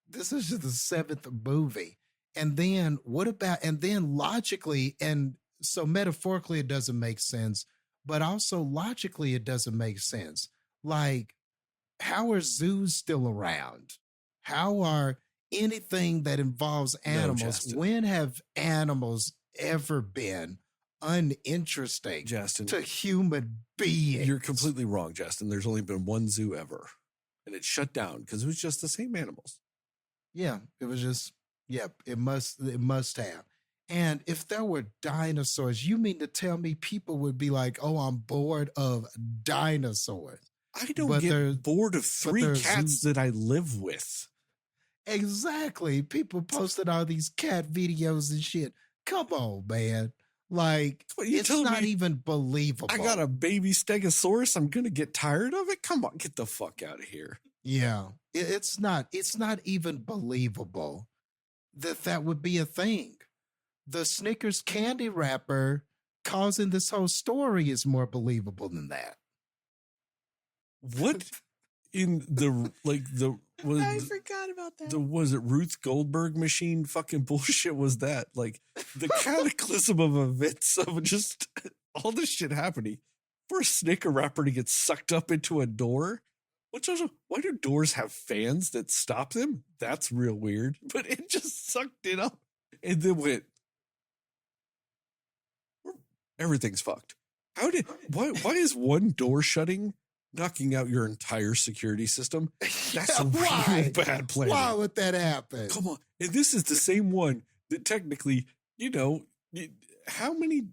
this is just the 7th movie. And then what about, and then logically, and so metaphorically, it doesn't make sense, but also logically, it doesn't make sense. Like, how are zoos still around? How are anything that involves animals? No, when have animals ever been uninteresting Jastin, to human beings? You're completely wrong, Jastin. There's only been one zoo ever, and it shut down because it was just the same animals. Yeah, it was just, yep, it must have. And if there were dinosaurs, you mean to tell me people would be like, oh, I'm bored of dinosaurs? I don't get bored of 3 cats that I live with. Exactly. People posted all these cat videos and shit. Come on, man. Like, it's not even believable. I got a baby stegosaurus. I'm going to get tired of it. Come on, get the fuck out of here. Yeah. It's not even believable that would be a thing. The Snickers candy wrapper causing this whole story is more believable than that. What in the, like, the, I forgot about that. Was it Ruth Goldberg machine fucking bullshit was that? Like, the cataclysm of events of just all this shit happening for a Snicker wrapper to get sucked up into a door. Which also, why do doors have fans that stop them? That's real weird. But it just sucked it up and then went, everything's fucked. Why is one door shutting knocking out your entire security system? That's a real bad plan. Why would that happen? Come on. And this is the same one that technically, how many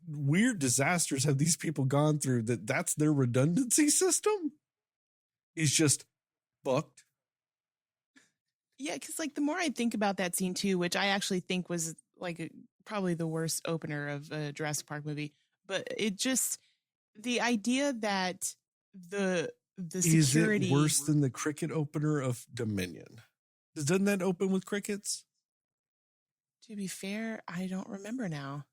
weird disasters have these people gone through that's their redundancy system? Is just fucked. Yeah, because like the more I think about that scene too, which I actually think was probably the worst opener of a Jurassic Park movie. But it just, the idea that the security is it worse than the cricket opener of Dominion? Doesn't that open with crickets? To be fair, I don't remember now.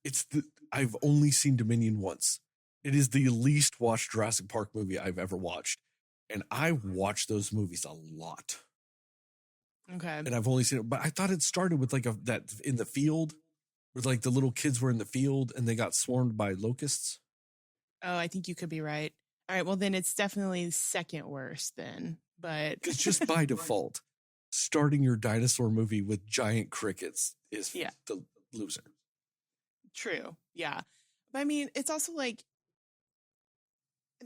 I've only seen Dominion once. It is the least watched Jurassic Park movie I've ever watched. And I watch those movies a lot. Okay. And I've only seen it, but I thought it started with that in the field, where like the little kids were in the field and they got swarmed by locusts. Oh, I think you could be right. All right, well then it's definitely second worst then. But It's just by default, starting your dinosaur movie with giant crickets is the loser. True. Yeah. But I mean, it's also like,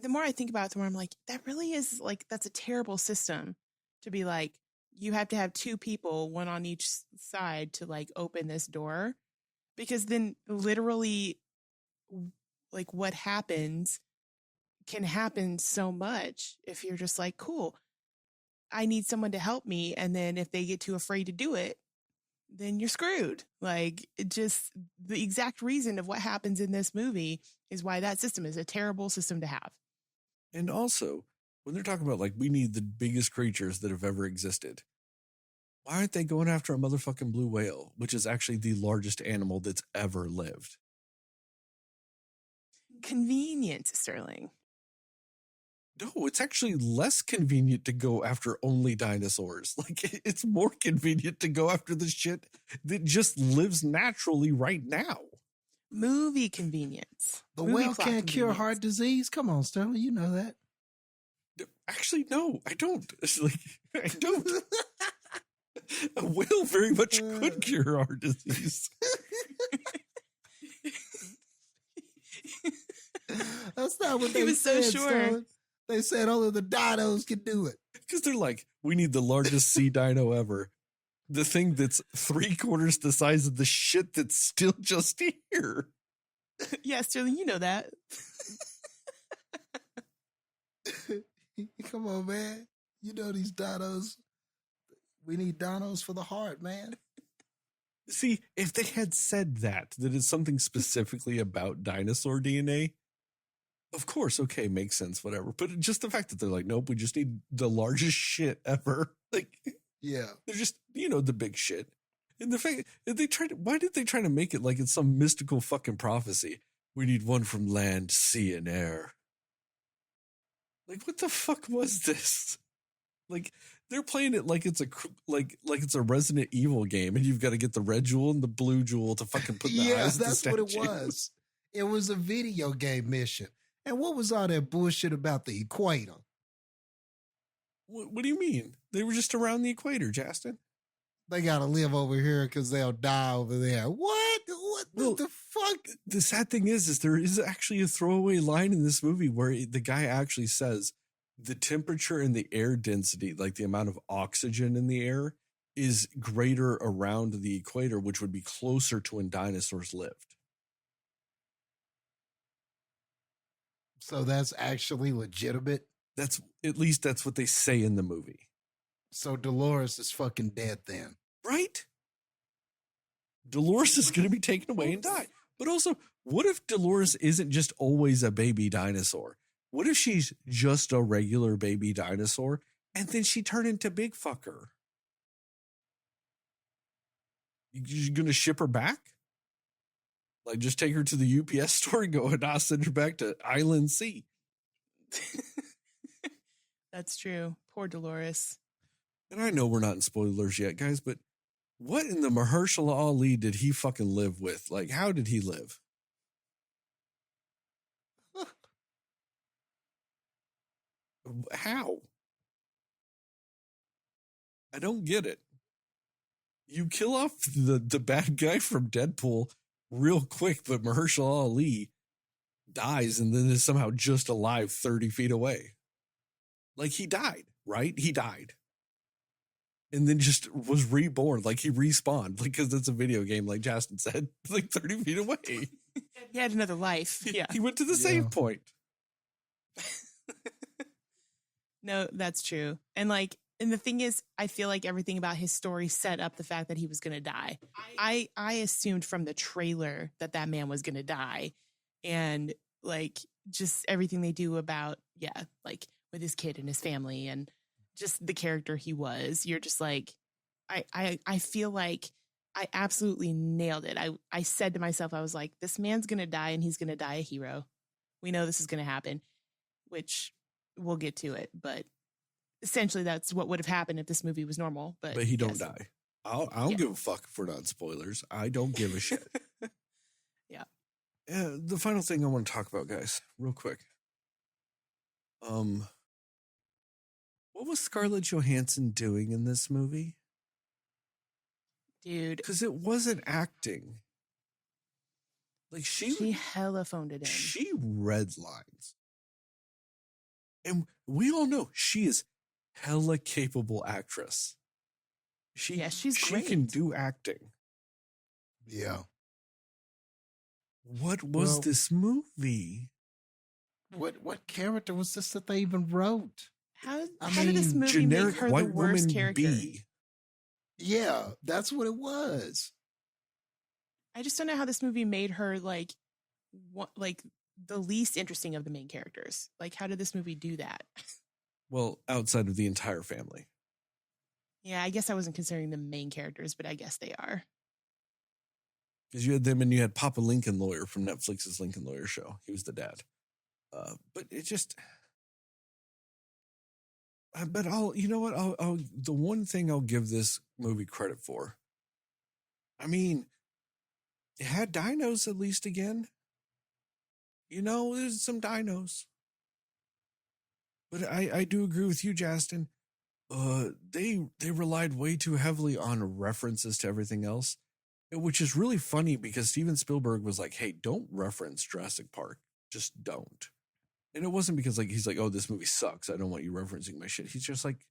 the more I think about it, the more I'm like, that really is like, that's a terrible system to be like, you have to have two people, one on each side to like open this door, because then literally like what happens can happen so much if you're just like, cool, I need someone to help me. And then if they get too afraid to do it, then you're screwed. Like, it just, the exact reason of what happens in this movie is why that system is a terrible system to have. And also, when they're talking about like, we need the biggest creatures that have ever existed, why aren't they going after a motherfucking blue whale, which is actually the largest animal that's ever lived? Convenient, Sterling. No, it's actually less convenient to go after only dinosaurs. Like, it's more convenient to go after the shit that just lives naturally right now. Movie convenience. The Movie whale plot can't cure convenience. heart disease. Come on, Sterling, you know that. Actually, no, I don't. It's like, I don't. A whale very much could cure heart disease. That's not what He they was so said, sure. Sterling. They said only the dinos can do it. Because they're like, we need the largest sea dino ever. The thing that's 3/4 the size of the shit that's still just here. Yeah, Sterling, you know that. Come on, man. You know these dinos. We need dinos for the heart, man. See, if they had said that it's something specifically about dinosaur DNA, of course, okay, makes sense, whatever. But just the fact that they're like, nope, we just need the largest shit ever. Like, Yeah. they're just, the big shit. And the fact that why did they try to make it like it's some mystical fucking prophecy? We need one from land, sea, and air. Like, what the fuck was this? Like, they're playing it like it's a Resident Evil game, and you've got to get the red jewel and the blue jewel to fucking put in the eyes of the that's what it statue. was. It was a video game mission. And what was all that bullshit about the equator? What do you mean? They were just around the equator, Jastin. They got to live over here because they'll die over there. What? What the fuck? The sad thing is there is actually a throwaway line in this movie where the guy actually says the temperature and the air density, like the amount of oxygen in the air, is greater around the equator, which would be closer to when dinosaurs lived. So that's actually legitimate. That's what they say in the movie. So Dolores is fucking dead then. Right? Dolores is going to be taken away and die. But also, what if Dolores isn't just always a baby dinosaur? What if she's just a regular baby dinosaur and then she turned into Big Fucker? You going to ship her back? Like, just take her to the UPS store and go, and I'll send her back to Island C. That's true. Poor Dolores. And I know we're not in spoilers yet, guys, but what in the Mahershala Ali did he fucking live with? Like, how did he live? How? I don't get it. You kill off the bad guy from Deadpool real quick, but Mahershala Ali dies and then is somehow just alive 30 feet away. Like, he died, right? He died. And then just was reborn. Like, he respawned. Like, because it's a video game, like Jastin said, like 30 feet away. He had another life. Yeah. He went to the save point. No, that's true. And like, And the thing is, I feel like everything about his story set up the fact that he was going to die. I assumed from the trailer that man was going to die. And like just everything they do about, like with his kid and his family and just the character he was, you're just like, I feel like I absolutely nailed it. I said to myself, I was like, this man's going to die and he's going to die a hero. We know this is going to happen, which we'll get to it. But essentially that's what would have happened if this movie was normal. But he don't die. I don't give a fuck if we're not spoilers. I don't give a shit. Yeah. The final thing I want to talk about, guys, real quick. What was Scarlett Johansson doing in this movie? Dude. Because it wasn't acting. Like she hella phoned it in. She read lines. And we all know she is hella capable actress. She's she great. can do acting. Yeah. What was this movie? What character was this that they even wrote? How did this movie make her the worst character? B. Yeah, that's what it was. I just don't know how this movie made her like the least interesting of the main characters. Like, how did this movie do that? Well, outside of the entire family. Yeah, I guess I wasn't considering them main characters, but I guess they are. Because you had them and you had Papa Lincoln Lawyer from Netflix's Lincoln Lawyer show. He was the dad. But it just... But you know what? The one thing I'll give this movie credit for, I mean, it had dinos at least again. You know, there's some dinos. But I do agree with you, Jastin. They relied way too heavily on references to everything else, which is really funny because Steven Spielberg was like, hey, don't reference Jurassic Park. Just don't. And it wasn't because like he's like, oh, this movie sucks. I don't want you referencing my shit. He's just like,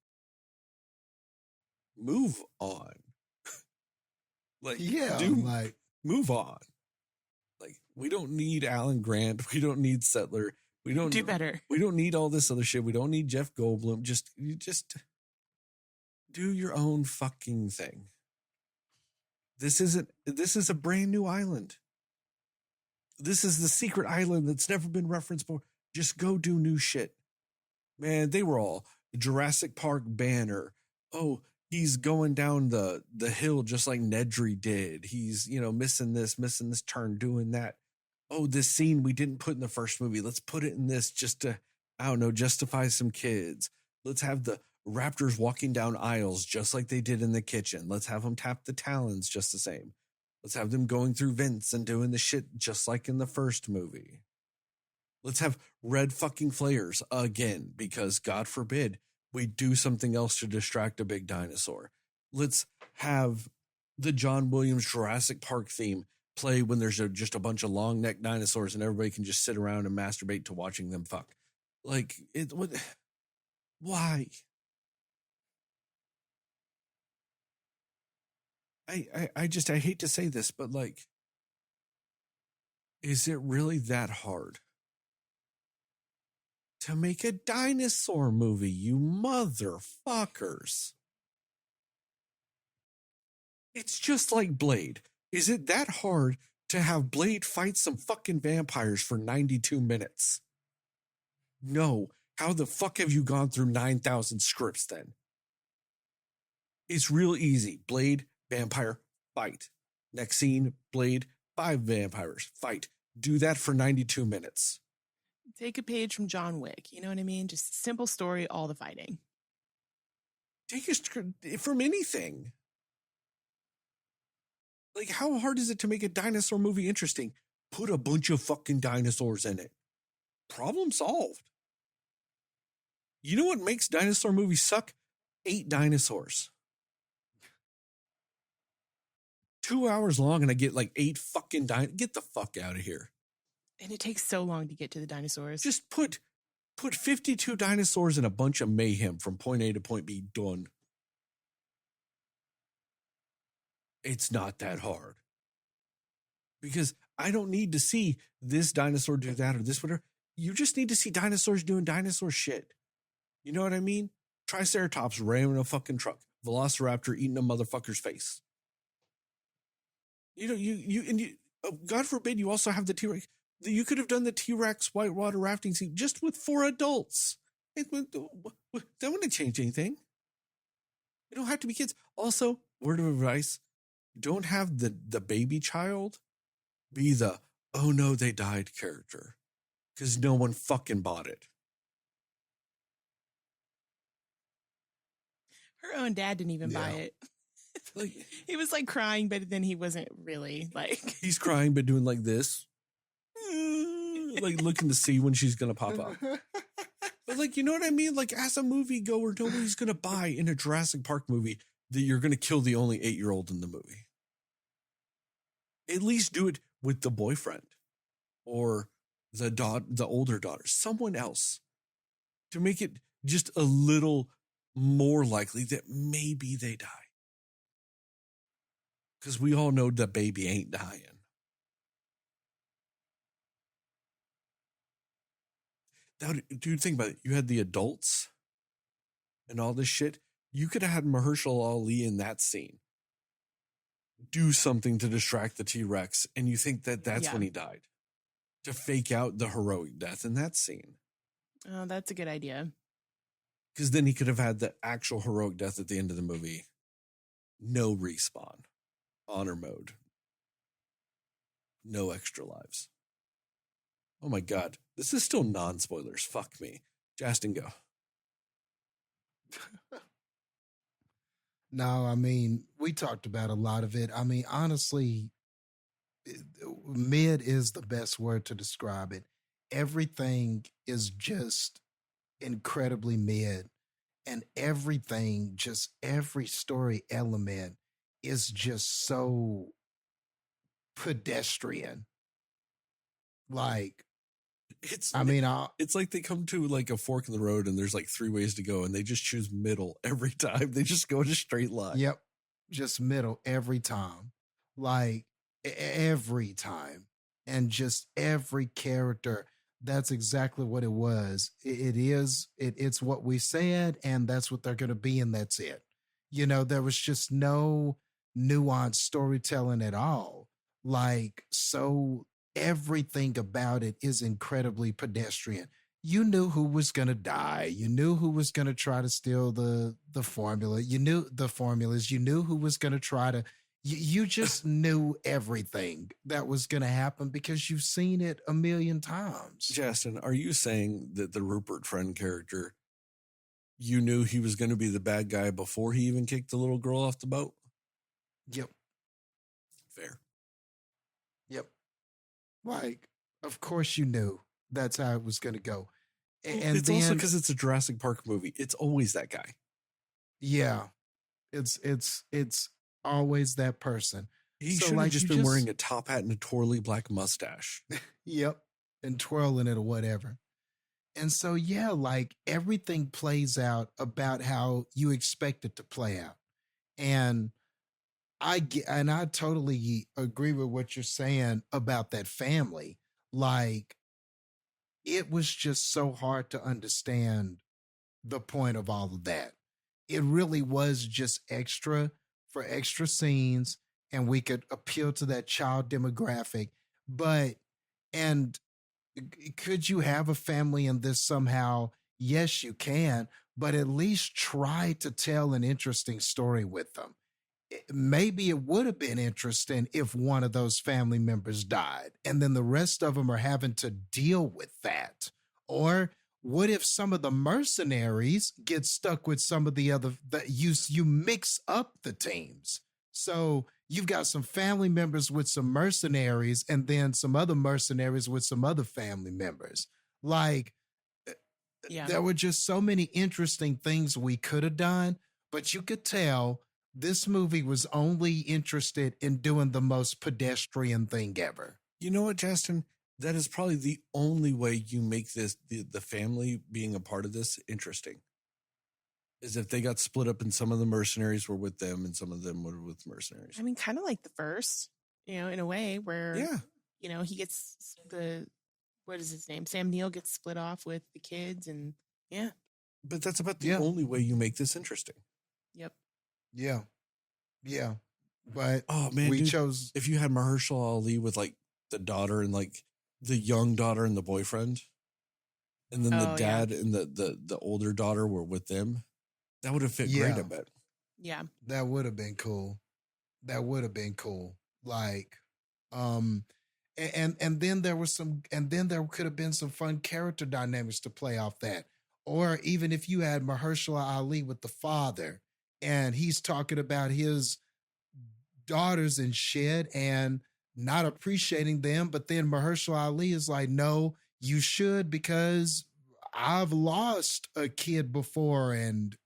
move on. Like, yeah, move on. Like, we don't need Alan Grant. We don't need Settler. We don't do better. We don't need all this other shit. We don't need Jeff Goldblum. Just do your own fucking thing. This is a brand new island. This is the secret island that's never been referenced before. Just go do new shit. Man, they were all Jurassic Park banner. Oh, he's going down the hill just like Nedry did. He's, missing this turn, doing that. Oh, this scene we didn't put in the first movie. Let's put it in this just to, I don't know, justify some kids. Let's have the raptors walking down aisles just like they did in the kitchen. Let's have them tap the talons just the same. Let's have them going through vents and doing the shit just like in the first movie. Let's have red fucking flares again, because God forbid we do something else to distract a big dinosaur. Let's have the John Williams Jurassic Park theme play when there's just a bunch of long neck dinosaurs and everybody can just sit around and masturbate to watching them fuck. Like, why? I hate to say this, but like, is it really that hard to make a dinosaur movie, you motherfuckers? It's just like Blade. Is it that hard to have Blade fight some fucking vampires for 92 minutes? No. How the fuck have you gone through 9,000 scripts then? It's real easy. Blade, vampire, fight. Next scene, Blade, 5 vampires, fight. Do that for 92 minutes. Take a page from John Wick. You know what I mean? Just simple story, all the fighting. Take a script from anything. Like, how hard is it to make a dinosaur movie interesting? Put a bunch of fucking dinosaurs in it. Problem solved. You know what makes dinosaur movies suck? 8 dinosaurs. 2 hours long and I get like 8 fucking dinosaurs. Get the fuck out of here. And it takes so long to get to the dinosaurs. Just put 52 dinosaurs in a bunch of mayhem from point A to point B. Done. It's not that hard. Because I don't need to see this dinosaur do that or this whatever. You just need to see dinosaurs doing dinosaur shit. You know what I mean? Triceratops ramming a fucking truck. Velociraptor eating a motherfucker's face. God forbid you also have the T-Rex. You could have done the T-Rex whitewater rafting scene just with 4 adults. That wouldn't change anything. You don't have to be kids. Also, word of advice, don't have the baby child be the, oh no, they died character. Because no one fucking bought it. Her own dad didn't even buy it. Like, he was like crying, but then he wasn't really like. He's crying, but doing like this. Like looking to see when she's going to pop up. But like, you know what I mean? Like as a moviegoer, nobody's going to buy in a Jurassic Park movie that you're going to kill the only 8-year-old in the movie. At least do it with the boyfriend or the older daughter, someone else, to make it just a little more likely that maybe they die. Because we all know the baby ain't dying. Now, dude, think about it. You had the adults and all this shit. You could have had Mahershala Ali in that scene do something to distract the T-Rex, and you think that that's when he died, to fake out the heroic death in that scene. Oh, that's a good idea. Because then he could have had the actual heroic death at the end of the movie. No respawn. Honor mode. No extra lives. Oh my God. This is still non-spoilers. Fuck me. Jastin, go. No, I mean, we talked about a lot of it. I mean, honestly, mid is the best word to describe it. Everything is just incredibly mid, and everything, just every story element is just so pedestrian. Like, it's like they come to like a fork in the road and there's like 3 ways to go and they just choose middle every time. They just go in a straight line. Yep. Just middle every time. Like every time. And just every character. That's exactly what it was. It's what we said, and that's what they're going to be, and that's it. You know, there was just no nuanced storytelling at all. Like, so everything about it is incredibly pedestrian. You knew who was going to die. You knew who was going to try to steal the formula. You knew the formulas. You knew who was going to try to, you just knew everything that was going to happen because you've seen it a million times. Jastin, are you saying that the Rupert Friend character, you knew he was going to be the bad guy before he even kicked the little girl off the boat? Yep. Fair. Yep. Like, of course you knew that's how it was going to go. And it's also because it's a Jurassic Park movie. It's always that guy. Yeah. It's always that person. He should have just been wearing a top hat and a twirly black mustache. Yep. And twirling it or whatever. And so, yeah, like everything plays out about how you expect it to play out. And I totally agree with what you're saying about that family. Like, it was just so hard to understand the point of all of that. It really was just extra for extra scenes, and we could appeal to that child demographic. But, and could you have a family in this somehow? Yes, you can, but at least try to tell an interesting story with them. Maybe it would have been interesting if one of those family members died and then the rest of them are having to deal with that. Or what if some of the mercenaries get stuck with some of the other, you mix up the teams. So you've got some family members with some mercenaries and then some other mercenaries with some other family members. Like, there were just so many interesting things we could have done, but you could tell this movie was only interested in doing the most pedestrian thing ever. You know what, Jastin? That is probably the only way you make this, the family being a part of this, interesting. Is if they got split up and some of the mercenaries were with them and some of them were with mercenaries. I mean, kind of like the first, in a way where, he gets what is his name? Sam Neill gets split off with the kids and But that's about the Yeah. only way you make this interesting. Yep. Yeah. Yeah. But Oh man, we dude, chose. if you had Mahershala Ali with like the daughter and like the young daughter and the boyfriend, and then the Oh, yeah. dad and the older daughter were with them, that would have fit Yeah. great, I bet. Yeah. That would have been cool. That would have been cool. Like, and then there was some, and then there could have been some fun character dynamics to play off that. Or even if you had Mahershala Ali with the father, and he's talking about his daughters and shit, and not appreciating them, but then Mahershala Ali is like, "No, you should, because I've lost a kid before, and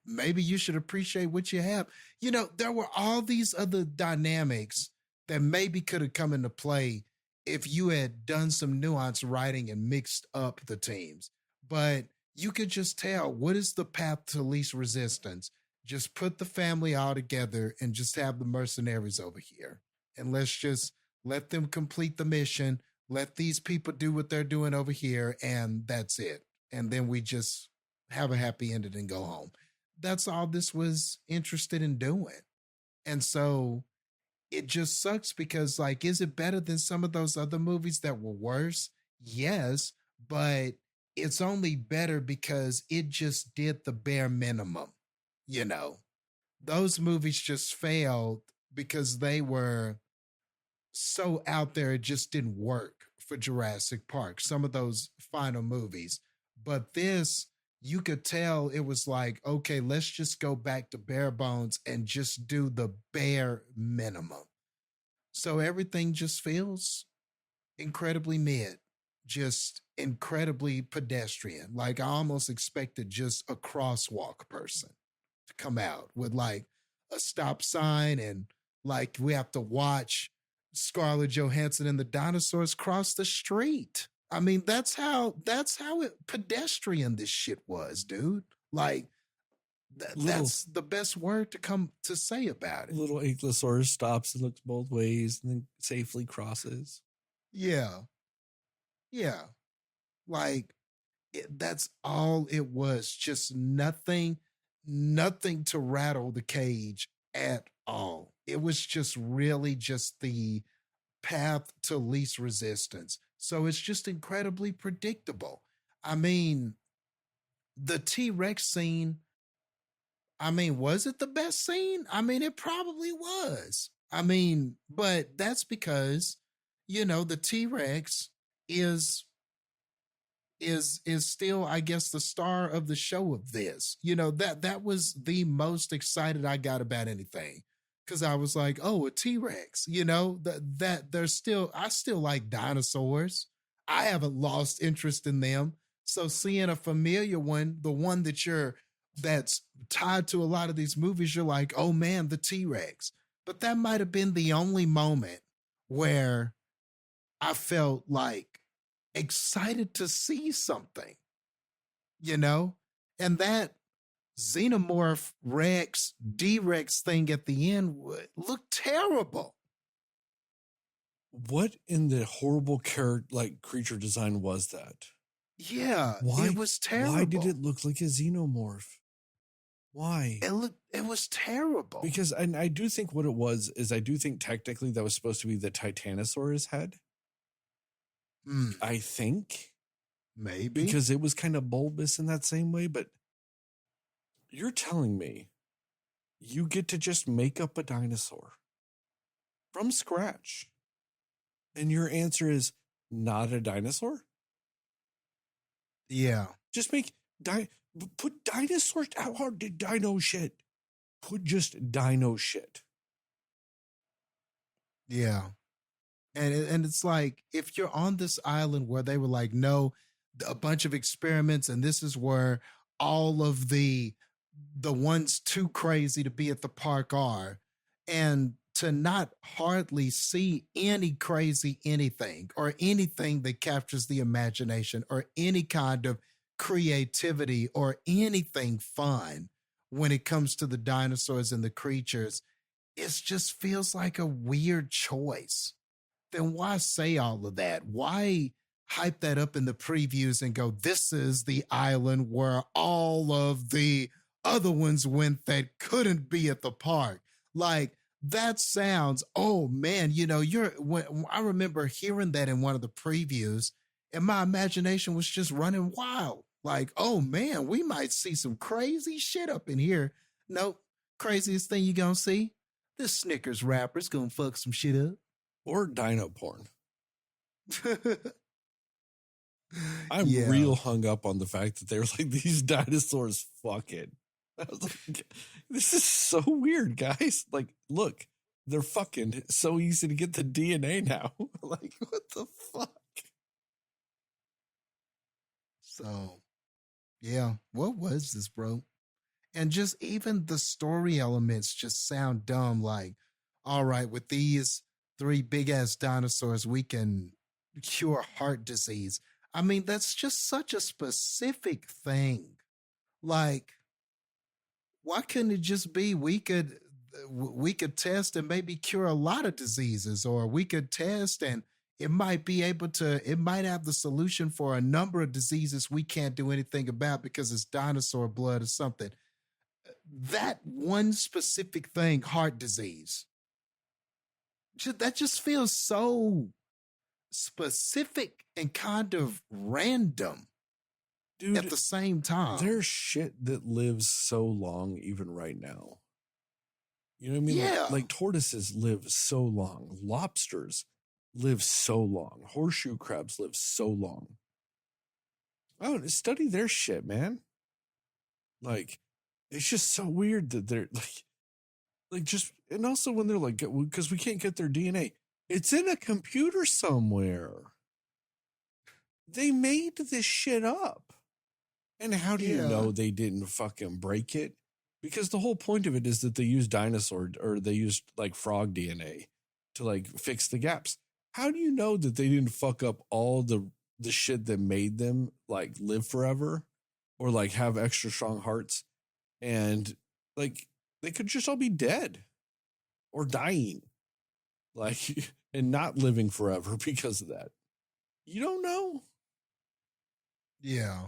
maybe you should appreciate what you have." There were all these other dynamics that maybe could have come into play if you had done some nuanced writing and mixed up the teams. But you could just tell, what is the path to least resistance? Just put the family all together and just have the mercenaries over here. And let's just let them complete the mission. Let these people do what they're doing over here, and that's it. And then we just have a happy ending and go home. That's all this was interested in doing. And so it just sucks because, like, is it better than some of those other movies that were worse? Yes, but it's only better because it just did the bare minimum. Those movies just failed because they were so out there, it just didn't work for Jurassic Park, some of those final movies. But this, you could tell it was like, okay, let's just go back to bare bones and just do the bare minimum. So everything just feels incredibly mid, just incredibly pedestrian. Like, I almost expected just a crosswalk person to come out with like a stop sign, and like we have to watch Scarlett Johansson and the dinosaurs cross the street. I mean, that's how pedestrian this shit was, dude. Like, that's the best word to come to say about it. Little Ankylosaurus stops and looks both ways and then safely crosses. Yeah. Like, that's all it was. Just nothing to rattle the cage at all. It was just really just the path to least resistance. So it's just incredibly predictable. I mean, the T-Rex scene, was it the best scene? It probably was. But that's because, the T-Rex is still, I guess, the star of the show of this. That was the most excited I got about anything. Because I was like, oh, a T-Rex, that there's still, I still like dinosaurs. I haven't lost interest in them. So seeing a familiar one, the one that's tied to a lot of these movies, you're like, oh man, the T-Rex. But that might have been the only moment where I felt like excited to see something, and that Xenomorph Rex D-Rex thing at the end looked terrible. What in the horrible creature design was that? Yeah, it was terrible. Why did it look like a xenomorph? Why? It was terrible. Because, and I do think what it was is, I do think technically that was supposed to be the Titanosaurus head. I think. Maybe. Because it was kind of bulbous in that same way, but you're telling me you get to just make up a dinosaur from scratch, and your answer is not a dinosaur? Yeah. Just put dinosaurs. How hard did dino shit? Put just dino shit. Yeah. And it's like, if you're on this island where they were like, no, a bunch of experiments, and this is where all of the ones too crazy to be at the park are, and to not hardly see any crazy anything or anything that captures the imagination or any kind of creativity or anything fun when it comes to the dinosaurs and the creatures, it just feels like a weird choice. Then why say all of that? Why hype that up in the previews and go, this is the island where all of the other ones went that couldn't be at the park. Like, that sounds, oh man, when I remember hearing that in one of the previews, and my imagination was just running wild. Like, oh man, we might see some crazy shit up in here. Nope. Craziest thing you gonna see? This Snickers wrapper's gonna fuck some shit up. Or dino porn. I'm real hung up on the fact that they were like, these dinosaurs fucking. I was like, this is so weird, guys. Like, look, they're fucking. It's so easy to get the DNA now. Like, what the fuck? So, yeah, what was this, bro? And just even the story elements just sound dumb. Like, all right, with these 3 big ass dinosaurs, we can cure heart disease. I mean, that's just such a specific thing. Like, why couldn't it just be we could test and maybe cure a lot of diseases, or we could test and it might have the solution for a number of diseases we can't do anything about because it's dinosaur blood or something. That one specific thing, heart disease, that just feels so specific and kind of random. Dude, at the same time. There's shit that lives so long even right now. You know what I mean? Yeah. Like tortoises live so long. Lobsters live so long. Horseshoe crabs live so long. Oh, study their shit, man. Like, it's just so weird that they're like just, and also when they're like, because we can't get their DNA. It's in a computer somewhere. They made this shit up. And how do you know they didn't fucking break it? Because the whole point of it is that they use they used like frog DNA to like fix the gaps. How do you know that they didn't fuck up all the shit that made them like live forever or like have extra strong hearts? And like they could just all be dead or dying, like, and not living forever because of that. You don't know. Yeah.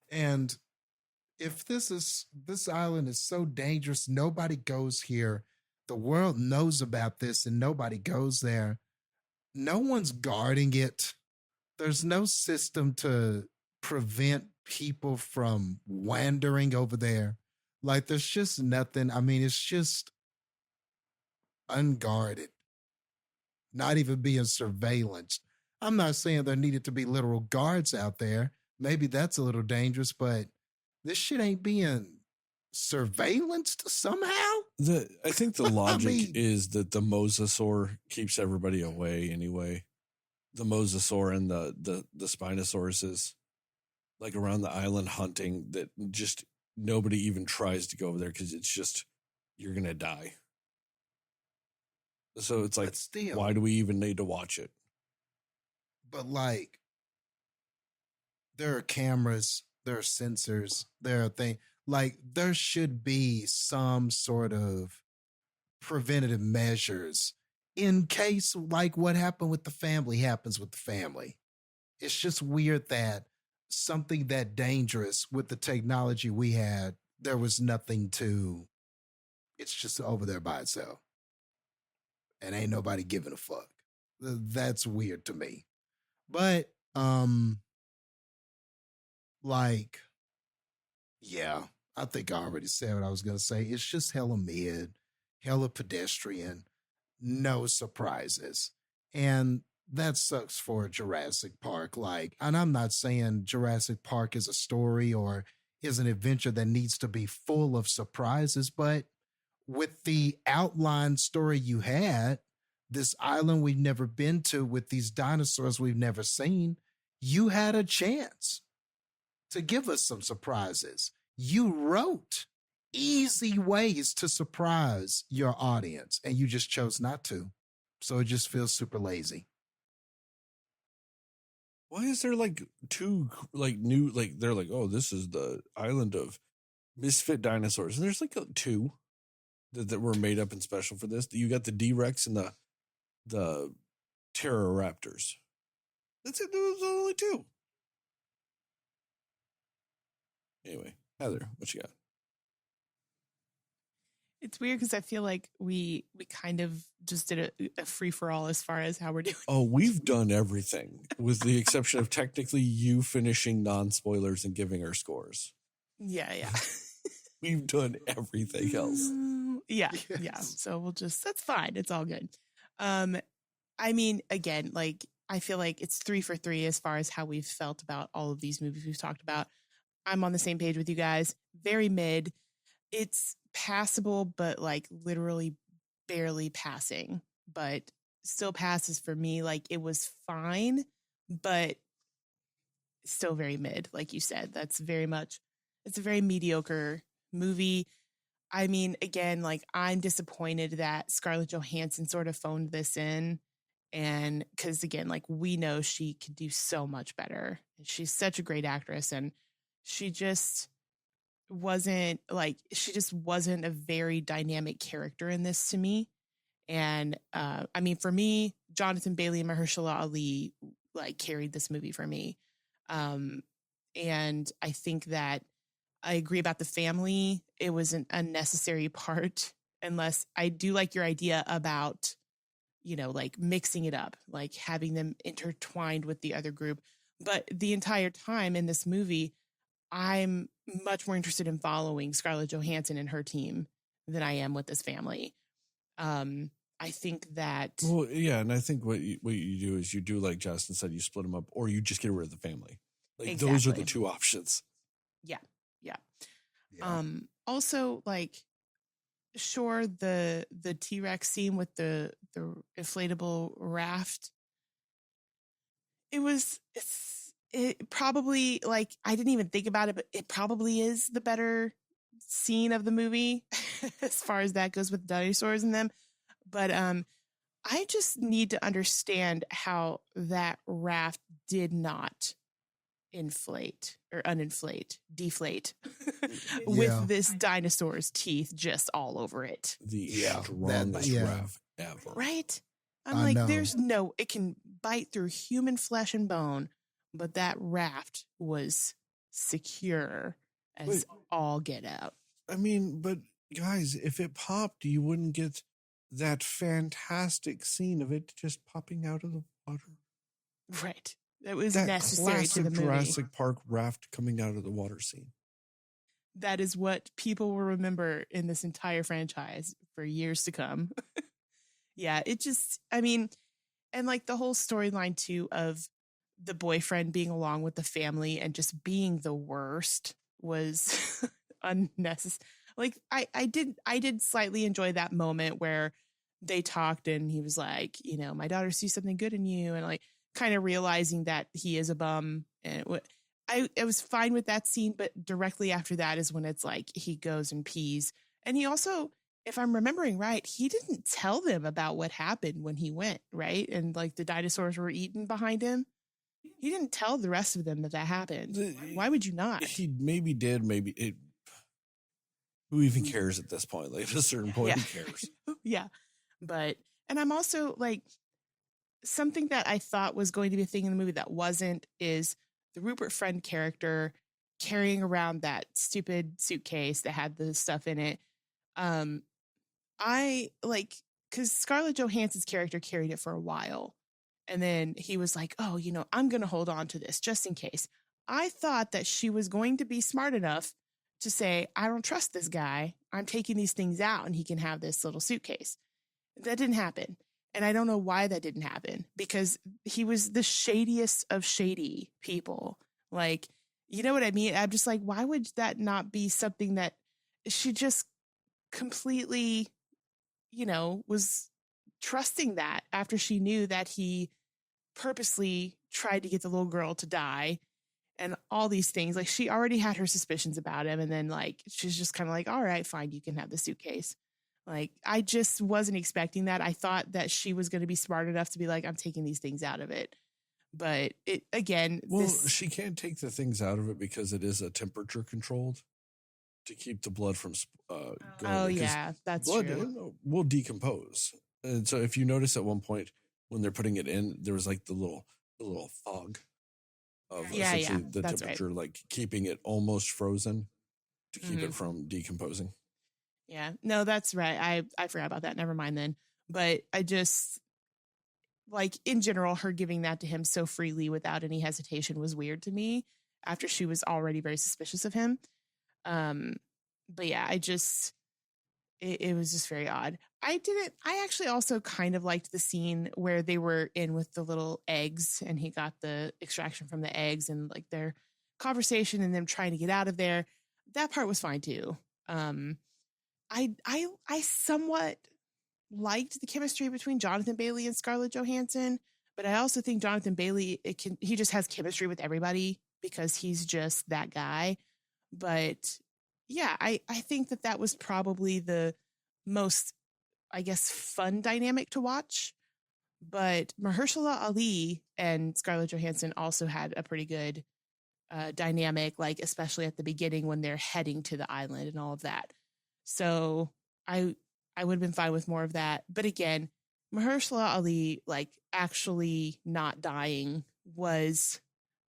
And if this island is so dangerous, nobody goes here. The world knows about this and nobody goes there. No one's guarding it. There's no system to prevent people from wandering over there. Like, there's just nothing. I mean, it's just unguarded, not even being surveillanced. I'm not saying there needed to be literal guards out there. Maybe that's a little dangerous, but this shit ain't being surveillanced somehow. I think the logic is that the mosasaur keeps everybody away anyway. The mosasaur and the Spinosauruses, like around the island hunting, that just nobody even tries to go over there because it's just, you're going to die. So it's like, why do we even need to watch it? But like, there are cameras, there are sensors, there are things. Like, there should be some sort of preventative measures in case, like, what happened with the family happens with the family. It's just weird that something that dangerous with the technology we had, there was nothing to, it's just over there by itself. And ain't nobody giving a fuck. That's weird to me. But, like, yeah, I think I already said what I was going to say. It's just hella mid, hella pedestrian, no surprises. And that sucks for Jurassic Park. Like, and I'm not saying Jurassic Park is a story or is an adventure that needs to be full of surprises, but with the outline story you had, this island we've never been to with these dinosaurs we've never seen, you had a chance to give us some surprises. You wrote easy ways to surprise your audience, and you just chose not to. So it just feels super lazy. Why is there like two like new, like they're like, oh, this is the island of misfit dinosaurs, and there's like two that were made up and special for this. You got the D-Rex and the Pteroraptors. That's it. There was only 2. Anyway, Heather, what you got? It's weird because I feel like we kind of just did a free for all as far as how we're doing. Oh, we've done everything with the exception of technically you finishing non-spoilers and giving our scores. Yeah. We've done everything else. Yeah. Yes. So that's fine. It's all good. I mean, again, like I feel like it's 3 for 3 as far as how we've felt about all of these movies we've talked about. I'm on the same page with you guys. Very mid. It's passable, but like literally barely passing, but still passes for me. Like it was fine, but still very mid. Like you said, it's a very mediocre movie. I mean, again, like I'm disappointed that Scarlett Johansson sort of phoned this in. And because again, like we know she could do so much better. She's such a great actress, and she just wasn't a very dynamic character in this to me. And I mean, for me, Jonathan Bailey and Mahershala Ali like carried this movie for me. And I think that I agree about the family. It was an unnecessary part, unless I do like your idea about, like mixing it up, like having them intertwined with the other group. But the entire time in this movie, I'm much more interested in following Scarlett Johansson and her team than I am with this family. I think that. Well, yeah, and I think what you do is you do like Jastin said, you split them up, or you just get rid of the family. Like Exactly. Those are the 2 options. Yeah. Yeah. Also, like, sure, the T-Rex scene with the inflatable raft. It probably, like, I didn't even think about it, but it probably is the better scene of the movie as far as that goes with dinosaurs in them. But I just need to understand how that raft did not deflate with this dinosaur's teeth just all over it. The strongest raft ever. Right? I know. It can bite through human flesh and bone, but that raft was secure as all get out. I mean, but guys, if it popped, you wouldn't get that fantastic scene of it just popping out of the water. Right. That was that necessary to the movie. Jurassic Park raft coming out of the water scene. That is what people will remember in this entire franchise for years to come. Yeah, it just, I mean, and like the whole storyline too of the boyfriend being along with the family and just being the worst was unnecessary. Like I did slightly enjoy that moment where they talked and he was like, my daughter sees something good in you, and like kind of realizing that he is a bum. And I was fine with that scene, but directly after that is when it's like he goes and pees. And he also, if I'm remembering right, he didn't tell them about what happened when he went, right? And like the dinosaurs were eaten behind him. He didn't tell the rest of them that that Why would you not? He maybe did, maybe it. Who even cares at this point? Like at a certain point, who cares? Yeah. And I'm also like, something that I thought was going to be a thing in the movie that wasn't is the Rupert Friend character carrying around that stupid suitcase that had the stuff in it. I like, because Scarlett Johansson's character carried it for a while. And then he was like, oh, I'm going to hold on to this just in case. I thought that she was going to be smart enough to say, I don't trust this guy. I'm taking these things out and he can have this little suitcase. That didn't happen. And I don't know why that didn't happen, because he was the shadiest of shady people. Like, you know what I mean? I'm just like, why would that not be something that she just completely, was trusting that after she knew that he purposely tried to get the little girl to die and all these things. Like, she already had her suspicions about him. And then like, she's just kind of like, all right, fine, you can have the suitcase. Like, I just wasn't expecting that. I thought that she was going to be smart enough to be like, I'm taking these things out of it. But it, again, she can't take the things out of it because it is a temperature controlled to keep the blood from going. Oh yeah, that's blood true. will decompose. And so if you notice at one point when they're putting it in, there was like the little a little fog of Yeah, essentially yeah, the that's right. temperature, like keeping it almost frozen to keep Mhm. it from decomposing. Yeah, no, that's right. I forgot about that. Never mind then. But I just like in general, her giving that to him so freely without any hesitation was weird to me after she was already very suspicious of him. Um, but yeah, it was just very odd. I actually also kind of liked the scene where they were in with the little eggs and he got the extraction from the eggs and like their conversation and them trying to get out of there. That part was fine too. I somewhat liked the chemistry between Jonathan Bailey and Scarlett Johansson, but I also think Jonathan Bailey he just has chemistry with everybody because he's just that guy. But yeah, I think that was probably the most, I guess, fun dynamic to watch. But Mahershala Ali and Scarlett Johansson also had a pretty good dynamic, like especially at the beginning when they're heading to the island and all of that. So I would have been fine with more of that. But again, Mahershala Ali, like actually not dying was,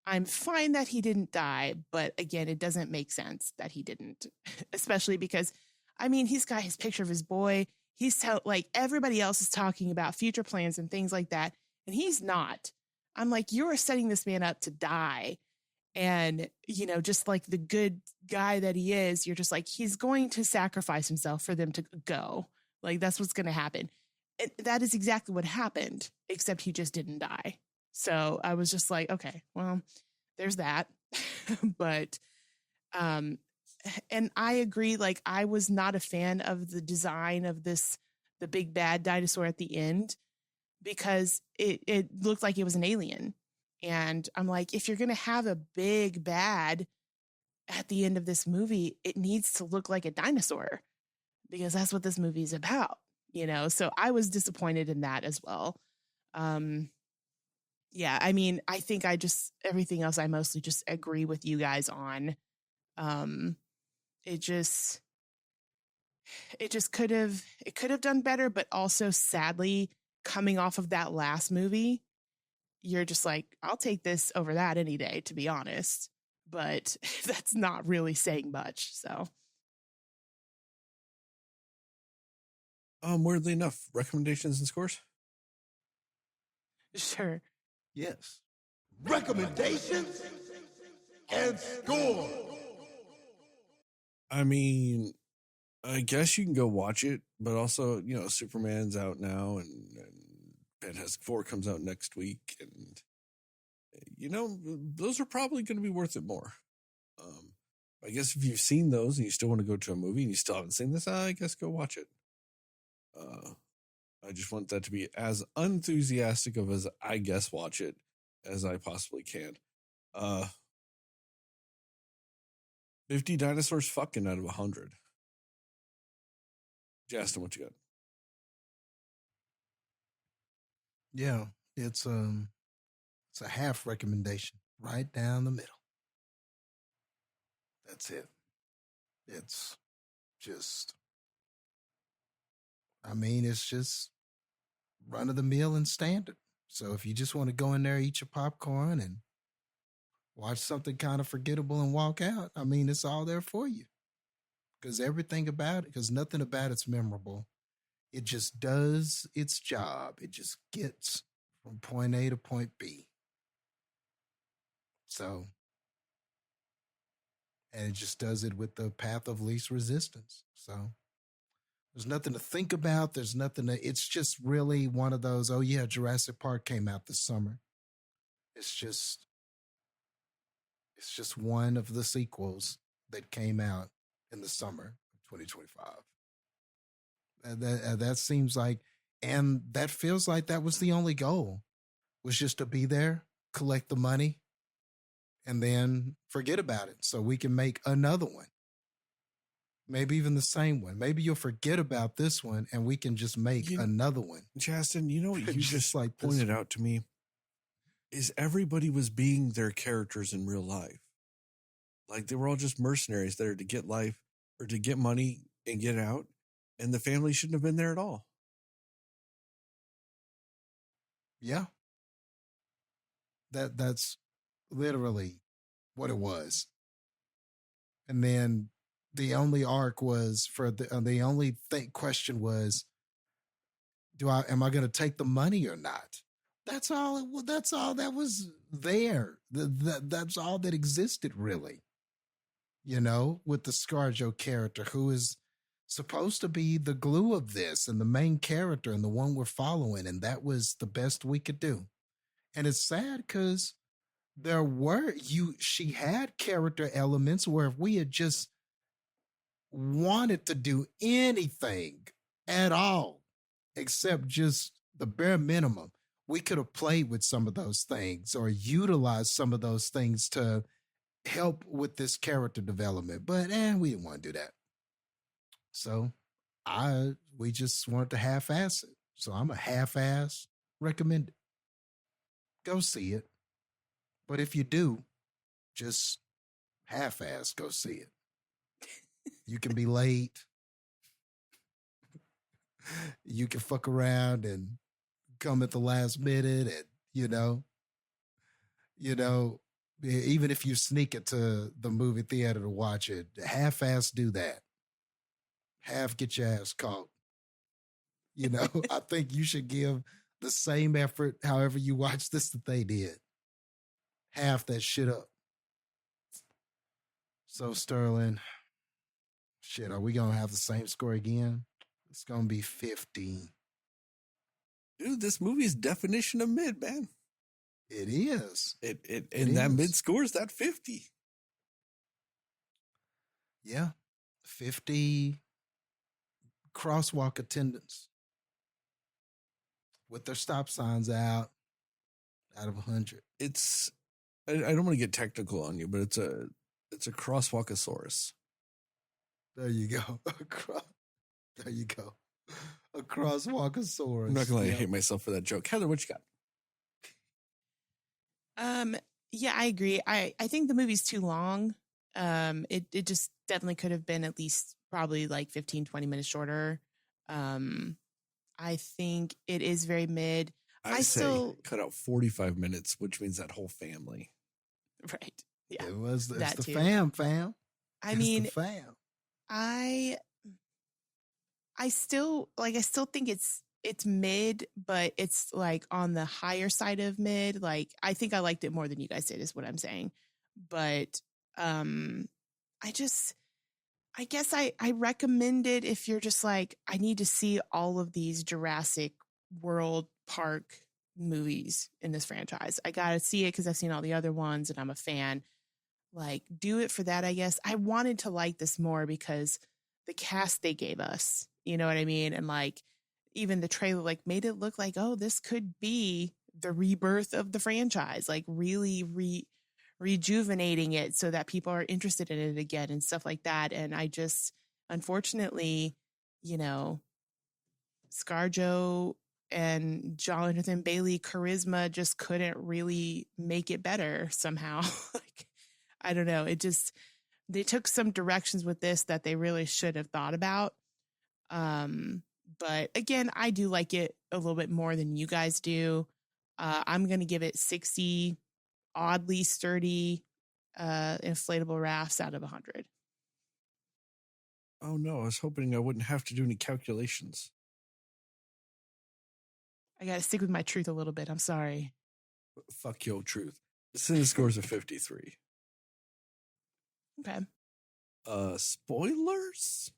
I'm fine that he didn't die. But again, it doesn't make sense that he didn't, especially because, I mean, he's got his picture of his boy. Like everybody else is talking about future plans and things like that. And he's not. I'm like, you're setting this man up to die. And, you know, just like the good guy that he is, you're just like, he's going to sacrifice himself for them to go. Like, that's what's going to happen. And that is exactly what happened, except he just didn't die. So I was just like, okay, well, there's that. But, and I agree, like, I was not a fan of the design of the big bad dinosaur at the end because it looked like it was an alien. And I'm like, if you're going to have a big bad at the end of this movie, it needs to look like a dinosaur because that's what this movie is about, you know? So I was disappointed in that as well. Yeah, I mean, I think everything else I mostly just agree with you guys on. It could have done better, but also sadly coming off of that last movie, you're just like, I'll take this over that any day, to be honest. But that's not really saying much. So, Weirdly enough, recommendations and scores. sure. Yes. Recommendations and score. I mean, I guess you can go watch it, but also, you know, Superman's out now and Fantastic Four comes out next week. And, you know, those are probably going to be worth it more. I guess if you've seen those and you still want to go to a movie and you still haven't seen this, I guess go watch it. I just want that to be as unenthusiastic of as I guess watch it as I possibly can. 50 dinosaurs fucking out of 100. Jastin, what you got? Yeah, it's a half recommendation, right down the middle. That's it. It's just, I mean, it's just run of the mill and standard. So if you just want to go in there, eat your popcorn and watch something kind of forgettable and walk out, I mean, it's all there for you. Because everything about it, because nothing about it's memorable. It just does its job. It just gets from point A to point B. So, and it just does it with the path of least resistance. So there's nothing to think about. There's nothing it's just really one of those, oh yeah, Jurassic Park came out this summer. It's just one of the sequels that came out in the summer of 2025. That seems like, and that feels like that was the only goal, was just to be there, collect the money, and then forget about it so we can make another one. Maybe even the same one. Maybe you'll forget about this one and we can just make another one. Jastin, you know what you just like pointed out to me? Is everybody was being their characters in real life. Like they were all just mercenaries there to get life or to get money and get out. And the family shouldn't have been there at all. Yeah. That's literally what it was. And then the only arc was for the only question was, am I going to take the money or not? That's all. That's all that was there. That's all that existed, really. With the ScarJo character, who is supposed to be the glue of this and the main character and the one we're following, and that was the best we could do. And it's sad because she had character elements where if we had just wanted to do anything at all except just the bare minimum, we could have played with some of those things or utilized some of those things to help with this character development. But we didn't want to do that. So we just wanted to half-ass it. So I'm a half-ass recommend it. Go see it. But if you do, just half-ass go see it. You can be late. You can fuck around and come at the last minute, and even if you sneak it to the movie theater to watch it, half-ass do that. Half get your ass caught. I think you should give the same effort however you watch this that they did. Half that shit up. So Sterling, shit, are we gonna have the same score again? It's gonna be 50. Dude, this movie's definition of mid, man. It is. That mid score is that 50. Yeah. 50 crosswalk attendants with their stop signs out of 100. It's, I don't want to get technical on you, but it's a crosswalkosaurus. There you go. There you go. A crosswalkosaurus. I'm not gonna hate myself for that joke. Heather, what you got? Yeah, I agree. I think the movie's too long. It just definitely could have been at least probably like 15, 20 minutes shorter. I think it is very mid. I say cut out 45 minutes, which means that whole family. Right. Yeah. It's the too. fam. I mean, the fam. I still think it's mid, but it's like on the higher side of mid. Like, I think I liked it more than you guys did, is what I'm saying. But I guess I recommend it if you're just like, I need to see all of these Jurassic World Park movies in this franchise. I got to see it because I've seen all the other ones and I'm a fan. Like, do it for that, I guess. I wanted to like this more because the cast they gave us, you know what I mean? And like, even the trailer, like, made it look like, oh, this could be the rebirth of the franchise, like really rejuvenating it so that people are interested in it again and stuff like that. And I just, unfortunately, ScarJo and Jonathan Bailey charisma just couldn't really make it better somehow. Like, I don't know. They took some directions with this that they really should have thought about. But again, I do like it a little bit more than you guys do. I'm going to give it 60 oddly sturdy inflatable rafts out of 100. Oh no, I was hoping I wouldn't have to do any calculations. I got to stick with my truth a little bit. I'm sorry. Fuck your truth. The CineScores are 53. Okay. Spoilers?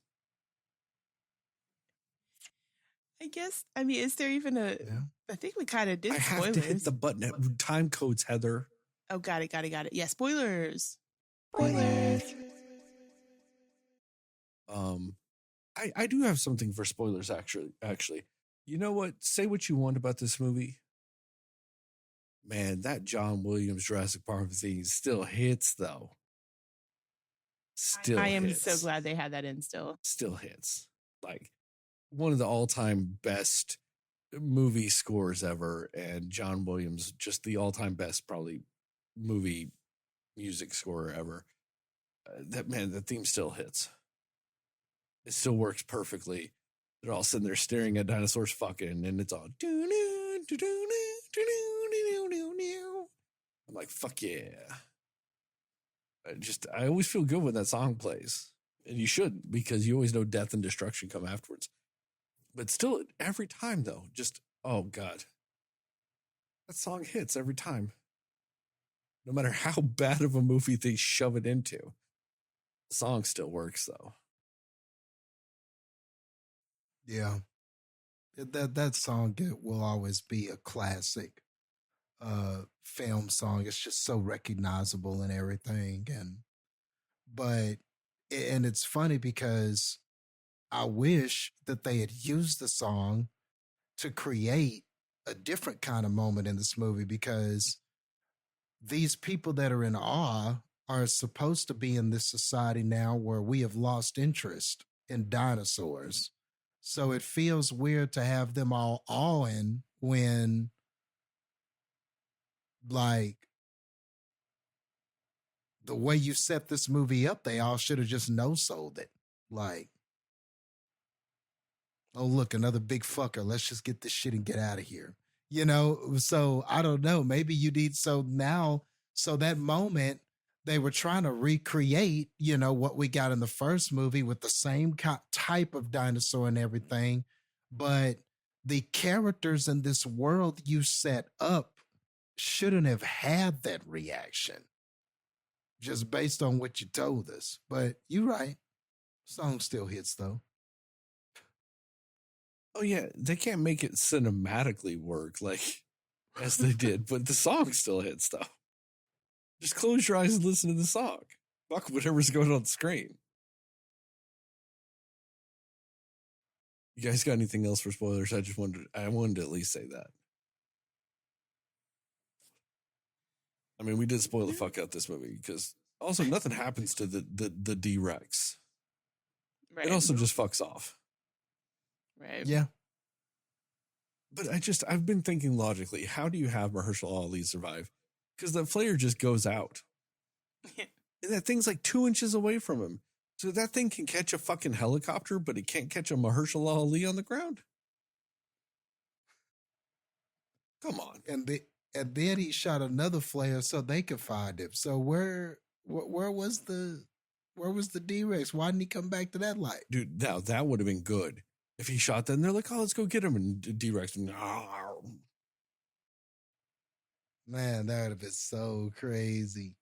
I guess. I mean, is there even a? Yeah. I think we kind of did. I spoilers. have to hit the button. Time codes, Heather. Oh, got it. Yeah, spoilers. Spoilers. I do have something for spoilers. Actually, you know what? Say what you want about this movie. Man, that John Williams Jurassic Park theme still hits, though. I am so glad they had that in still. Still hits. Like, one of the all-time best movie scores ever, and John Williams, just the all-time best, probably, movie music scorer ever. The theme still hits. It still works perfectly. They're all sitting there staring at dinosaurs fucking, and it's all I'm like, fuck yeah. I always feel good when that song plays. And you should, because you always know death and destruction come afterwards. But still, every time though, just, oh God. That song hits every time. No matter how bad of a movie they shove it into. The song still works though. Yeah. That song will always be a classic film song. It's just so recognizable and everything. And it's funny because I wish that they had used the song to create a different kind of moment in this movie, because these people that are in awe are supposed to be in this society now where we have lost interest in dinosaurs. So it feels weird to have them all awing when, like, the way you set this movie up, they all should have just no-sold it. Like, oh, look, another big fucker. Let's just get this shit and get out of here. You know, so I don't know. Maybe you need, so that moment, they were trying to recreate, you know, what we got in the first movie with the same type of dinosaur and everything. But the characters in this world you set up shouldn't have had that reaction just based on what you told us. But you're right. Song still hits though. Oh yeah, they can't make it cinematically work like as they did, but the song still hits though. Just close your eyes and listen to the song. Fuck whatever's going on the screen. You guys got anything else for spoilers? I wanted to at least say that. I mean, we did spoil the fuck out this movie because also nothing happens to the D-Rex. Right. It also just fucks off. Right. Yeah. But I've been thinking logically, how do you have Mahershala Ali survive? Because the flare just goes out. And that thing's like 2 inches away from him. So that thing can catch a fucking helicopter, but it can't catch a Mahershala Ali on the ground. Come on. And then he shot another flare so they could find him. So where was the D-Rex? Why didn't he come back to that light? Dude, now that would have been good. If he shot that and they're like, oh, let's go get him. And D-Rex. Man, that would have been so crazy.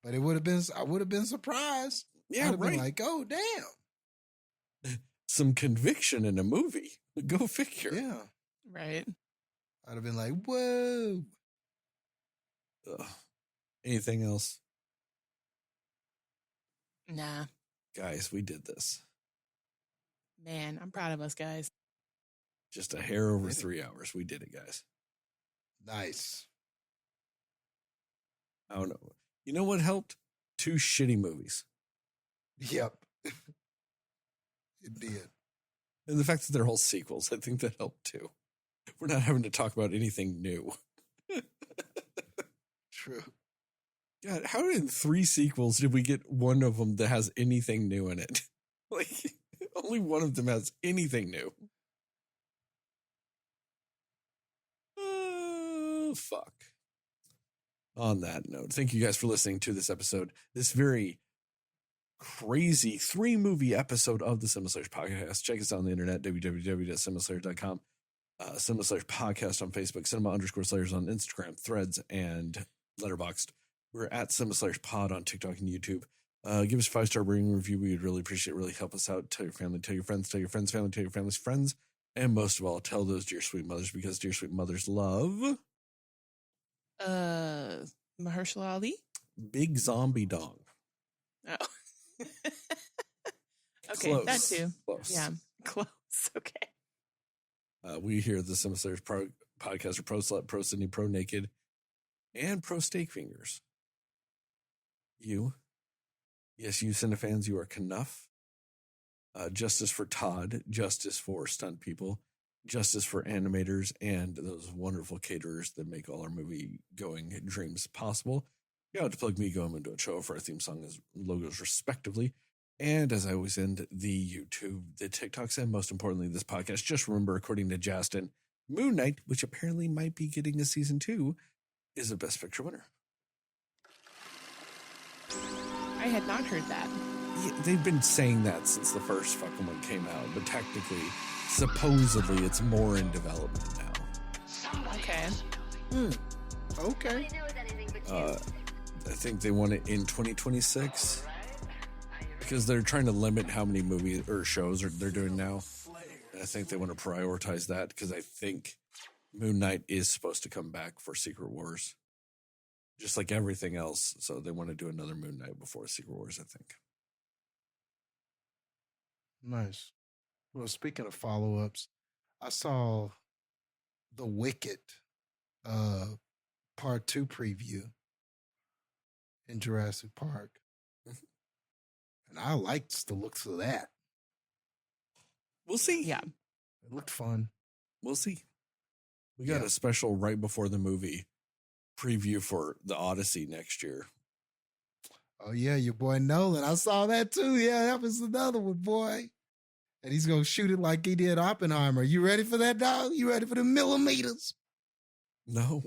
But I would have been surprised. Yeah, I'd have right. been like, oh, damn. Some conviction in a movie. Go figure. Yeah. Right. I'd have been like, whoa. Ugh. Anything else? Nah. Guys, we did this. Man, I'm proud of us, guys. Just a hair over 3 hours. We did it, guys. Nice. I don't know. You know what helped? 2 shitty movies. Yep. It did. And the fact that they're all sequels, I think that helped too. We're not having to talk about anything new. True. God, how in 3 sequels did we get one of them that has anything new in it? Like, only one of them has anything new. Oh, fuck. On that note, thank you guys for listening to this episode. This very crazy 3-movie episode of the CineScores podcast. Check us out on the internet, www.cinescores.com. CineScores podcast on Facebook, cinema_slayers on Instagram, Threads, and Letterboxd. We're at CineScores pod on TikTok and YouTube. Give us a 5-star rating review. We would really appreciate it. Really help us out. Tell your family, tell your friends, tell your friends' family, tell your family's friends. And most of all, tell those dear sweet mothers, because dear sweet mothers love Mahershala Ali? big zombie dong. Oh. Okay, Close. that too. Close. Yeah, close. Okay. We here at the CineScores podcast are pro slut, pro Sydney, pro naked, and pro steak fingers. You, yes, you cinefans, you are Knuff. Justice for Todd, justice for stunt people, justice for animators, and those wonderful caterers that make all our movie going dreams possible. You have to plug me going into a show for our theme song as logos respectively. And as I always end, the YouTube, the TikToks, and most importantly, this podcast, just remember, according to Jastin, Moon Knight, which apparently might be getting a season 2, is a Best Picture winner. I had not heard that. Yeah, they've been saying that since the first fucking one came out, but technically, supposedly, it's more in development now. Okay. Okay. I think they want it in 2026 because they're trying to limit how many movies or shows they're doing now. And I think they want to prioritize that because I think Moon Knight is supposed to come back for Secret Wars, just like everything else. So they want to do another Moon Knight before Secret Wars, I think. Nice. Well, speaking of follow-ups, I saw the Wicked Part 2 preview in Jurassic Park. And I liked the looks of that. We'll see. Yeah. It looked fun. We'll see. We got a special right before the movie preview for the Odyssey next year. Oh, yeah, your boy Nolan. I saw that too. Yeah, that was another one, boy. And he's going to shoot it like he did Oppenheimer. You ready for that, dog? You ready for the millimeters? No.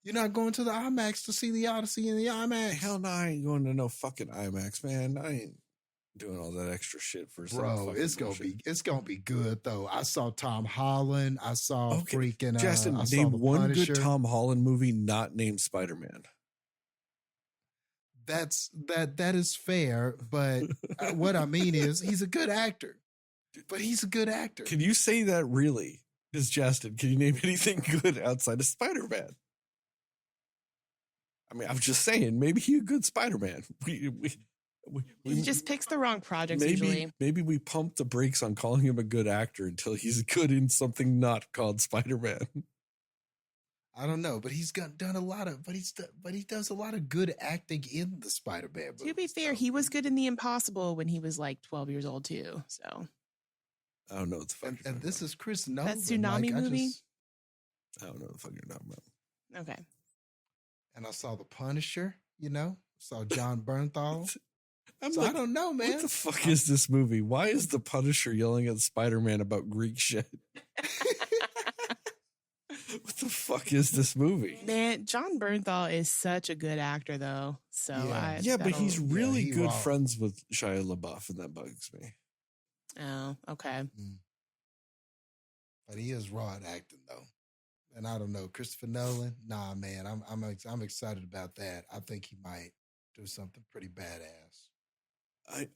You're not going to the IMAX to see the Odyssey in the IMAX? Hell no, I ain't going to no fucking IMAX, man. I ain't doing all that extra shit for some Bro, fucking it's gonna be good though. I saw Tom Holland. I saw freaking Jastin, I saw name the one Punisher. good Tom Holland movie not named Spider-Man. That is fair, but what I mean is he's a good actor. But he's a good actor. Can you say that really? Because Jastin, can you name anything good outside of Spider-Man? I mean, I'm just saying, maybe he's a good Spider-Man. He just picks the wrong projects usually. Maybe we pump the brakes on calling him a good actor until he's good in something not called Spider-Man. I don't know, but he's done a lot of, but he does a lot of good acting in the Spider-Man movie. To be fair, he was good in The Impossible when he was like 12 years old too. So I don't know what the fuck. And this is Chris Nolan. that tsunami movie. I don't know what the fuck you're talking about. Okay. And I saw The Punisher. Saw John Bernthal. I don't know, man. What the fuck is this movie? Why is the Punisher yelling at Spider-Man about Greek shit? What the fuck is this movie? Man, John Bernthal is such a good actor, though. So but he's really good friends with Shia LaBeouf, and that bugs me. Oh, okay. But he is raw at acting, though. And I don't know, Christopher Nolan. Nah, man, I'm excited about that. I think he might do something pretty badass.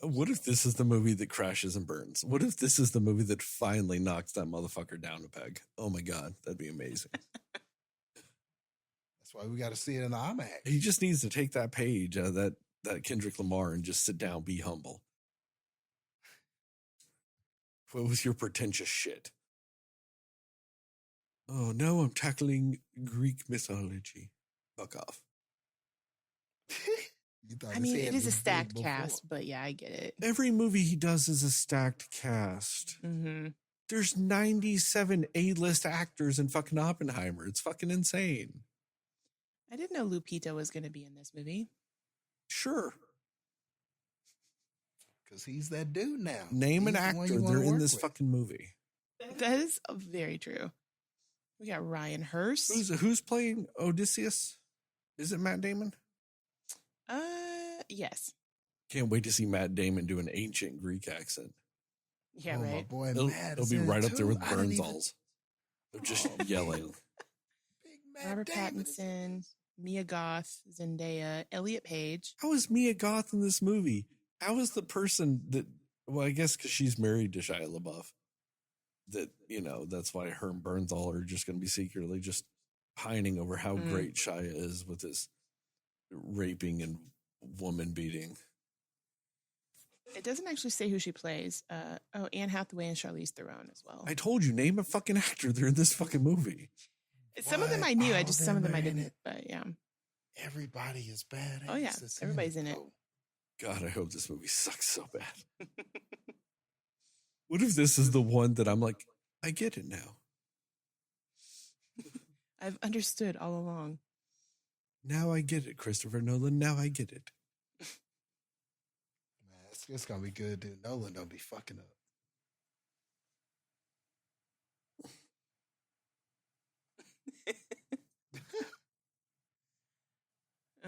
What if this is the movie that crashes and burns? What if this is the movie that finally knocks that motherfucker down a peg? Oh my God, that'd be amazing. That's why we got to see it in the IMAX. He just needs to take that page out of that Kendrick Lamar and just sit down, be humble. What was your pretentious shit? Oh, no, I'm tackling Greek mythology. Fuck off. I mean, it is a stacked cast, but yeah, I get it. Every movie he does is a stacked cast. Mm-hmm. There's 97 A-list actors in fucking Oppenheimer. It's fucking insane. I didn't know Lupita was going to be in this movie. Sure. Because he's that dude now. Name an actor. They're in this fucking movie. That is very true. We got Ryan Hurst. Who's playing Odysseus? Is it Matt Damon? Yes. Can't wait to see Matt Damon do an ancient Greek accent. Yeah, right. My boy, it'll be right up there with Bernthals. They're just yelling. Robert Pattinson, Mia Goth, Zendaya, Elliot Page. How is Mia Goth in this movie? How is the person that? Well, I guess because she's married to Shia LaBeouf. That that's why her and Bernthal are just going to be secretly just pining over how great Shia is with his raping and woman beating. It doesn't actually say who she plays. Anne Hathaway and Charlize Theron as well. I told you, name a fucking actor. They're in this fucking movie. Some of them I knew. Some of them I didn't. But yeah. Everybody is bad. Oh yeah, everybody's in it. God, I hope this movie sucks so bad. What if this is the one that I'm like, I get it now. I've understood all along. Now I get it, Christopher Nolan. Now I get it. Man, it's going to be good, dude. Nolan don't be fucking up.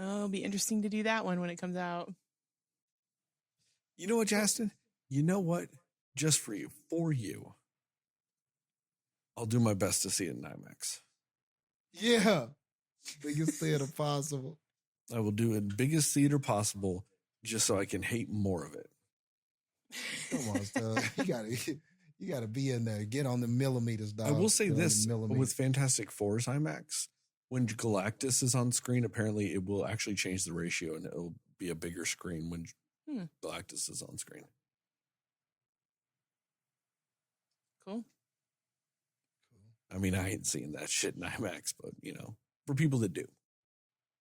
Oh, it'll be interesting to do that one when it comes out. You know what, Jastin? You know what? Just for you, I'll do my best to see it in IMAX. Yeah. Biggest theater possible. I will do it in biggest theater possible just so I can hate more of it. Come on, Stud. You gotta be in there. Get on the millimeters, dog. I will say Get on the this millimeters. with Fantastic Four's IMAX, when Galactus is on screen, apparently it will actually change the ratio and it'll be a bigger screen when Galactus is on screen. Cool. I mean, I ain't seen that shit in IMAX, but you know, for people that do,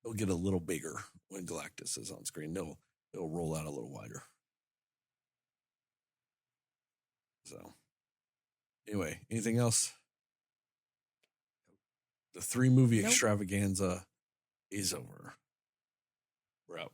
it'll get a little bigger when Galactus is on screen. It'll roll out a little wider. So, anyway, anything else? The 3 movie Nope. extravaganza is over. We're out.